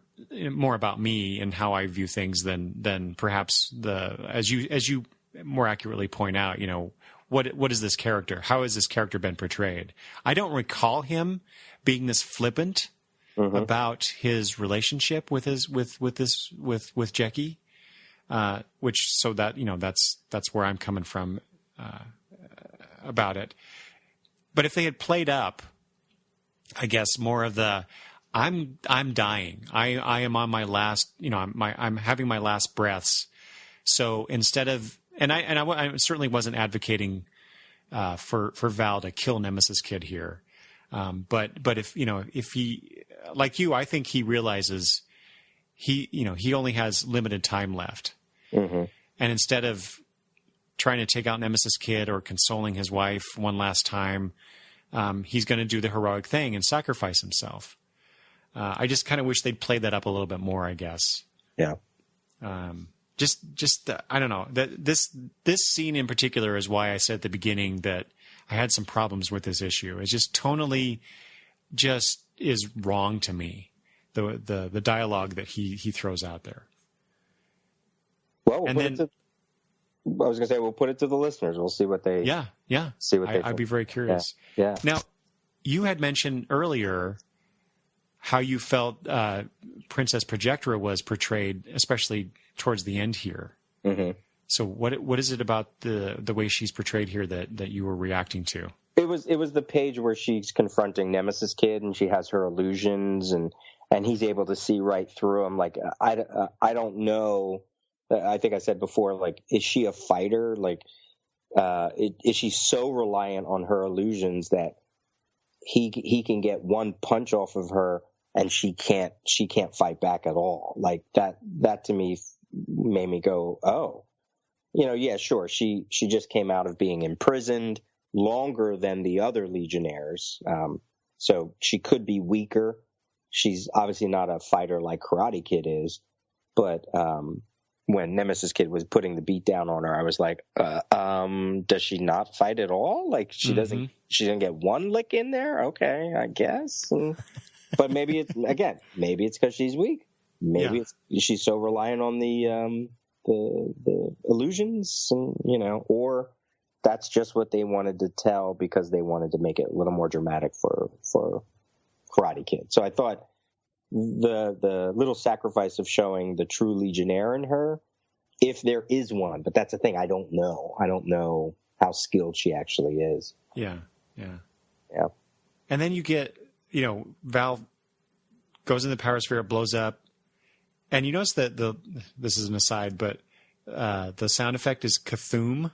about me and how I view things than perhaps as you more accurately point out. What is this character? How has this character been portrayed? I don't recall him being this flippant about his relationship with Jackie, that's where I'm coming from about it. But if they had played up, I guess more of the I'm dying. I am on my last, I'm having my last breaths. So instead of, I certainly wasn't advocating for Val to kill Nemesis Kid here. But if he, like you, I think he realizes he only has limited time left. Mm-hmm. And instead of trying to take out Nemesis Kid or consoling his wife one last time, he's going to do the heroic thing and sacrifice himself. I just kind of wish they'd played that up a little bit more, I guess. Yeah. I don't know. This scene in particular is why I said at the beginning that I had some problems with this issue. It's just tonally just is wrong to me. The dialogue that he throws out there. Well, we'll put it to the listeners. We'll see what they. Yeah. See what they. I'd be very curious. Yeah. Now, you had mentioned earlier how you felt Princess Projectra was portrayed, especially towards the end here. Mm-hmm. So what is it about the way she's portrayed here that you were reacting to? It was the page where she's confronting Nemesis Kid and she has her illusions and he's able to see right through them. Like I don't know. I think I said before, like, is she a fighter? Like, is she so reliant on her illusions that he can get one punch off of her and she can't fight back at all? Like that to me made me go, oh, yeah, sure. She just came out of being imprisoned longer than the other Legionnaires. So she could be weaker. She's obviously not a fighter like Karate Kid is, but, when Nemesis Kid was putting the beat down on her, I was like, does she not fight at all? Like she didn't get one lick in there. Okay, I guess. But maybe it's because she's weak. Maybe she's so reliant on the illusions, or that's just what they wanted to tell because they wanted to make it a little more dramatic for Karate Kid. So I thought the little sacrifice of showing the true Legionnaire in her, if there is one, but that's the thing. I don't know how skilled she actually is. Yeah. And then you get, Val goes in the power sphere, blows up, and you notice that this is an aside, but the sound effect is Cthulhu.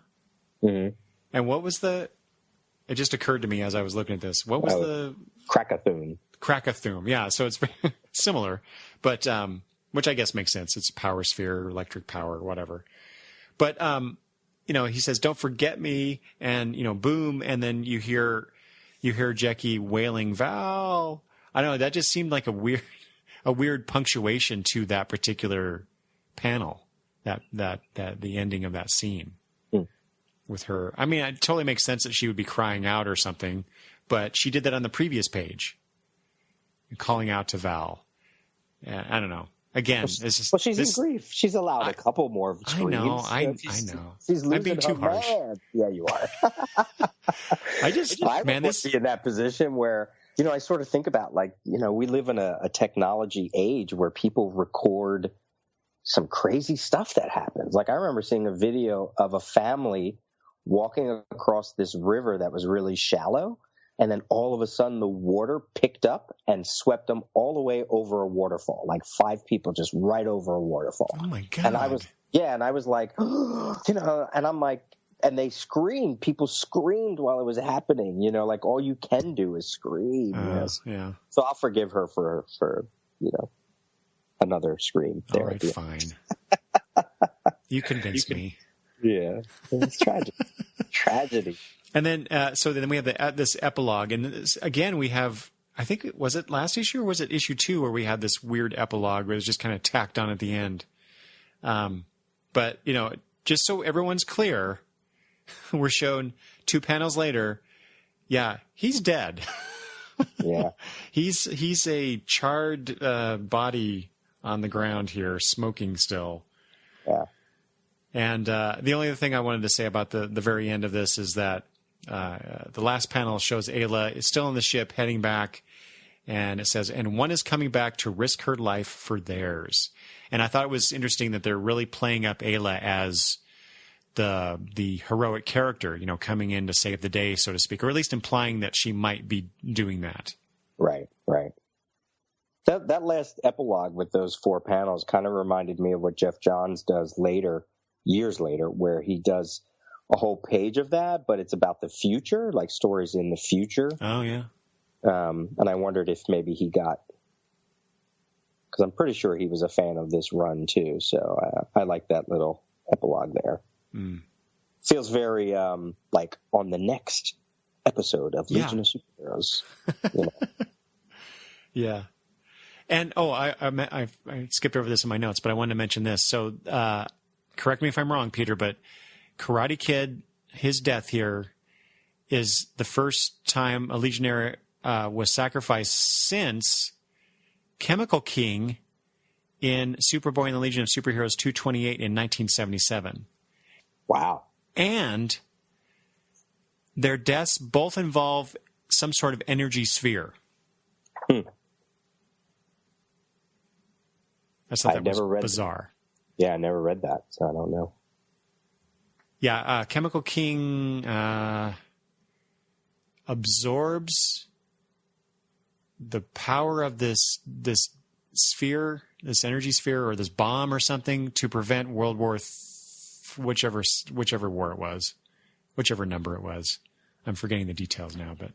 Mm-hmm. And what was it just occurred to me as I was looking at this. What was the Krakathum? Yeah, so it's similar, but which I guess makes sense. It's power sphere, electric power, whatever. But he says, "Don't forget me," and boom, and then you hear Jackie wailing Val. I don't know. That just seemed like a weird punctuation to that particular panel. That the ending of that scene with her. I mean, it totally makes sense that she would be crying out or something, but she did that on the previous page, calling out to Val. I don't know. Again, it's just, she's in grief. She's allowed a couple more screams. I know. She's losing I'm being too harsh. Man. Yeah, you are. I man, this be in that position where I sort of think about, like, we live in a technology age where people record some crazy stuff that happens. Like I remember seeing a video of a family walking across this river that was really shallow. And then all of a sudden the water picked up and swept them all the way over a waterfall, like 5 people just right over a waterfall. Oh my God. And I was like, and I'm like, and they screamed, people screamed while it was happening, like all you can do is scream. Yeah. So I'll forgive her for another scream. All right, fine. You convinced me. Yeah, it's tragic. Tragedy. And then, so then we have this epilogue, and again we have. I think was it last issue or was it issue 2 where we had this weird epilogue where it was just kind of tacked on at the end. But just so everyone's clear, we're shown 2 panels later. Yeah, he's dead. Yeah, he's a charred body on the ground here, smoking still. Yeah. And the only other thing I wanted to say about the very end of this is that the last panel shows Ayla is still on the ship heading back, and it says, "And one is coming back to risk her life for theirs." And I thought it was interesting that they're really playing up Ayla as the heroic character, coming in to save the day, so to speak, or at least implying that she might be doing that. Right. That last epilogue with those 4 panels kind of reminded me of what Jeff Johns does later, years later, where he does a whole page of that, but it's about the future, like stories in the future. Oh, yeah. And I wondered if maybe he got, because I'm pretty sure he was a fan of this run too. So I like that little epilogue there. Mm. Feels very like on the next episode of Legion of Superheroes. Yeah. And, I skipped over this in my notes, but I wanted to mention this. So correct me if I'm wrong, Peter, but Karate Kid, his death here is the first time a Legionnaire was sacrificed since Chemical King in Superboy and the Legion of Superheroes 228 in 1977. Wow. And their deaths both involve some sort of energy sphere. I thought that was bizarre. Yeah, I never read that, so I don't know. Yeah, Chemical King absorbs the power of this sphere, this energy sphere, or this bomb or something to prevent World War whichever war it was, whichever number it was. I'm forgetting the details now, but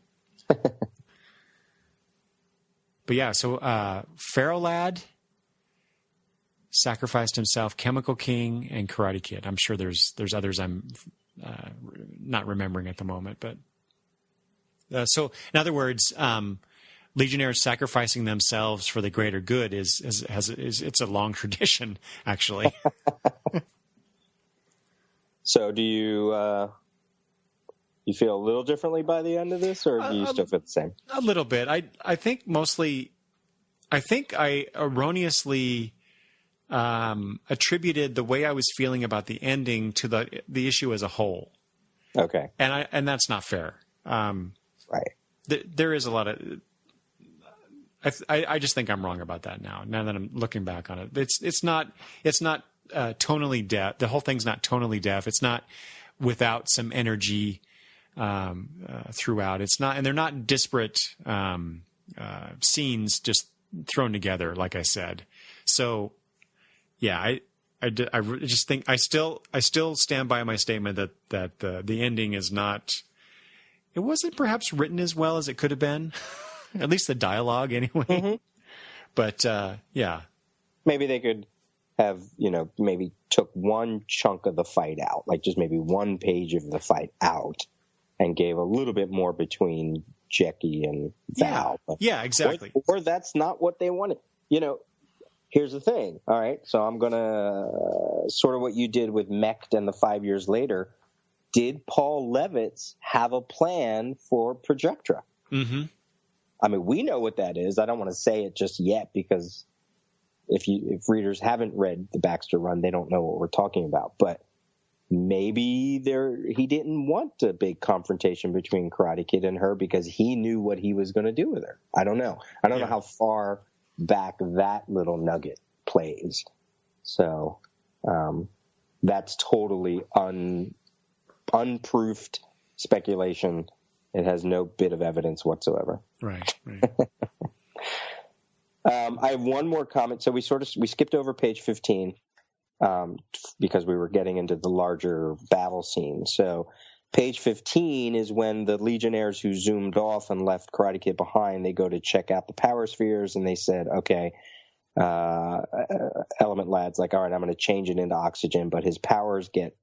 but yeah. So Pharaoh Lad sacrificed himself, Chemical King, and Karate Kid. I'm sure there's others I'm not remembering at the moment, but so in other words, Legionnaires sacrificing themselves for the greater good is it's a long tradition, actually. So do you feel a little differently by the end of this, or do you still feel the same? A little bit. I think mostly. I think I erroneously attributed the way I was feeling about the ending to the issue as a whole. Okay. And that's not fair. Right. There is a lot of. I just think I'm wrong about that now. Now that I'm looking back on it, it's not tonally deaf. The whole thing's not tonally deaf. It's not without some energy throughout. It's not, and they're not disparate scenes just thrown together, like I said. So, yeah, I just think I still stand by my statement that the ending is not. It wasn't perhaps written as well as it could have been. At least the dialogue, anyway. Mm-hmm. But yeah, maybe they could have maybe took one chunk of the fight out, like just maybe one page of the fight out, and gave a little bit more between Jackie and Val. Yeah, exactly. Or that's not what they wanted. Here's the thing. All right, so I'm gonna sort of what you did with Mecht and the 5 years later. Did Paul Levitz have a plan for Projectra? Mm-hmm. I mean, we know what that is. I don't want to say it just yet because if readers haven't read the Baxter run, they don't know what we're talking about. But maybe he didn't want a big confrontation between Karate Kid and her because he knew what he was going to do with her. I don't know. I don't know how far back that little nugget plays. So that's totally unproofed speculation. It has no bit of evidence whatsoever. Right. I have one more comment. So we skipped over page 15 because we were getting into the larger battle scene. So page 15 is when the Legionnaires who zoomed off and left Karate Kid behind, they go to check out the power spheres, and they said, okay, Element Lad's like, all right, I'm going to change it into oxygen, but his powers get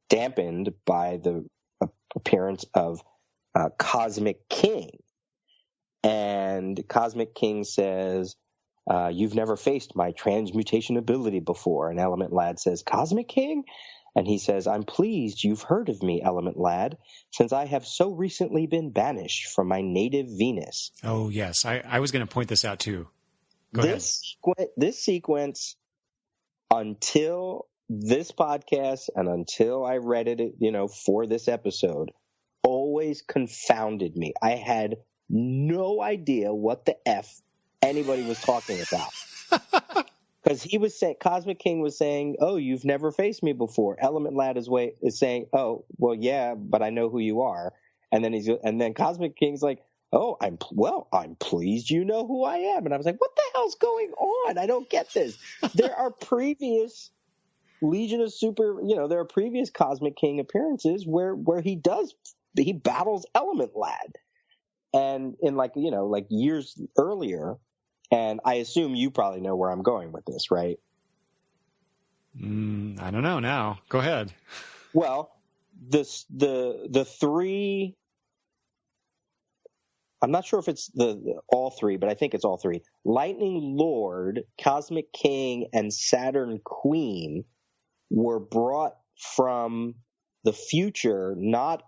dampened by the appearance of Cosmic King. And Cosmic King says, you've never faced my transmutation ability before. And Element Lad says, Cosmic King? And he says, I'm pleased you've heard of me, Element Lad, since I have so recently been banished from my native Venus. Oh, yes. I was going to point this out, too. Go ahead. This sequence, until this podcast and until I read it, for this episode, always confounded me. I had no idea what the F anybody was talking about. Because he was saying, Cosmic King was saying, oh, you've never faced me before. Element Lad is saying, oh, well, yeah, but I know who you are. And then Cosmic King's like, oh, I'm pleased you know who I am. And I was like, what the hell's going on? I don't get this. There are previous Legion of Super, there are previous Cosmic King appearances where he battles Element Lad. And in like years earlier, and I assume you probably know where I'm going with this, right? I don't know now. Go ahead. Well, the three, I'm not sure if it's all three, but I think it's all three. Lightning Lord, Cosmic King, and Saturn Queen were brought from the future, not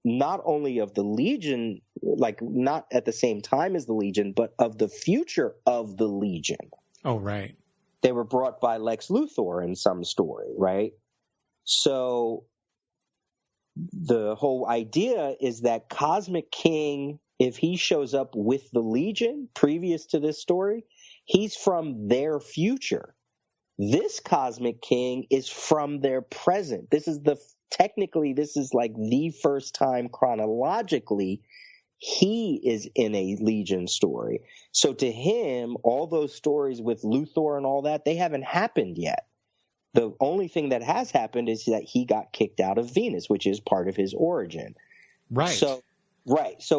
only of the Legion, like not at the same time as the Legion, but of the future of the Legion. Oh, right. They were brought by Lex Luthor in some story, right? So the whole idea is that Cosmic King, if he shows up with the Legion previous to this story, he's from their future. This Cosmic King is from their present. Technically, this is like the first time chronologically he is in a Legion story. So to him, all those stories with Luthor and all that, they haven't happened yet. The only thing that has happened is that he got kicked out of Venus, which is part of his origin. Right. So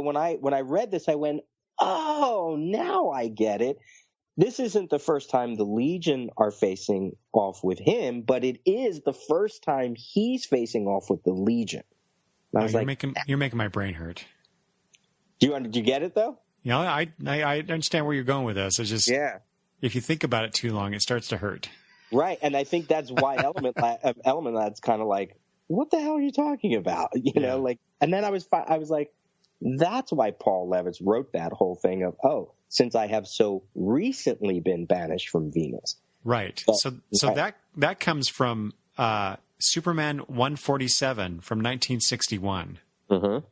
when I read this, I went, oh, now I get it. This isn't the first time the Legion are facing off with him, but it is the first time he's facing off with the Legion. And I was you're making my brain hurt. Did you get it though? Yeah, I understand where you're going with this. It's just, if you think about it too long, it starts to hurt. Right, and I think that's why Element Lad's kind of like, what the hell are you talking about? And then I was like, that's why Paul Levitz wrote that whole thing of, oh, since I have so recently been banished from Venus. Right. So that comes from Superman 147 from 1961. Mm-hmm.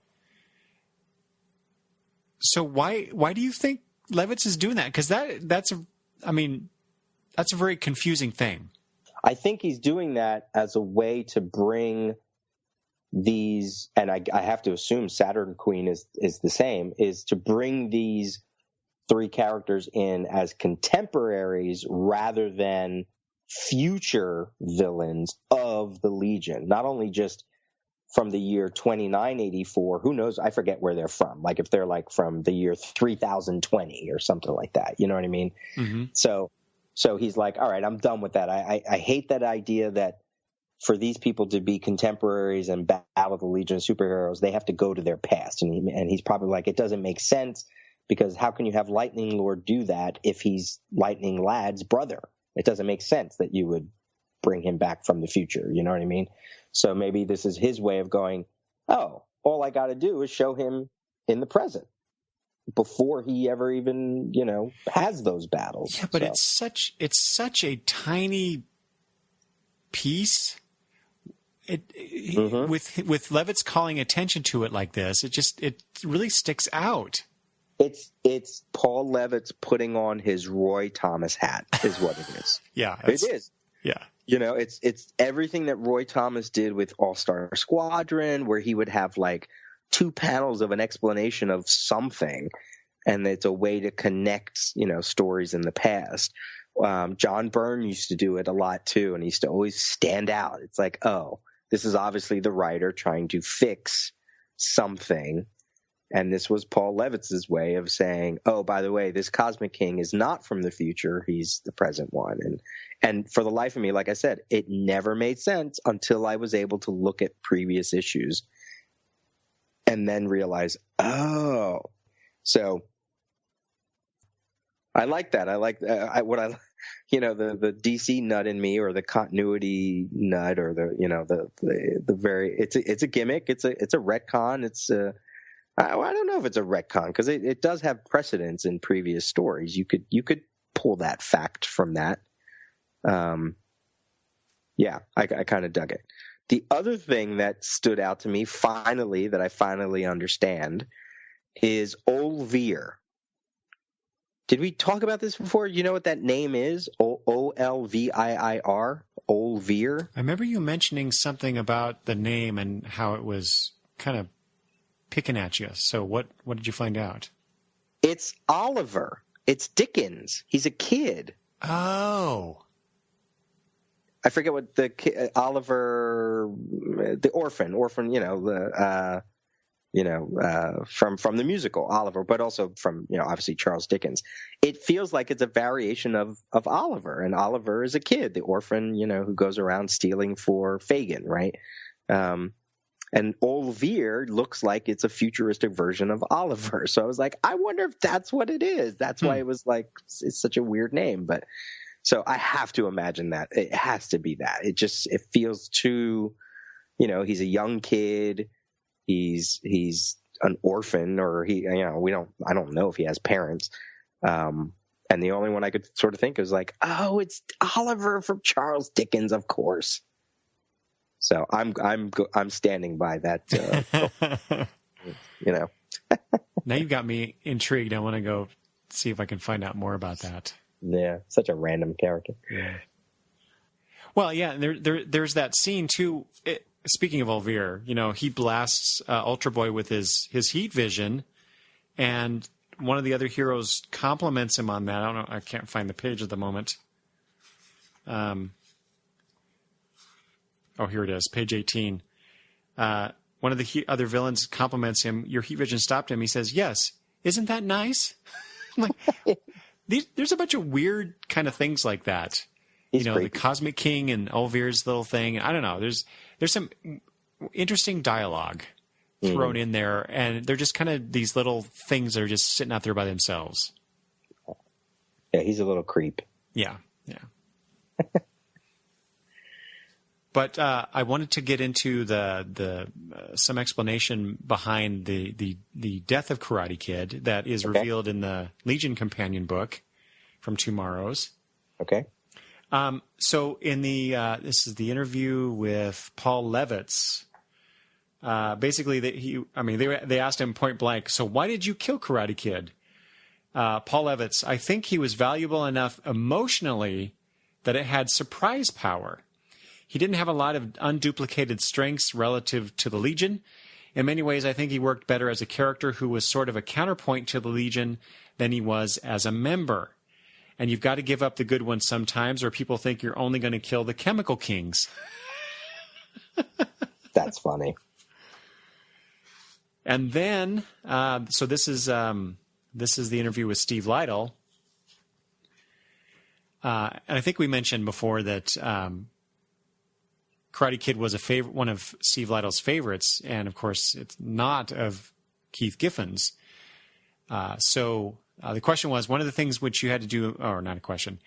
So why do you think Levitz is doing that? Because that's a very confusing thing. I think he's doing that as a way to bring these, and I have to assume Saturn Queen is the same, is to bring these three characters in as contemporaries rather than future villains of the Legion. Not only just from the year 2984, who knows? I forget where they're from. Like if they're like from the year 3020 or something like that. You know what I mean? Mm-hmm. So he's like, all right, I'm done with that. I hate that idea that for these people to be contemporaries and battle the Legion of Superheroes, they have to go to their past. And he's probably like, it doesn't make sense because how can you have Lightning Lord do that if he's Lightning Lad's brother? It doesn't make sense that you would bring him back from the future. You know what I mean? So maybe this is his way of going, oh, all I got to do is show him in the present before he ever even, has those battles. Yeah, but it's such a tiny piece. Mm-hmm. With Levitz calling attention to it like this, it really sticks out. It's Paul Levitz putting on his Roy Thomas hat is what it is. Yeah, it is. Yeah. It's everything that Roy Thomas did with All-Star Squadron, where he would have like 2 panels of an explanation of something, and it's a way to connect, stories in the past. John Byrne used to do it a lot too, and he used to always stand out. It's like, oh, this is obviously the writer trying to fix something, And this was Paul Levitz's way of saying, oh, by the way, this Cosmic King is not from the future. He's the present one. And for the life of me, like I said, it never made sense until I was able to look at previous issues and then realize, oh. So I like that. I like the DC nut in me, or the continuity nut, or it's a gimmick. It's a retcon. I don't know if it's a retcon, because it does have precedence in previous stories. You could pull that fact from that. Yeah, I kind of dug it. The other thing that stood out to me that I finally understand is Olvir. Did we talk about this before? You know what that name is? Olvir? Olvir? I remember you mentioning something about the name and how it was kind of picking at you. So what did you find out? It's Oliver. It's Dickens. He's a kid. Oh. I forget what Oliver, the orphan, from the musical Oliver, but also from, obviously Charles Dickens. It feels like it's a variation of Oliver, and Oliver is a kid, the orphan, who goes around stealing for Fagin, right? And Olvir looks like it's a futuristic version of Oliver. So I was like, I wonder if that's what it is. That's why it was like, it's such a weird name. But so I have to imagine that it has to be that. It feels too, he's a young kid. He's an orphan, or I don't know if he has parents. And the only one I could sort of think is like, oh, it's Oliver from Charles Dickens, of course. So I'm standing by that. Now you've got me intrigued. I want to go see if I can find out more about that. Yeah, such a random character. Yeah. Well, yeah, there's that scene too. Speaking of Olvir, he blasts Ultra Boy with his heat vision, and one of the other heroes compliments him on that. I don't know. I can't find the page at the moment. Oh, here it is, page 18. One of the other villains compliments him. Your heat vision stopped him. He says, "Yes, isn't that nice?" I'm like, there's a bunch of weird kind of things like that. The Cosmic King and Olvir's little thing. I don't know. There's some interesting dialogue thrown in there, and they're just kind of these little things that are just sitting out there by themselves. Yeah, he's a little creep. Yeah. But I wanted to get into the some explanation behind the death of Karate Kid that is revealed in the Legion Companion book from Tomorrow's. Okay. So in this is the interview with Paul Levitz. Basically, they asked him point blank, so why did you kill Karate Kid? Paul Levitz, I think he was valuable enough emotionally that it had surprise power. He didn't have a lot of unduplicated strengths relative to the Legion. In many ways, I think he worked better as a character who was sort of a counterpoint to the Legion than he was as a member. And you've got to give up the good ones sometimes, or people think you're only going to kill the Chemical Kings. That's funny. And then, so this is the interview with Steve Lytle. And I think we mentioned before that Karate Kid was one of Steve Lytle's favorites, and of course, it's not of Keith Giffen's. So the question was, one of the things which you had to do, or not a question,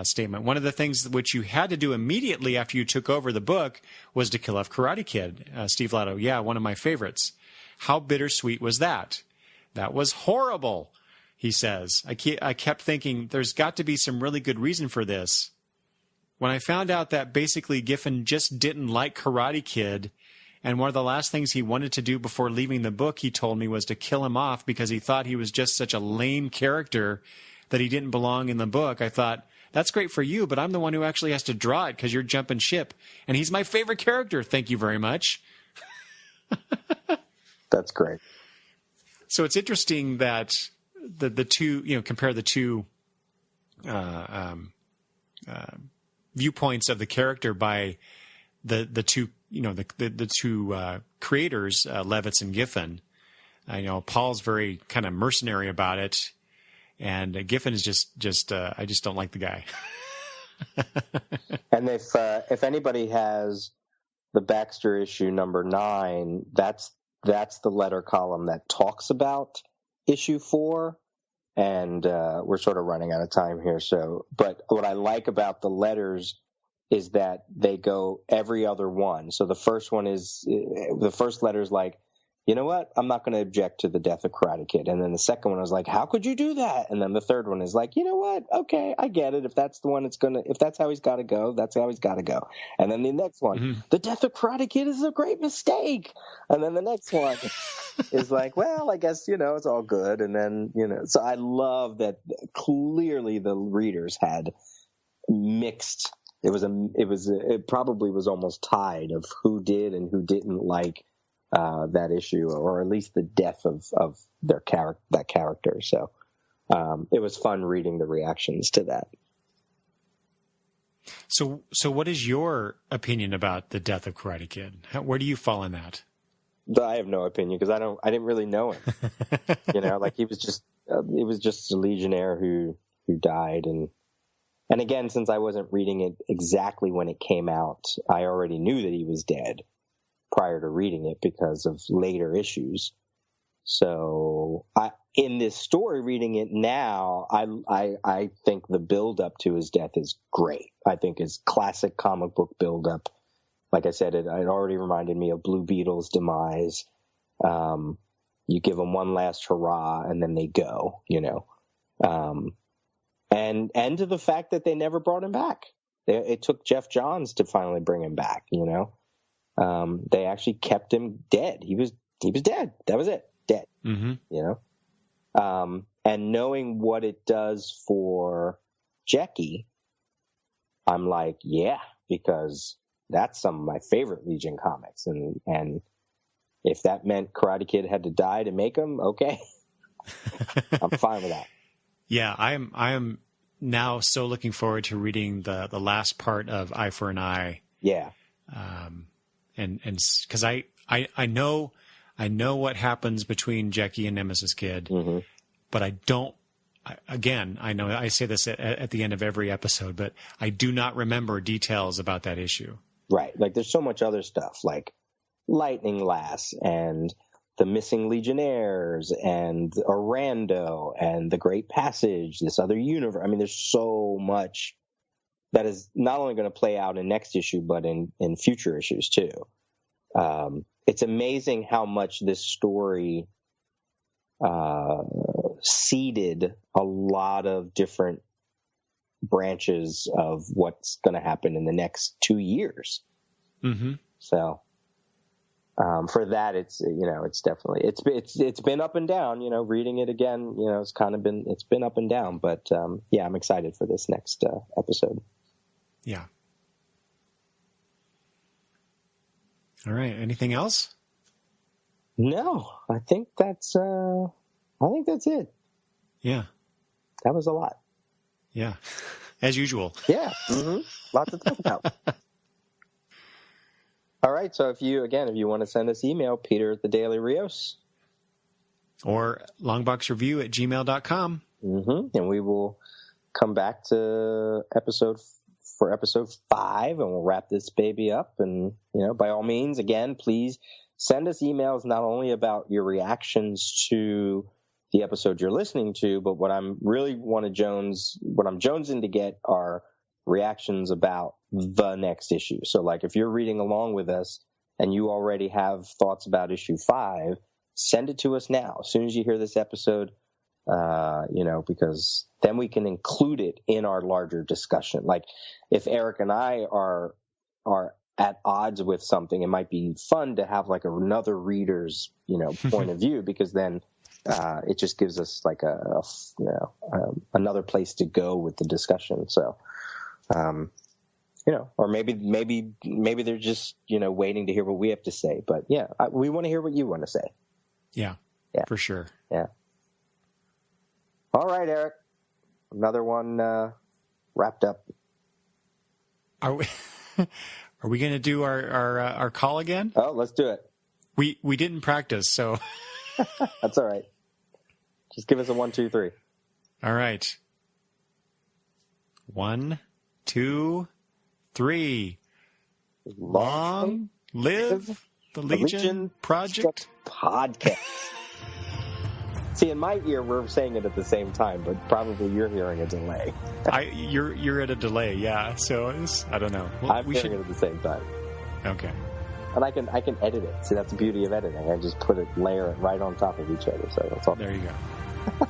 statement, one of the things which you had to do immediately after you took over the book was to kill off Karate Kid. Steve Lytle, yeah, one of my favorites. How bittersweet was that? That was horrible, he says. I kept thinking, there's got to be some really good reason for this. When I found out that basically Giffen just didn't like Karate Kid, and one of the last things he wanted to do before leaving the book, he told me, was to kill him off because he thought he was just such a lame character that he didn't belong in the book, I thought, that's great for you, but I'm the one who actually has to draw it because you're jumping ship. And he's my favorite character. Thank you very much. That's great. So it's interesting that the two, compare the two viewpoints of the character by the two, the two creators, Levitz and Giffen. I know Paul's very kind of mercenary about it, and Giffen is just I just don't like the guy. And if anybody has the Baxter issue number 9, that's the letter column that talks about issue 4, and we're sort of running out of time here. So, but what I like about the letters is that they go every other one. So the first letter is like, you know what? I'm not going to object to the death of Karate Kid. And then the second one was like, how could you do that? And then the third one is like, you know what? Okay, I get it. If that's the one if that's how he's got to go, that's how he's got to go. And then the next one, the death of Karate Kid is a great mistake. And then the next one is like, well, I guess, it's all good. And then, so I love that clearly the readers had mixed. It probably was almost tied of who did and who didn't like that issue, or at least the death of that character. So it was fun reading the reactions to that. So what is your opinion about the death of Karate Kid? Where do you fall in that? I have no opinion because I didn't really know him. Like he was just a Legionnaire who died, and again, since I wasn't reading it exactly when it came out, I already knew that he was dead prior to reading it because of later issues. So in this story, reading it now, I think the build up to his death is great. I think it's classic comic book build up. Like I said, it already reminded me of Blue Beetle's demise. You give them one last hurrah and then they go, and to the fact that they never brought him back. It took Jeff Johns to finally bring him back, They actually kept him dead. He was dead. That was it. Dead. And knowing what it does for Jackie, I'm like, yeah, because that's some of my favorite Legion comics. And if that meant Karate Kid had to die to make him, okay. I'm fine with that. Yeah, I am now so looking forward to reading the last part of Eye for an Eye. Yeah. And because I know what happens between Jackie and Nemesis Kid, but I don't. I know I say this at the end of every episode, but I do not remember details about that issue. Right, like there's so much other stuff, like Lightning Lass and the Missing Legionnaires and Orando and the Great Passage, this other universe. I mean, there's so much that is not only going to play out in next issue, but in future issues too. It's amazing how much this story seeded a lot of different branches of what's going to happen in the next 2 years. So for that, it's definitely it's been up and down. Reading it again, it's been up and down. But yeah, I'm excited for this next episode. Yeah. All right. Anything else? No, I think that's it. Yeah. That was a lot. Yeah. As usual. Yeah. Lots to talk about. All right. So if you want to send us email, Peter at the Daily Rios. Or longboxreview@gmail.com. And we will come back to episode 5, and we'll wrap this baby up. And, by all means, again, please send us emails not only about your reactions to the episode you're listening to, but what I'm jonesing to get are reactions about the next issue. So like if you're reading along with us and you already have thoughts about issue 5, send it to us now. As soon as you hear this episode, because then we can include it in our larger discussion. Like if Eric and I are at odds with something, it might be fun to have like another reader's, point of view, because then it just gives us like another place to go with the discussion. So, or maybe they're just, waiting to hear what we have to say. But yeah, we want to hear what you want to say. Yeah, for sure. Yeah. All right, Eric. Another one wrapped up. Are we going to do our call again? Oh, let's do it. We didn't practice, so That's all right. Just give us a 1, 2, 3. All right. 1, 2, 3. Long live the Legion Project Podcast. See, in my ear, we're saying it at the same time, but probably you're hearing a delay. You're at a delay, yeah. So I don't know. Well, I'm hearing it at the same time. Okay. And I can edit it. See, that's the beauty of editing. I just layer it right on top of each other. So that's all. There you go.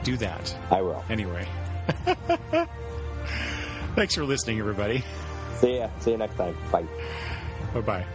Do that. I will. Anyway. Thanks for listening, everybody. See ya. See you next time. Bye. Bye-bye.